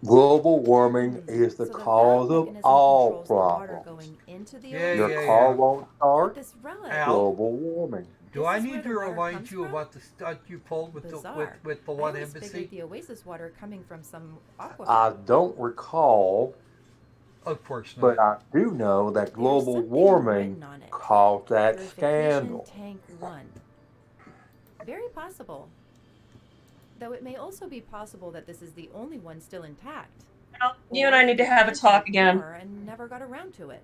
Global warming is the So the cause valve of mechanism all controls the water problems. going into the Yeah, Your oasis. car yeah. won't But start. this relic, Al, Global warming. do this I is where need the to water remind comes you from? about the stunt you pulled with Bizarre. with the I one always embassy? figured the oasis water coming from some aquifer. I don't recall, Of course but not. I do know that There's global something warming written on it. caused that Purification scandal. Tank 1. Very possible. Though it may also be possible that this is the only one still intact. Well, you and Or I that need to they have a tried to talk make again. more and never got around to it.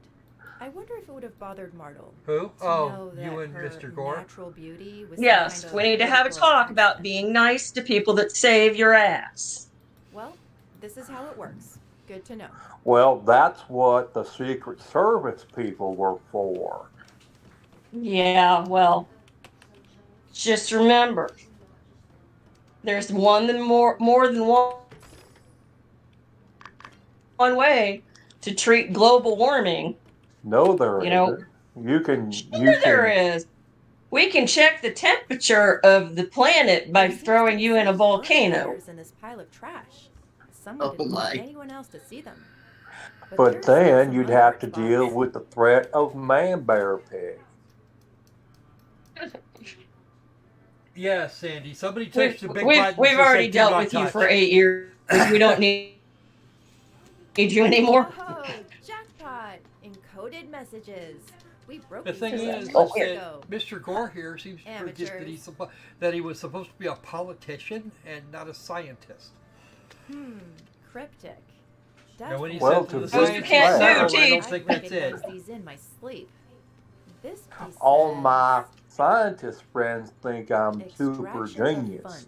I wonder if it would have bothered Martel Who? to Oh, know that you and her Mr. Gore? natural beauty was Yes, some we kind need to of have a political talk about accident. being nice to people that save your ass. Well, this is how it works. Good to know. Well, that's what the Secret Service people were for. Yeah, well, just remember, there's more than one way to treat global warming. No, there You know, isn't. You can, sure there is. We can check the temperature of the planet by There seems to throwing be you in a some burnt volcano. letters in this pile of trash. Someone didn't want anyone else to see them. But there's still then some you'd other have to spots. deal with the threat of man-bear pig. Yeah, Sandy. Somebody touched the big We've button. already dealt with you for 8 years. We don't need you anymore. Oh, jackpot! Encoded messages. We broke The these thing things is months that ago. Mr. Gore here seems to forget that he was supposed to be a politician and not a scientist. Cryptic. And when he Well, said to the to scientist, be fair, I don't think that's it. recognize these in my sleep. This piece All says, my scientist friends think I'm super extraction of genius. funds.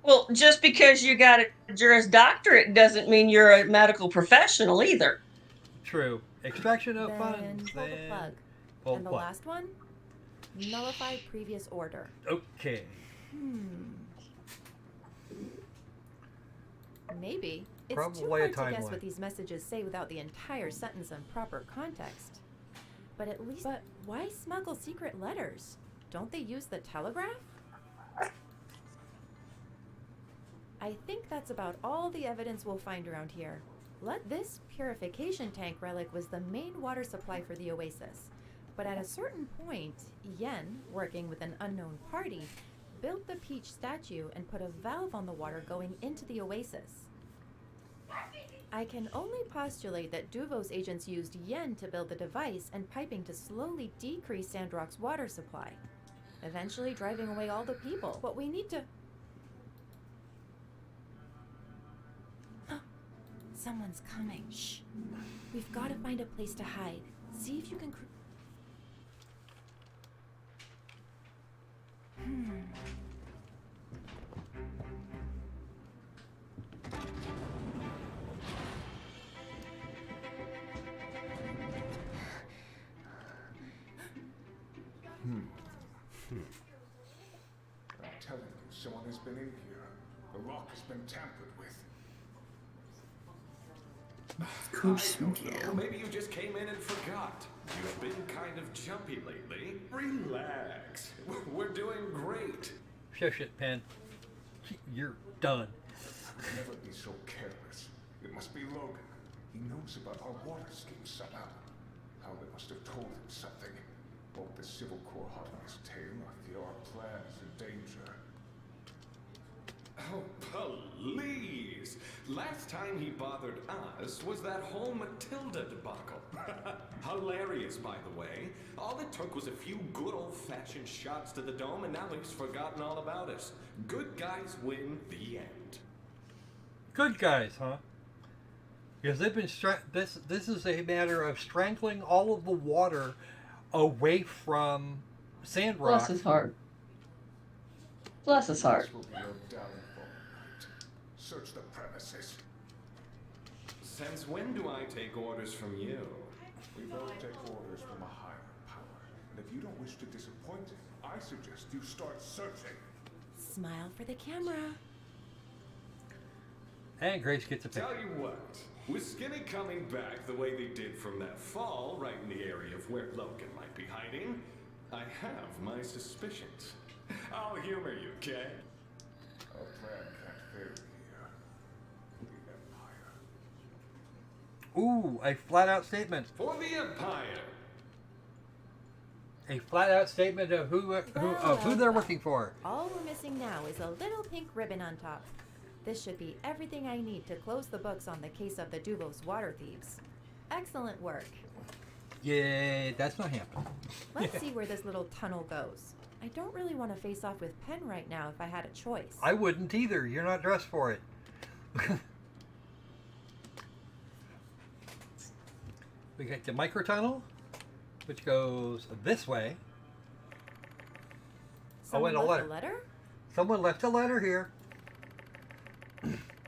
Well, just because you got a Juris Doctorate doesn't mean you're a medical professional either. True. Extraction of Then funds. pull the plug. Pull And the plug. last one? Nullify previous order. Okay. Maybe. It's Probably too a hard to guess timeline. what these messages say without the entire sentence in proper context. But at least... But why smuggle secret letters? Don't they use the telegraph? I think that's about all the evidence we'll find around here. This purification tank relic was the main water supply for the oasis. But at a certain point, Yen, working with an unknown party, built the peach statue and put a valve on the water going into the oasis. I can only postulate that Duvo's agents used Yen to build the device and piping to slowly decrease Sandrock's water supply, eventually driving away all the people. What we need to... Someone's coming. Shh. We've got to find a place to hide. See if you can... I'm telling you, someone has been in here. The rock has been tampered with. Well, maybe you just came in and forgot. You've been kind of jumpy lately. Relax. We're doing great. Shush it, Pen. You're done. Never be so careless. It must be Logan. He knows about our water scheme somehow. Howler must have told him something. Both the Civil Corps hot on his tail, I fear our plan is in danger. Oh, please! Last time he bothered us was that whole Matilda debacle. Hilarious, by the way. All it took was a few good old-fashioned shots to the dome, and now he's forgotten all about us. Good guys win the end. Good guys, huh? Because they've been this is a matter of strangling all of the water away from Sandrock. Bless his heart. Bless his heart. This will be your downfall, Knight. Search the premises. Since when do I take orders from you? We both take orders from a higher power. And if you don't wish to disappoint him, I suggest you start searching. Smile for the camera. And Grace gets a picture. Tell you what, with Skinny coming back the way they did from that fall, right in the area of where Logan might be hiding, I have my suspicions. I'll humor you, okay? Our plan can't fail here. The Ooh, a flat-out statement. For the Empire. A flat-out statement of who they're working for. All we're missing now is a little pink ribbon on top. This should be everything I need to close the books on the case of the Duvos water thieves. Excellent work. Yeah, that's not happening. Let's see where this little tunnel goes. I don't really want to face off with Penn right now if I had a choice. I wouldn't either. You're not dressed for it. We got the microtunnel, which goes this way. Someone and a left letter. a letter? Someone left a letter here.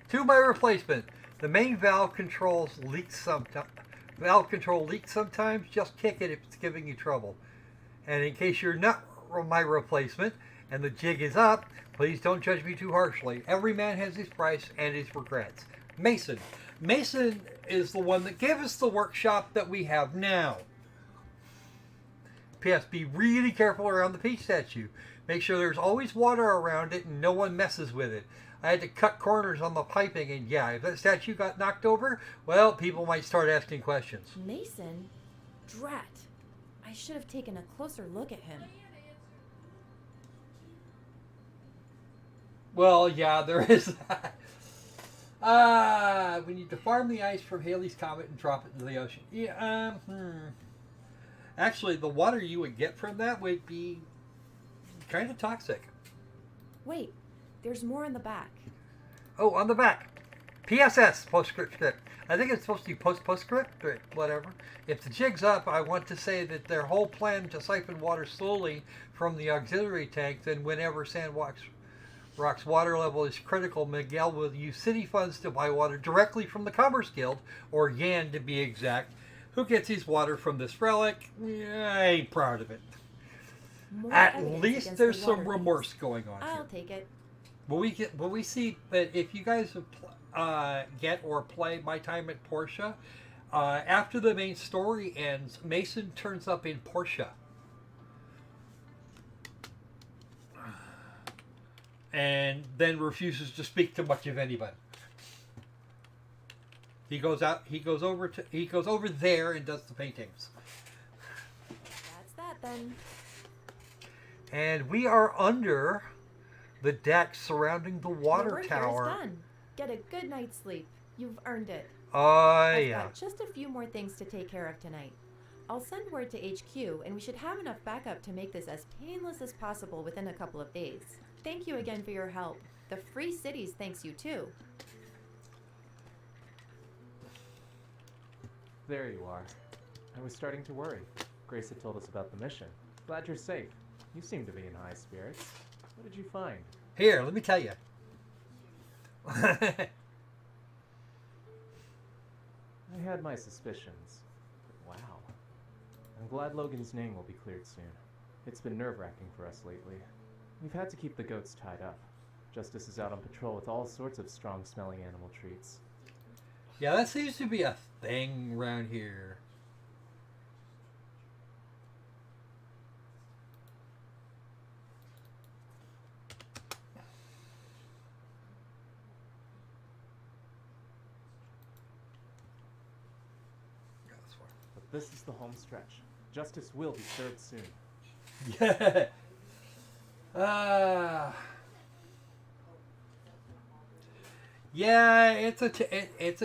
To my replacement. The main valve control leaks sometimes. Just kick it if it's giving you trouble. And in case you're not my replacement and the jig is up, please don't judge me too harshly. Every man has his price and his regrets. Mason. Mason is the one that gave us the workshop that we have now. P.S. Be really careful around the peach statue. Make sure there's always water around it and no one messes with it. I had to cut corners on the piping, and yeah, if that statue got knocked over, well, people might start asking questions. Mason? Drat. I should have taken a closer look at him. Well, yeah, there is that. We need to farm the ice from Halley's Comet and drop it into the ocean. Yeah, Actually, the water you would get from that would be kind of toxic. Wait, there's more in the back. Oh, on the back. PSS, postscript script. I think it's supposed to be postscript, but whatever. If the jig's up, I want to say that their whole plan to siphon water slowly from the auxiliary tank, then whenever Sandrock's water level is critical, Miguel will use city funds to buy water directly from the Commerce Guild, or Yan to be exact. Who gets his water from this relic? I ain't proud of it. More At least there's some remorse going on I'll here. take it. Will we see that if you guys get or play My Time at Portia, after the main story ends, Mason turns up in Portia. And then refuses to speak to much of anybody. He goes over there and does the paintings. That's that then. And we are under the deck surrounding the water Your work tower. here is done. Get a good night's sleep. You've earned it. I've got just a few more things to take care of tonight. I'll send word to HQ, and we should have enough backup to make this as painless as possible within a couple of days. Thank you again for your help. The Free Cities thanks you too. There you are. I was starting to worry. Grace had told us about the mission. Glad you're safe. You seem to be in high spirits. What did you find? Here, let me tell you. I had my suspicions. But wow. I'm glad Logan's name will be cleared soon. It's been nerve-wracking for us lately. We've had to keep the goats tied up. Justice is out on patrol with all sorts of strong-smelling animal treats. Yeah, that seems to be a thing around here. But this is the home stretch. Justice will be served soon. Yeah. Yeah, it's a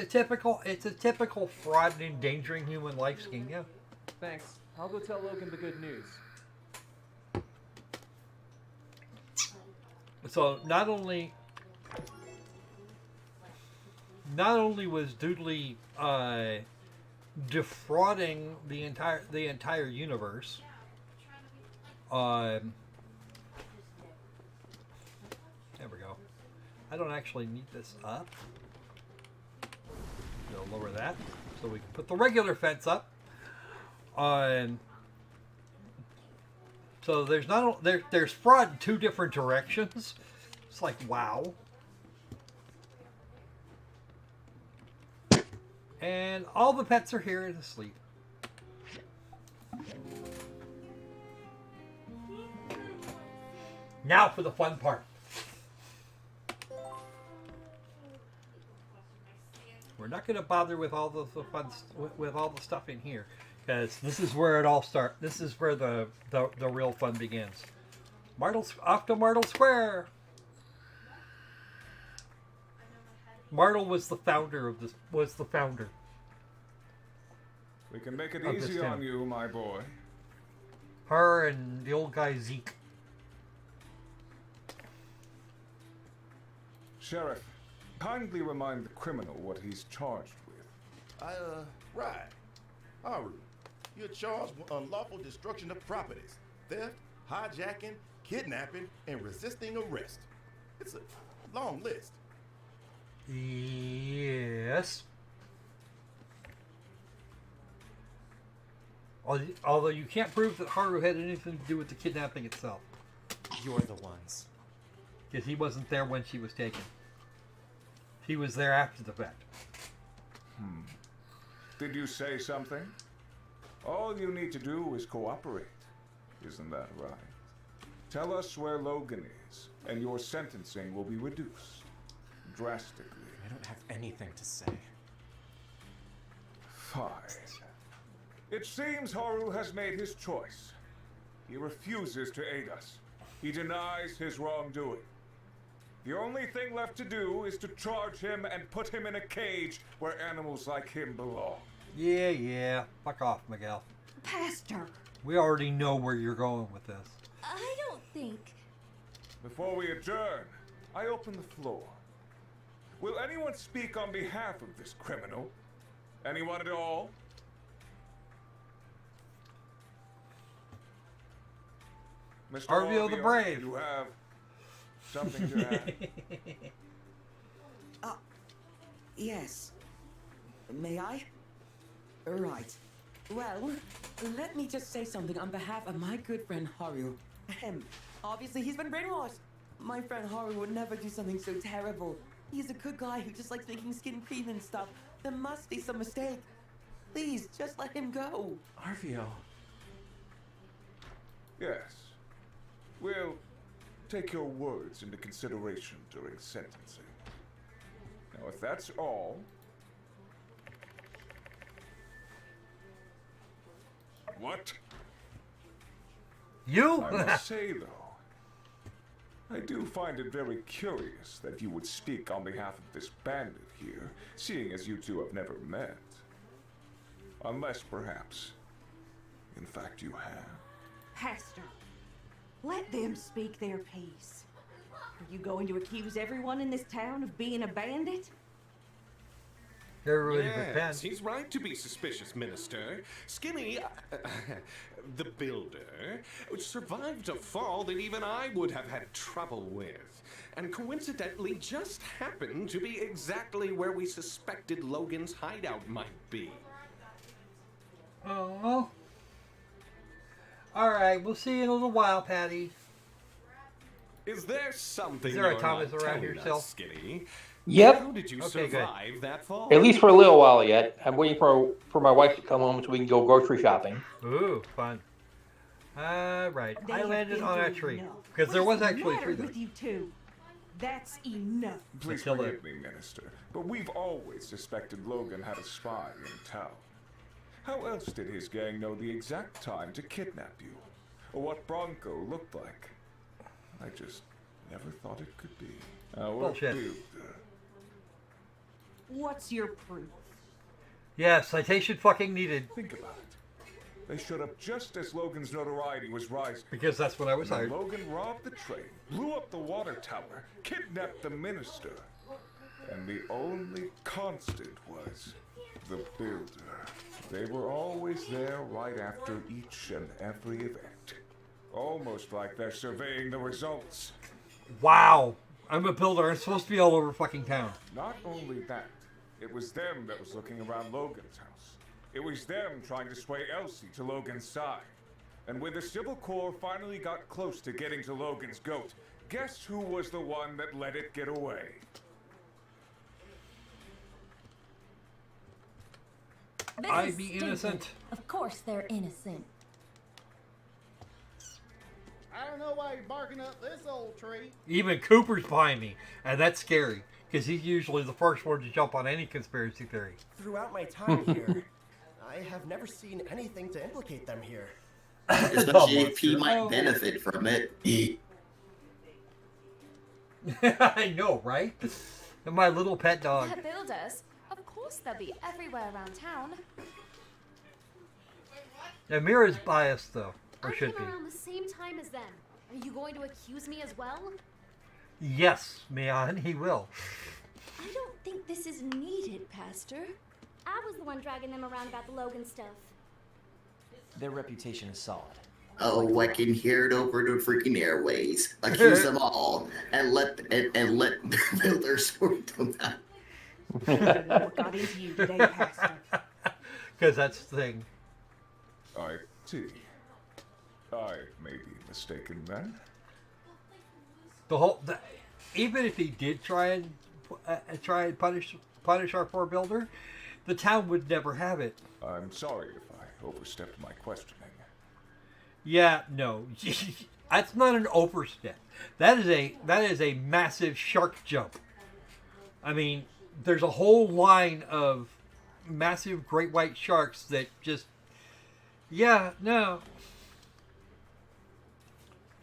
typical fraud and endangering human life scheme. Yeah. Thanks. I'll go tell Logan the good news. So not only was Doodley defrauding the entire universe, there we go. I don't actually need this up. We'll lower that so we can put the regular fence up. So there's fraud in two different directions. It's like, wow. And all the pets are here and asleep. Now for the fun We're not going to bother with all the fun with all the stuff in here, because this is where it all starts. This is where the real fun begins. Octomartle Square. Martle was the founder of this. Was the founder. We can make it easy on you, my boy. Her and the old guy Zeke. Sheriff, kindly remind the criminal what he's charged with. Right. Haru, you're charged with unlawful destruction of properties, theft, hijacking, kidnapping, and resisting arrest. It's a long list. Yes. Although you can't prove that Haru had anything to do with the kidnapping itself. You're the ones. Because he wasn't there when she was taken. He was there after the fact. Did you say something? All you need to do is cooperate. Isn't that right? Tell us where Logan is, and your sentencing will be reduced. Drastically. I don't have anything to say. Fine. It seems Haru has made his choice. He refuses to aid us. He denies his wrongdoing. The only thing left to do is to charge him and put him in a cage where animals like him belong. Yeah. Fuck off, Miguel. Pastor. We already know where you're going with this. I don't think... Before we adjourn, I open the floor. Will anyone speak on behalf of this criminal? Anyone at all? Mr. Arvio the Brave. You have something to add? Yes. May I? Right. Well, let me just say something on behalf of my good friend Haru. Obviously, he's been brainwashed. My friend Haru would never do something so terrible. He's a good guy who just likes making skin cream and stuff. There must be some mistake. Please, just let him go. Arvio. Yes. We'll take your words into consideration during sentencing. Now, if that's all... What? You? I must say, though, I do find it very curious that you would speak on behalf of this bandit here, seeing as you two have never met. Unless, perhaps, in fact, you have. Pastor, let them speak their piece. Are you going to accuse everyone in this town of being a bandit? Yes, he's right to be suspicious, Minister. Skinny, the builder, survived a fall that even I would have had trouble with, and coincidentally just happened to be exactly where we suspected Logan's hideout might be. Oh. Alright, we'll see you in a little while, Patty. Is there something Is there a you're Thomas not around telling here still? us, Skinny? Yep. How did you Okay, survive that fall? At least for a little while yet. I'm waiting for my wife to come home so we can go grocery shopping. Ooh, fun. Right. They I have landed been on a doing tree. enough. Because there What was is the actually a matter tree there. with you two? That's enough. Please Until forgive me, Minister, but we've always suspected Logan had a spy in town. How else did his gang know the exact time to kidnap you? Or what Bronco looked like? I just never thought it could be. Our Bullshit. builder. What's your proof? Yeah, citation fucking needed. Think about it. They showed up just as Logan's notoriety was rising. Because that's when I was And hired. Logan robbed the train, blew up the water tower, kidnapped the minister. And the only constant was the builder. They were always there right after each and every event. Almost like they're surveying the results. Wow. I'm a builder. I'm supposed to be all over fucking town. Not only that, it was them that was looking around Logan's house. It was them trying to sway Elsie to Logan's side. And when the Civil Corps finally got close to getting to Logan's goat, guess who was the one that let it get away? I'd be innocent. Of course they're innocent. I don't know why you're barking up this old tree. Even Cooper's behind me. And that's scary. because he's usually the first one to jump on any conspiracy theory. Throughout my time here, I have never seen anything to implicate them here. Especially if he might benefit from it. I know, right? And my little pet dog. They're builders. Of course they'll be everywhere around town. Now, Mira's biased, though. Or I should came be. around the same time as them. Are you going to accuse me as well? Yes, Mian, he will. I don't think this is needed, Pastor. I was the one dragging them around about the Logan stuff. Their reputation is solid. Oh, I can hear it over the freaking airways. Accuse them all and let the builders sort them out. What got into you today, Pastor? Because that's the thing. I see. I may be mistaken then. Even if he did try and punish our poor builder, the town would never have it. I'm sorry if I overstepped my questioning. Yeah, no, that's not an overstep. That is a massive shark jump. I mean, there's a whole line of massive great white sharks that just, yeah, no.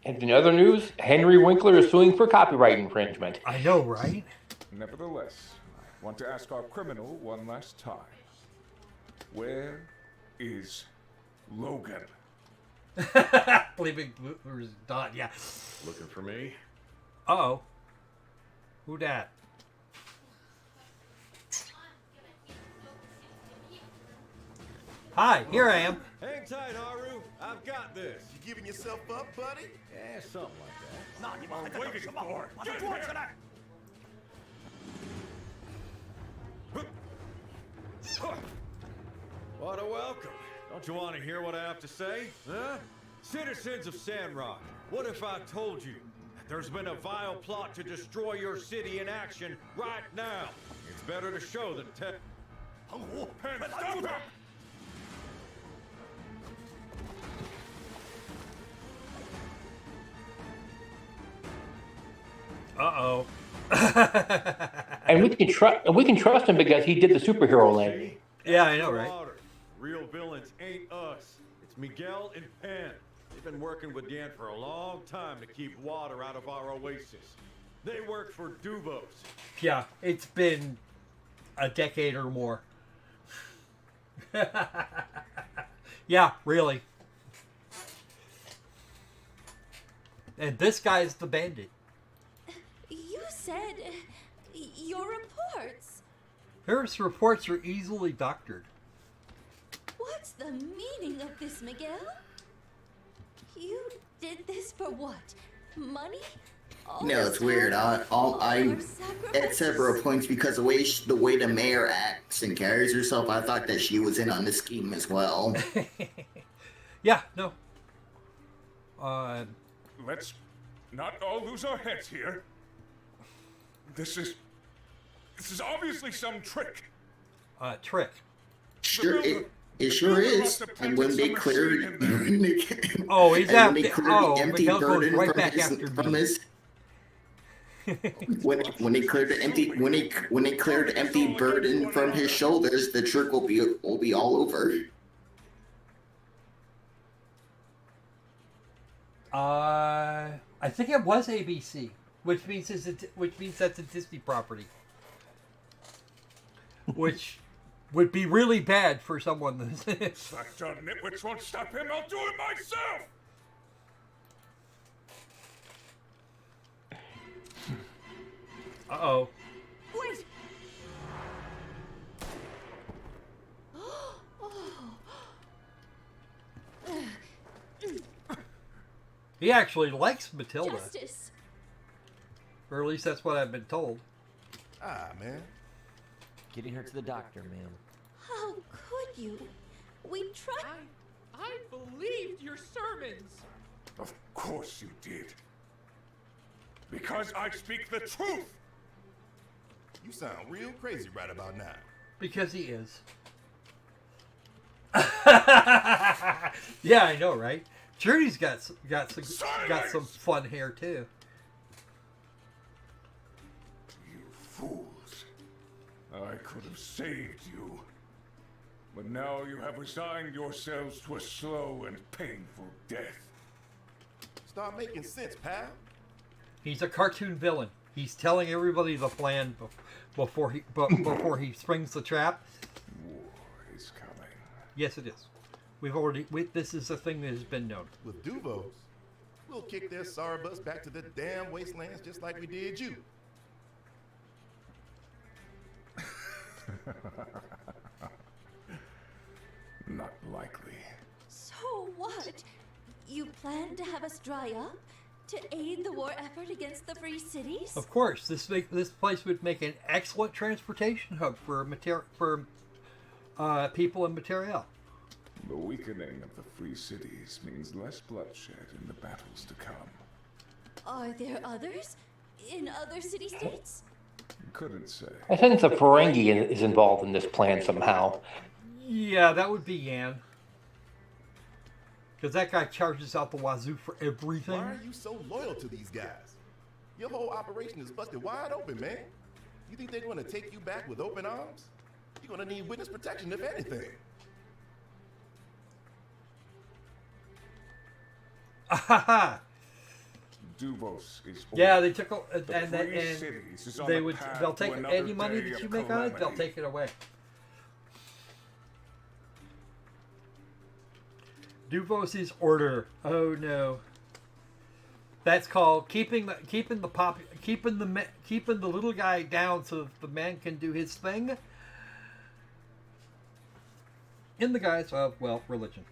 And in other news, Henry Winkler is suing for copyright infringement. I know, right? Nevertheless, I want to ask our criminal one last time. Where is Logan? Believing Boomer's done, yeah. Looking for me? Uh-oh. Who dat? Hi, here I am. Hang tight, Haru. I've got this. You giving yourself up, buddy? Yeah, something like that. Nah, you want to waiting for? Get towards that. What a welcome. Don't you want to hear what I have to say? Huh? Citizens of Sandrock, what if I told you that there's been a vile plot to destroy your city in action right now? It's better to show than tell. Stop him! Uh-oh. And we can trust him because he did the superhero landing. Yeah, I know, right? Real villains ain't us. It's Miguel and Pan. They've been working with Dan for a long time to keep water out of our oasis. They work for Dubos. Yeah, it's been a decade or more. Yeah, really. And this guy's the bandit. You said your reports. Harris' reports are easily doctored. What's the meaning of this, Miguel? You did this for what? Money? No, it's weird. I at several points because the way the mayor acts and carries herself, I thought that she was in on the scheme as well. Yeah, no. Let's not all lose our heads here. This is obviously some trick. Trick. Sure, it sure is. And when they cleared, oh, he's after. Oh, Miguel goes right back after me. When he cleared the empty burden from his shoulders, the trick will be all over. I think it was ABC, which means that's a Disney property, which would be really bad for someone. Slackjaw nitwits won't stop him. I'll do it myself. Uh-oh. Wait. He actually likes Matilda. Justice. Or at least that's what I've been told. Ah, man. Getting her to the doctor, ma'am. How could you? We tried. I believed your sermons. Of course you did. Because I speak the truth. You sound real crazy right about now. Because he is. Yeah, I know, right? Journey's got some fun hair too. You fools. I could have saved you. But now you have resigned yourselves to a slow and painful death. Start making sense, pal. He's a cartoon villain. He's telling everybody the plan before he springs the trap. War is coming. Yes, it is. This is a thing that has been known. With Duvos, we'll kick their sorry butts back to the damn wastelands just like we did you. Not likely. So what? You plan to have us dry up? To aid the war effort against the free cities? Of course, this place would make an excellent transportation hub for people and material. The weakening of the free cities means less bloodshed in the battles to come. Are there others? In other city-states? Couldn't say. I sense the Ferengi is involved in this plan somehow. Yeah, that would be Yan. Because that guy charges out the wazoo for everything. Why are you so loyal to these guys? Your whole operation is busted wide open, man. You think they're going to take you back with open arms? You're going to need witness protection, if anything. Ahaha! Duvos is yeah, they took they'll take any money that you make on it, they'll take it away. Duvos' order. Oh no. That's called keeping the little guy down so that the man can do his thing. In the guise of, well, religion.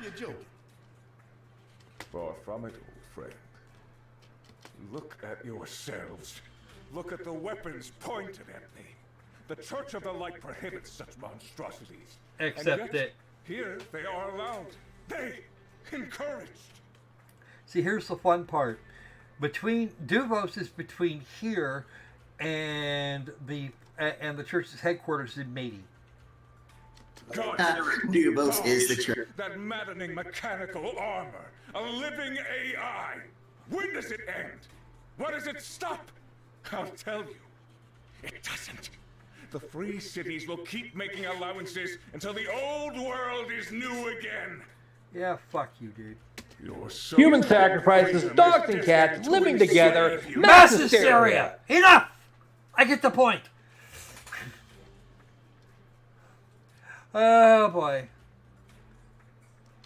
You're joking. Far from it, old friend. Look at yourselves. Look at the weapons pointed at me. The Church of the Light prohibits such monstrosities. Except that here they are allowed. They encouraged. See, here's the fun part. Between Duvos is between here and the church's headquarters in Mady. Duvos is the church. That maddening mechanical armor, a living AI. When does it end? When does it stop? I'll tell you, it doesn't. The free cities will keep making allowances until the old world is new again. Yeah, fuck you, dude. Human sacrifices, dogs and cats living together, mass hysteria. Enough! I get the point. Oh boy.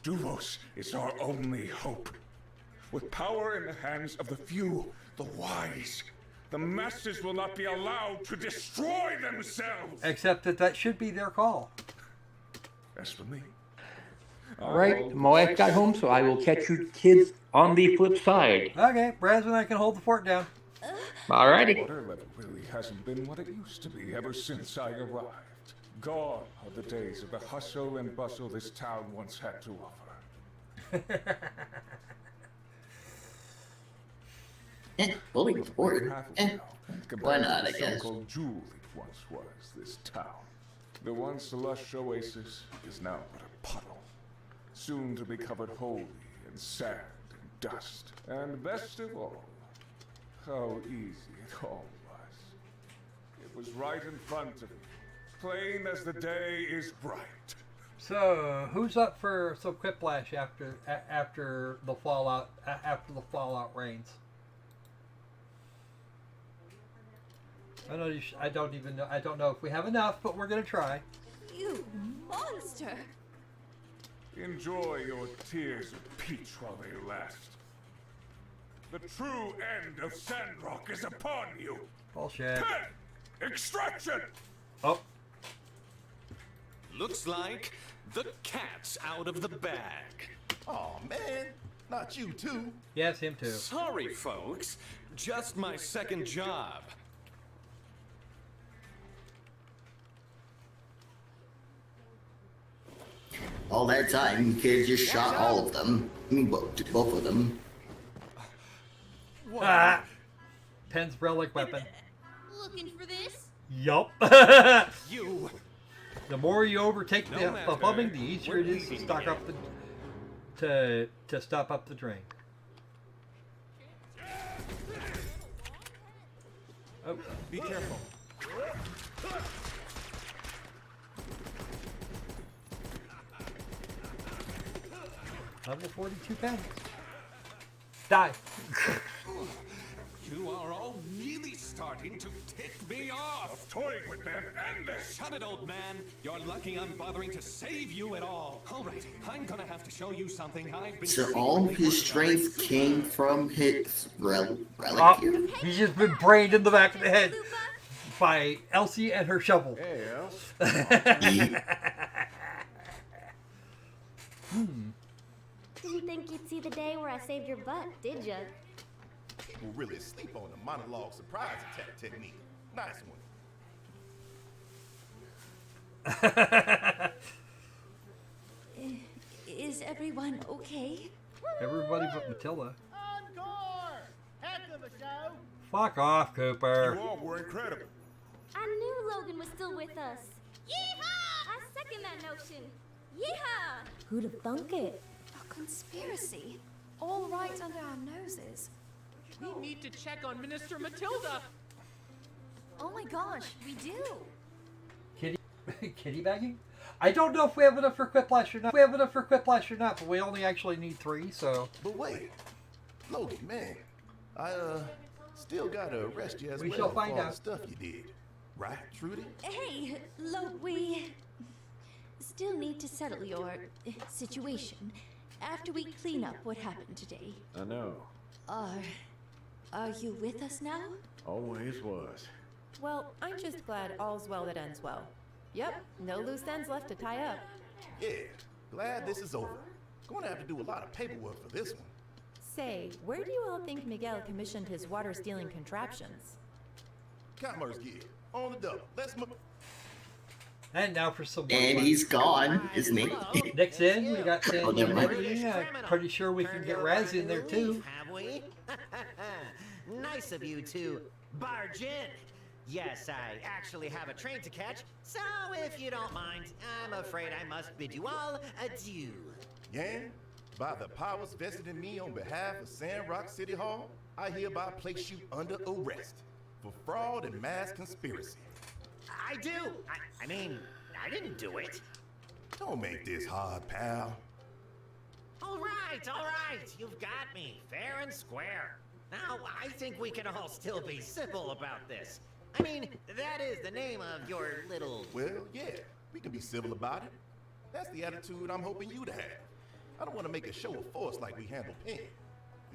Duvos is our only hope. With power in the hands of the few, the wise, the masses will not be allowed to destroy themselves. Except that should be their call. As for me, all right, my wife got home, so I will catch you kids on the flip side. Okay, Braz and I can hold the fort down. Alrighty. Water level really hasn't been what it used to be ever since I arrived. Gone are the days of the hustle and bustle this town once had to offer. Fully fort. Why not, I guess. So-called jewel it once was, this town. The once lush oasis is now but a puddle, soon to be covered wholly in sand and dust. And best of all, how easy it all was. It was right in front of me, plain as the day is bright. So, who's up for some quiplash after the fallout rains? I don't even know. I don't know if we have enough, but we're gonna try. You monster! Enjoy your tears of peach while they last. The true end of Sandrock is upon you. Bullshit. Extraction! Oh. Looks like the cat's out of the bag. Oh man, not you too. Yes, him too. Sorry, folks. Just my second job. All that time, kids just shot all of them. I mean, both of them. Ah! Penn's relic weapon. Looking for this? Yup. You. The more you overtake the plumbing, the easier it is to stock up to stop up the drain. Oh, be careful. Level 42 pen. Die. You are all really starting to tick me off. Toying with them and this. Shut it, old man. You're lucky I'm bothering to save you at all. All right, I'm gonna have to show you something I've been. So all his strength came from his relic here? He's just been brained in the back of the head by Elsie and her shovel. Hey, Elsie. Didn't think you'd see the day where I saved your butt, did ya? We'll really sleep on the monologue surprise attack technique. Nice one. Is everyone okay? Everybody but Matilda. Encore! Heck of a show! Fuck off, Cooper. You all were incredible. I knew Logan was still with us. Yeehaw! I second that notion. Yeehaw! Who'd have thunk it? A conspiracy. All right under our noses. We need to check on Minister Matilda. Oh my gosh, we do. Kitty bagging? I don't know if we have enough for Quiplash or not. But we only actually need 3, so. But wait, Logan, man, I still gotta arrest you as We well shall for find all out. the stuff you did, right, Trudy? Hey, we still need to settle your situation after we clean up what happened today. I know. Are you with us now? Always was. Well, I'm just glad all's well that ends well. Yep, no loose ends left to tie up. Yeah, glad this is over. Gonna have to do a lot of paperwork for this one. Say, where do you all think Miguel commissioned his water-stealing contraptions? Commerce Guild, on the double. Let's move. And now for some. And he's gone, isn't he? Next in, we got Oh, never mind. I'm pretty sure we can get Raz in there too. Have we? Nice of you to barge in. Yes, I actually have a train to catch, so if you don't mind, I'm afraid I must bid you all adieu. Yan, by the powers vested in me on behalf of Sandrock City Hall, I hereby place you under arrest for fraud and mass conspiracy. I do. I mean, I didn't do it. Don't make this hard, pal. All right. You've got me, fair and square. Now, I think we can all still be civil about this. I mean, that is the name of your little... Well, yeah, we can be civil about it. That's the attitude I'm hoping you to have. I don't want to make a show of force like we handle Penn.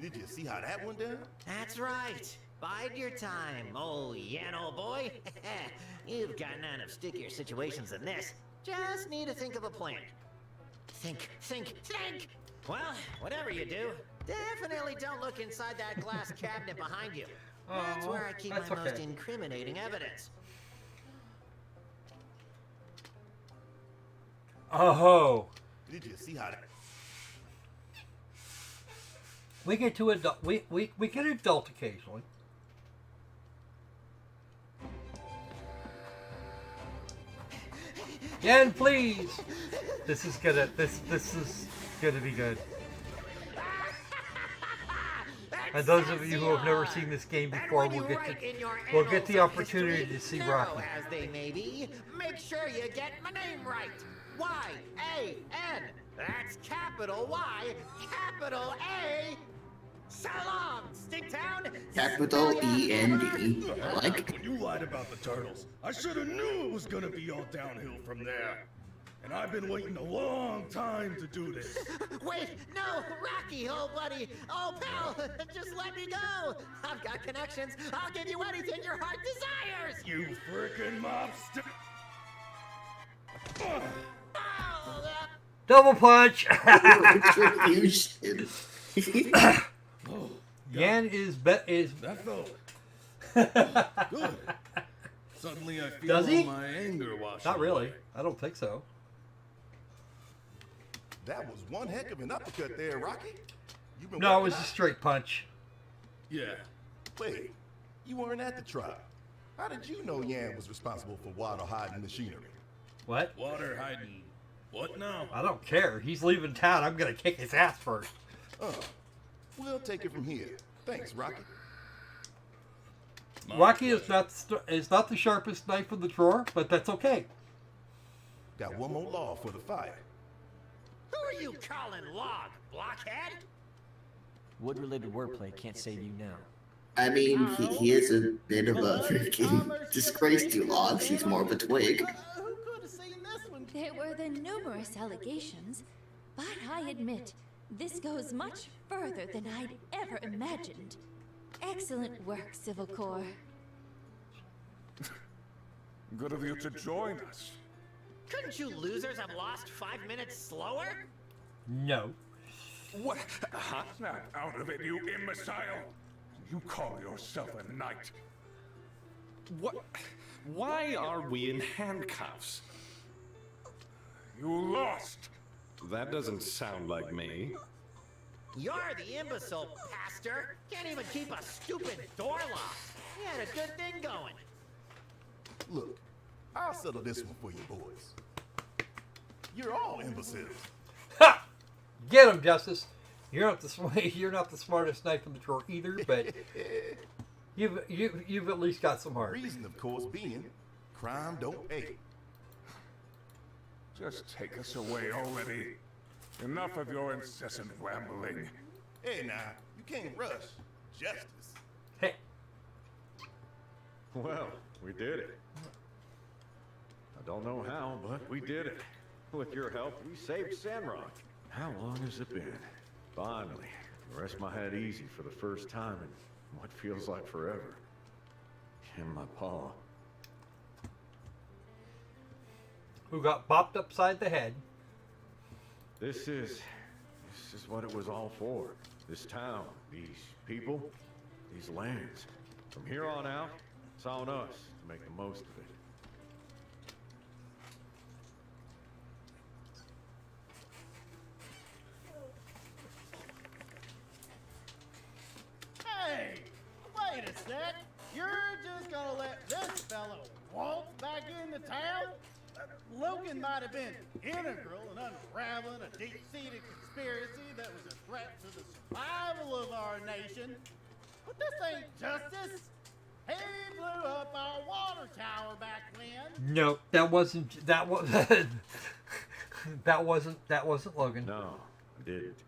Did you see how that one done? That's right. Bide your time, old Yan old boy. You've got none of stickier situations than this. Just need to think of a plan. Think! Well, whatever you do, definitely don't look inside that glass cabinet behind you. That's where I keep my most incriminating evidence. Oh. Did you see how that... We get to adult. We get adult occasionally. Yen, please. This is gonna be good. And those of you who have never seen this game before will get the opportunity to see Rocky. As they may be, make sure you get my name right. Y-A-N. That's capital Y, capital A. So long, Stinktown. Capital E-N-D. Like. When you lied about the turtles, I should have knew it was gonna be all downhill from there. And I've been waiting a long time to do this. Wait, no, Rocky, old buddy, old pal, just let me go. I've got connections. I'll give you anything your heart desires. You frickin' mobster. Double punch. Retribution. Yan is That felt good. Suddenly I feel Does he? all my anger washing Not really. away. I don't think so. That was one heck of an uppercut there, Rocky. You've been No, it working was a out. straight punch. Yeah. Wait, you weren't at the trial. How did you know Yan was responsible for water hiding machinery? What? Water hiding. What now? I don't care. He's leaving town. I'm gonna kick his ass first. We'll take it from here. Thanks, Rocky. Rocky is not the sharpest knife in the drawer, but that's okay. Got one more law for the fire. Who are you calling Log, blockhead? Wood-related wordplay can't save you now. I mean, he is a bit of a freaking disgrace to Logs. He's more of a twig. There were the numerous allegations, but I admit, this goes much further than I'd ever imagined. Excellent work, Civil Corps. Good of you to join us. Couldn't you losers have lost 5 minutes slower? No. What? Snap out of it, you imbecile! You call yourself a knight? What? Why are we in handcuffs? You lost! That doesn't sound like me. You're the imbecile, pastor. Can't even keep a stupid door locked. You had a good thing going. Look, I'll settle this one for you boys. You're all imbeciles. Ha! Get him, Justice. You're not the smartest knife in the drawer either, but you've at least got some heart. Reason, of course, being crime don't pay. Just take us away already. Enough of your incessant rambling. Hey now, you can't rush justice. Hey. Well, we did it. I don't know how, but we did it. With your help, we saved Sandrock. How long has it been? Finally, I rest my head easy for the first time in what feels like forever. In my paw. Who got bopped upside the head. This is what it was all for. This town, these people, these lands. From here on out, it's on us to make the most of it. Hey, wait a sec. You're just gonna let this fellow waltz back into town? Logan might have been integral in unraveling a deep-seated conspiracy that was a threat to the survival of our nation. But this ain't justice. He blew up our water tower back when. No, that wasn't that wasn't Logan. No, I didn't.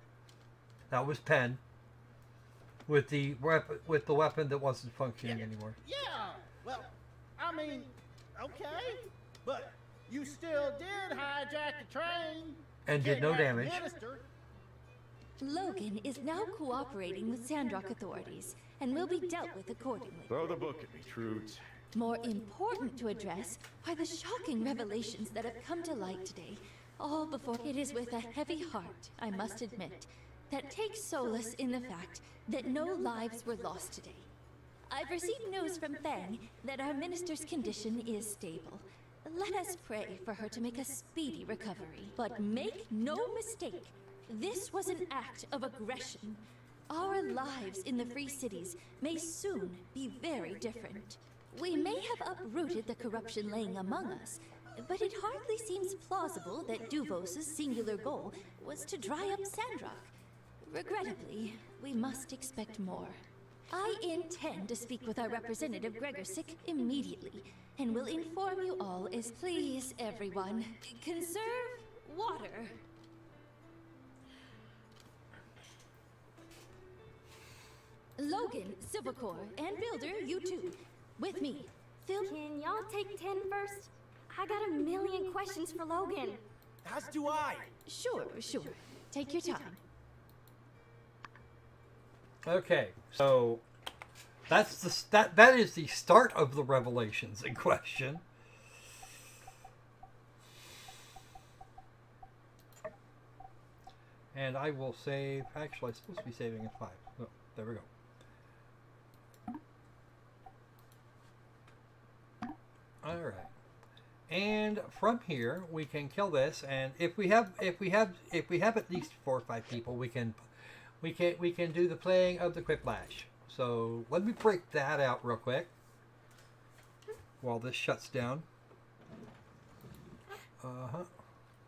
That was Penn. With the weapon that wasn't functioning anymore. Yeah, well, I mean, okay, but you still did hijack a train. And did no damage. Logan is now cooperating with Sandrock authorities and will be dealt with accordingly. Throw the book at me, Trudes. More important to address are the shocking revelations that have come to light today. All before it is with a heavy heart, I must admit, that takes solace in the fact that no lives were lost today. I've received news from Fang that our minister's condition is stable. Let us pray for her to make a speedy recovery. But make no mistake, this was an act of aggression. Our lives in the free cities may soon be very different. We may have uprooted the corruption laying among us, but it hardly seems plausible that Duvos' singular goal was to dry up Sandrock. Regrettably, we must expect more. I intend to speak with our representative Gregorsick immediately, and will inform you all as please, everyone, conserve water. Logan, Civil Corps, and Builder, you too. With me. Phil, can y'all take 10 first? I got a million questions for Logan. As do I. Sure. Take your time. Okay, so that is the start of the revelations in question. And I will save. Actually, I'm supposed to be saving at 5. Oh, there we go. All right, and from here we can kill this. And if we have at least 4 or 5 people, we can do the playing of the Quiplash. So let me break that out real quick while this shuts down. I want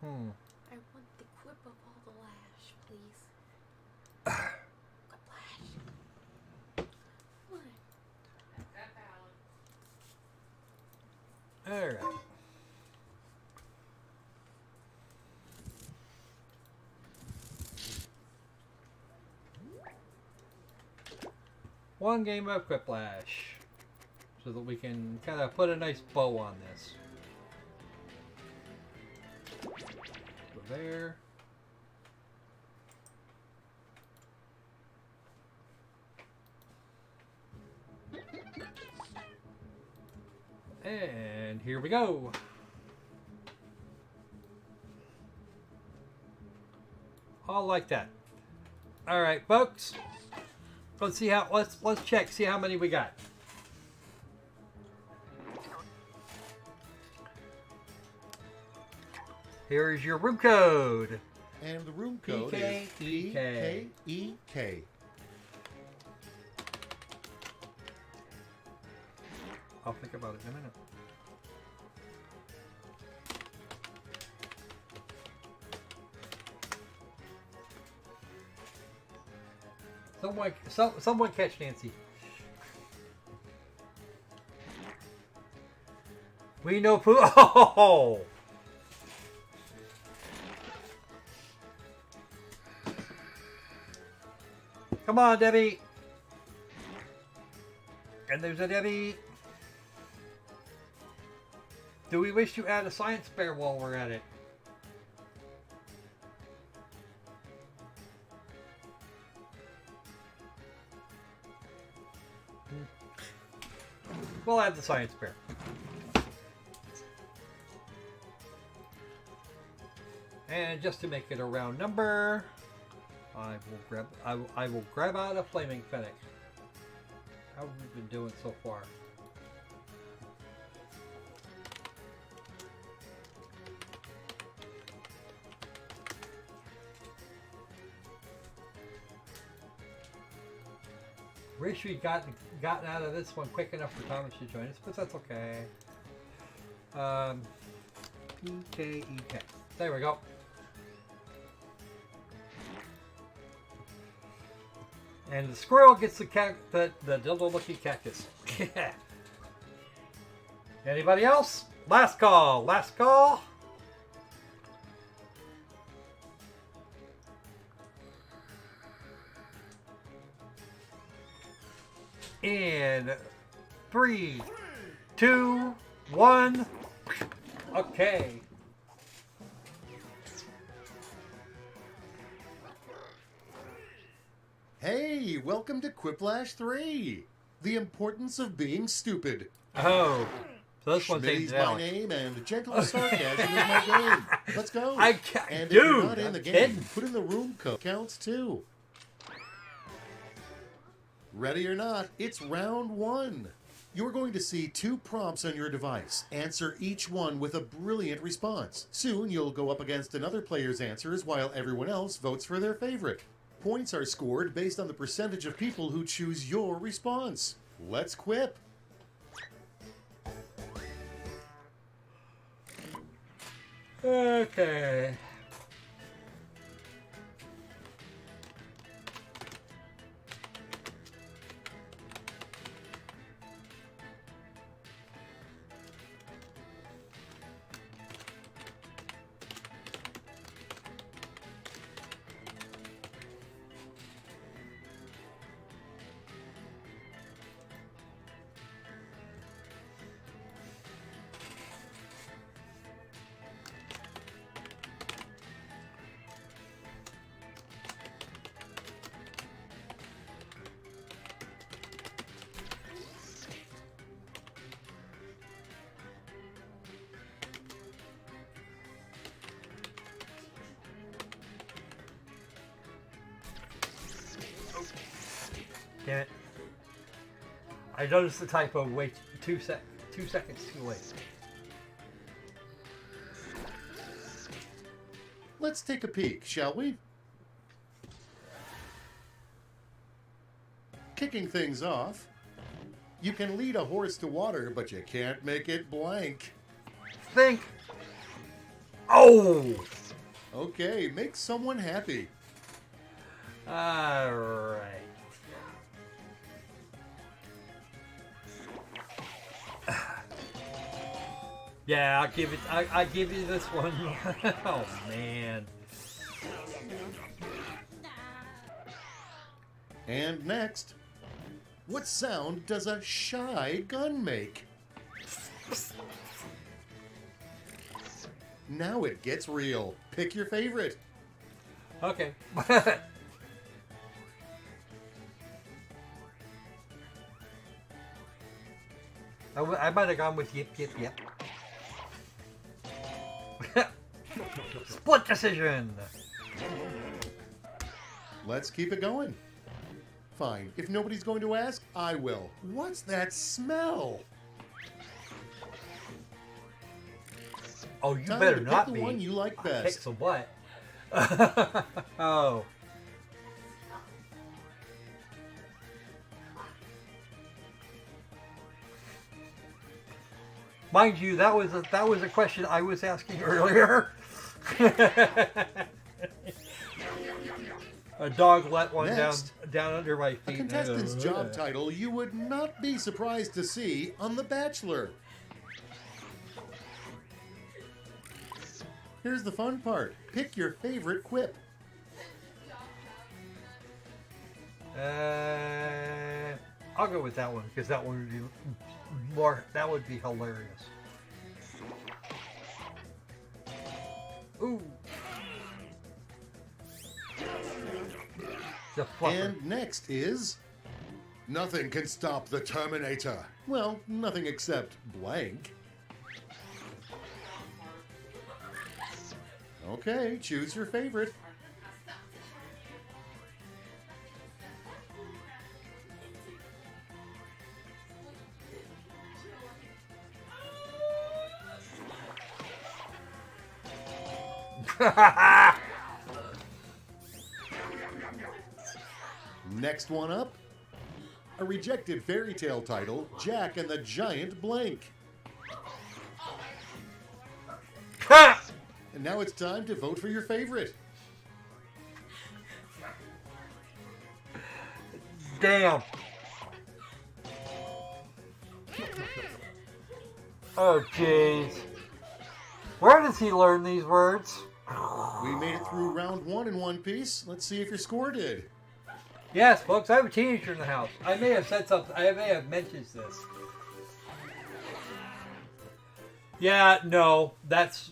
the quip of all the lash, please. Quiplash. What? Alright. One game of Quiplash, so that we can kind of put a nice bow on this. Go there. And here we go. All like that. All right, folks. Let's see how. Let's check. See how many we got. Here is your room code. And the room code EK, is EK. I'll think about it in a minute. Someone catch Nancy. We know poo. Oh! Come on, Debbie. And there's a Debbie. Do we wish to add a science fair while we're at it? We'll add the science fair. And just to make it a round number, I will grab out a flaming fennec. How have we been doing so far? Wish we'd gotten out of this one quick enough for Thomas to join us, but that's okay. EK. There we go. And the squirrel gets the dildo-looking cactus. Anybody else? Last call. Last call. In 3, 2, 1. Okay. Hey, welcome to Quiplash 3. The importance of being stupid. Oh. So this one's Schmitty's aimed at my Alex. name, and gentle sarcasm is my game. Let's go. I can't, and dude, if you're not in I'm the game, kidding. put in the room code. Counts too. Ready or not, it's round 1. You're going to see 2 prompts on your device. Answer each one with a brilliant response. Soon you'll go up against another player's answers while everyone else votes for their favorite. Points are scored based on the percentage of people who choose your response. Let's quip. Okay. Damn it. I noticed the typo way 2 seconds too late. Let's take a peek, shall we? Kicking things off, you can lead a horse to water, but you can't make it blank. Think. Oh! Okay, make someone happy. Alright. Yeah, I give you this one. Oh man. And next, what sound does a shy gun make? Now it gets real. Pick your favorite. Okay. I might have gone with yip, yip, yip. Split decision. Let's keep it going. Fine. If nobody's going to ask, I will. What's that smell? Oh, you Time better to not pick be. the one you like Pick best. some what? Oh. Mind you, that was a question I was asking earlier. A dog let one Next, down under my A feet. contestant's job title you would not be surprised to see on The Bachelor. Here's the fun part. Pick your favorite quip. I'll go with that one because that one would be more. That would be hilarious. Ooh. The fluffer. And next is... Nothing can stop the Terminator. Well, nothing except blank. Okay, choose your favorite. Next one up, a rejected fairy tale title, Jack and the Giant Blank. And now it's time to vote for your favorite. Damn. Oh, jeez. Where does he learn these words? We made it through round one in one piece. Let's see if your score did. Yes, folks, I have a teenager in the house. I may have said something. I may have mentioned this. Yeah, no, that's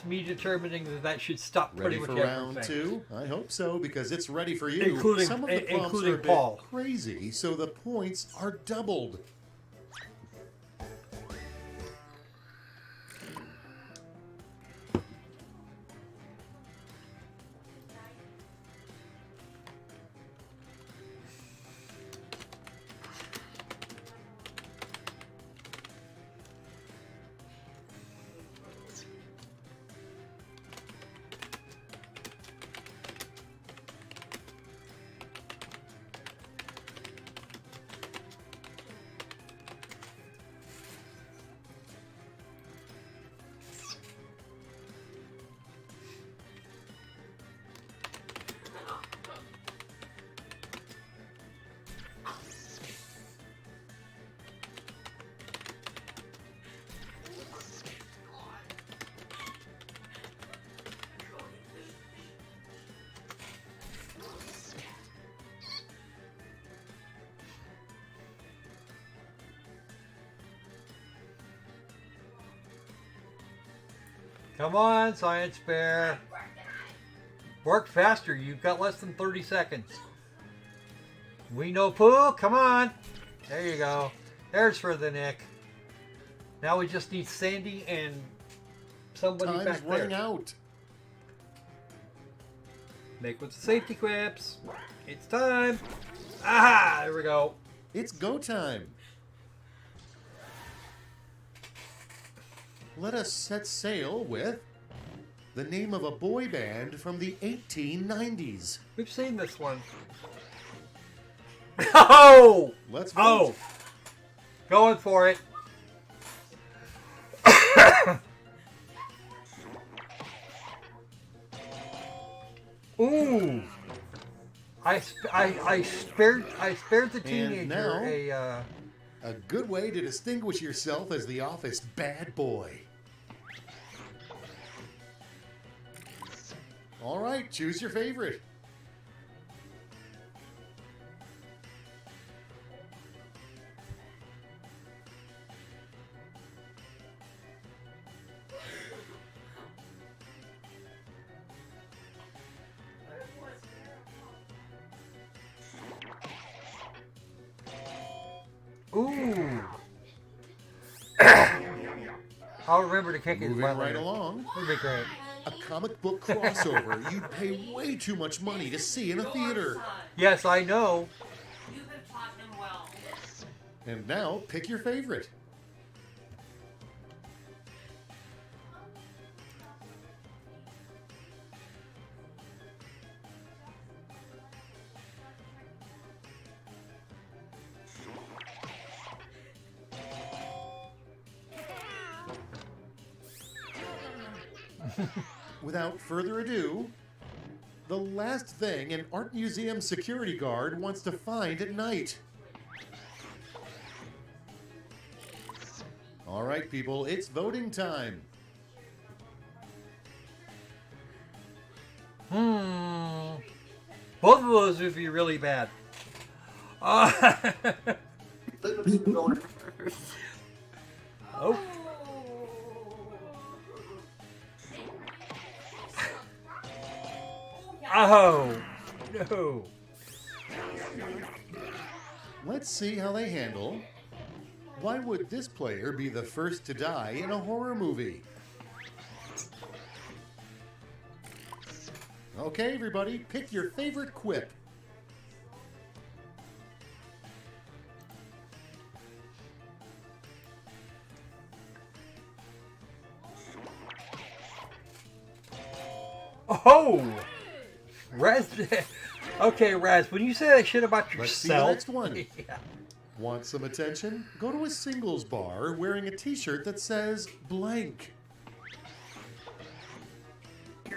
me determining that should stop Ready pretty for much round everything. two? I hope so, because it's ready for you. Including- Some of the prompts including are a bit Paul. crazy, so the points are doubled. Come on, Science Bear. Work faster. You've got less than 30 seconds. We know Pooh. Come on. There you go. There's for the Nick. Now we just need Sandy and somebody Time's back running there. out. Make with the safety quips. It's time. Aha! There we go. It's go time. Let us set sail with the name of a boy band from the 1890s. We've seen this one. Oh! Let's vote. Oh! Going for it. Ooh! I spared the teenager A good way to distinguish yourself as the office bad boy. All right, choose your favorite. Ooh. I'll remember to kick his Moving butt right later. along. That'd be great. A comic book crossover you'd pay way too much money to see in a theater. Yes, I know. You have taught him well. And now, pick your favorite. Without further ado, the last thing an art museum security guard wants to find at night. All right, people, it's voting time. Both of those would be really bad. Oh. Oh, no. Let's see how they handle. Why would this player be the first to die in a horror movie? Okay, everybody, pick your favorite quip. Oh! Raz. Okay, Raz, when you say that shit about Let's see the yourself. next one. Yeah. Want some attention? Go to a singles bar wearing a t-shirt that says blank.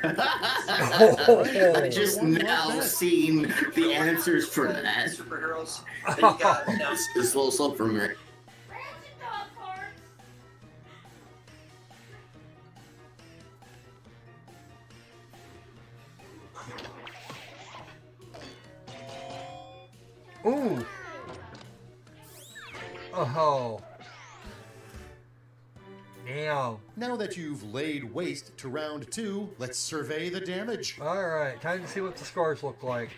I just now seen the answers for that. Superheroes. This little slip from me. Ooh. Oh. Damn. Now that you've laid waste to round 2, let's survey the damage. All right, time to see what the scores look like.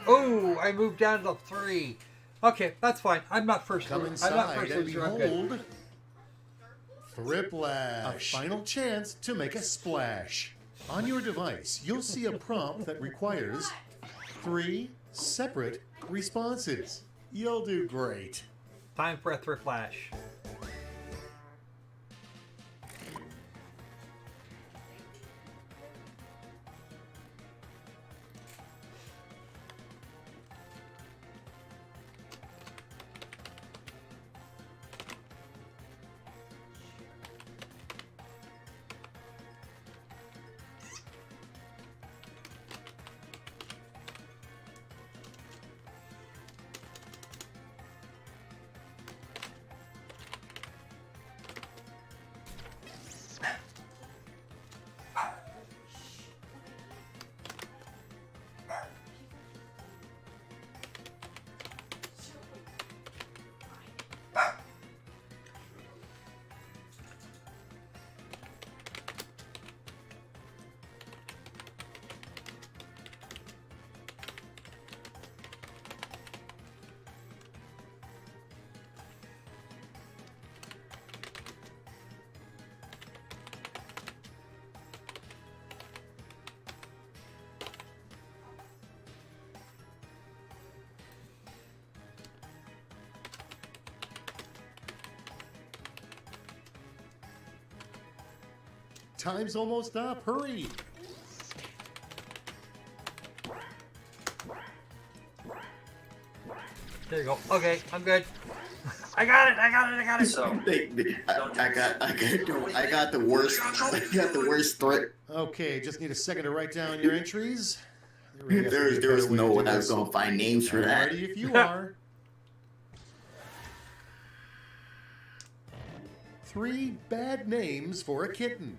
Oh, I moved down to 3. Okay, that's fine. I'm not first. Come I'm not inside first and loser. I'm good. behold, Thriplash. A final chance to make a splash. On your device, you'll see a prompt that requires 3 separate responses. You'll do great. Time for a thrift flash. Time's almost up. Hurry. There you go. Okay, I'm good. I got it. So I got the worst. I got the worst threat. Okay, just need a second to write down your entries. There's no way I was gonna find names for that. Alrighty, if you are. 3 bad names for a kitten.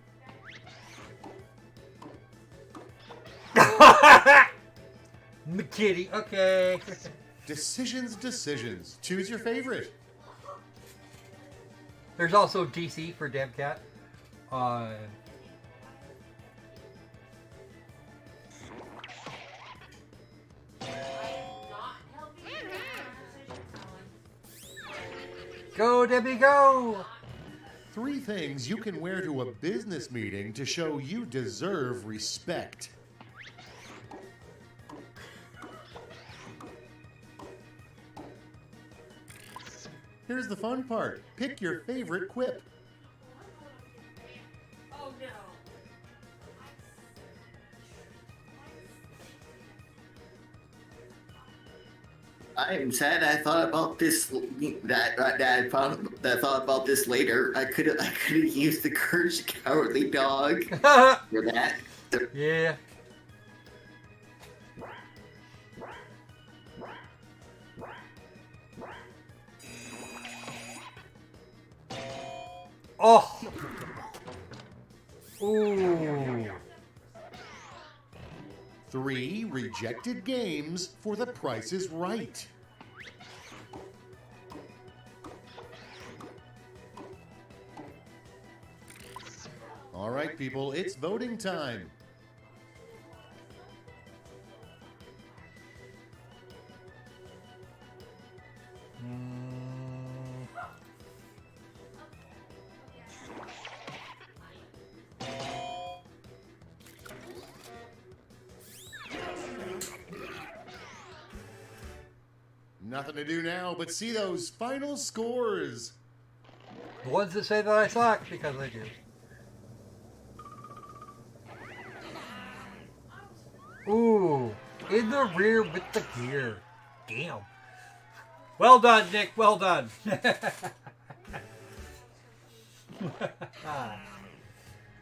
Kitty, okay. Decisions. Choose your favorite. There's also DC for Damn Cat. Go, Debbie, go! 3 things you can wear to a business meeting to show you deserve respect. Here's the fun part. Pick your favorite quip. Oh no. I am sad. I thought about this. I thought about this later. I could have used the Courage the Cowardly Dog for that. Yeah. Oh. Ooh. 3 rejected games for The Price is Right. All right, people, it's voting time. Nothing to do now but see those final scores. The ones that say that I suck, because I do. Ooh, in the rear with the gear. Damn. Well done, Nick. Well done.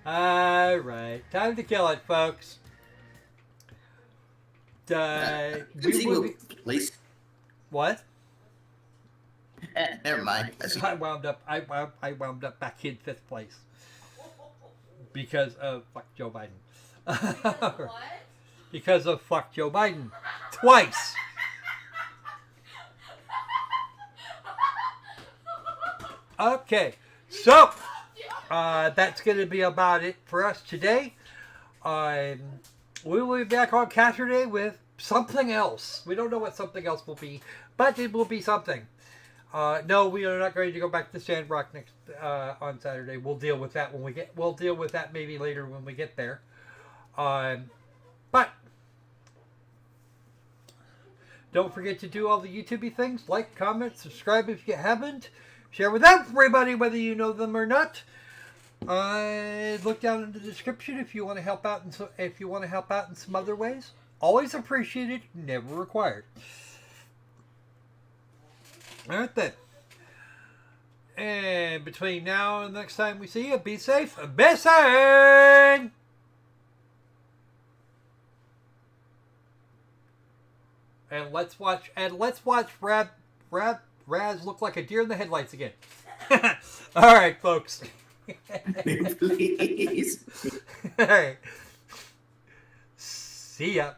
All right, time to kill it, folks. What? Never mind. I wound up back in 5th place because of fuck Joe Biden. What? Because of fuck Joe Biden twice. Okay, so that's going to be about it for us today. We will be back on Saturday with something else. We don't know what something else will be, but it will be something. No, we are not going to go back to Sandrock next on Saturday. We'll deal with that when we get. We'll deal with that maybe later when we get there. But don't forget to do all the YouTube things: like, comment, subscribe if you haven't, share with everybody whether you know them or not. Look down in the description if you want to help out. If you want to help out in some other ways, always appreciated, never required. All right then. And between now and the next time we see you, be safe, be sane. And let's watch Raz look like a deer in the headlights again. All right, folks. Please. All right. See ya.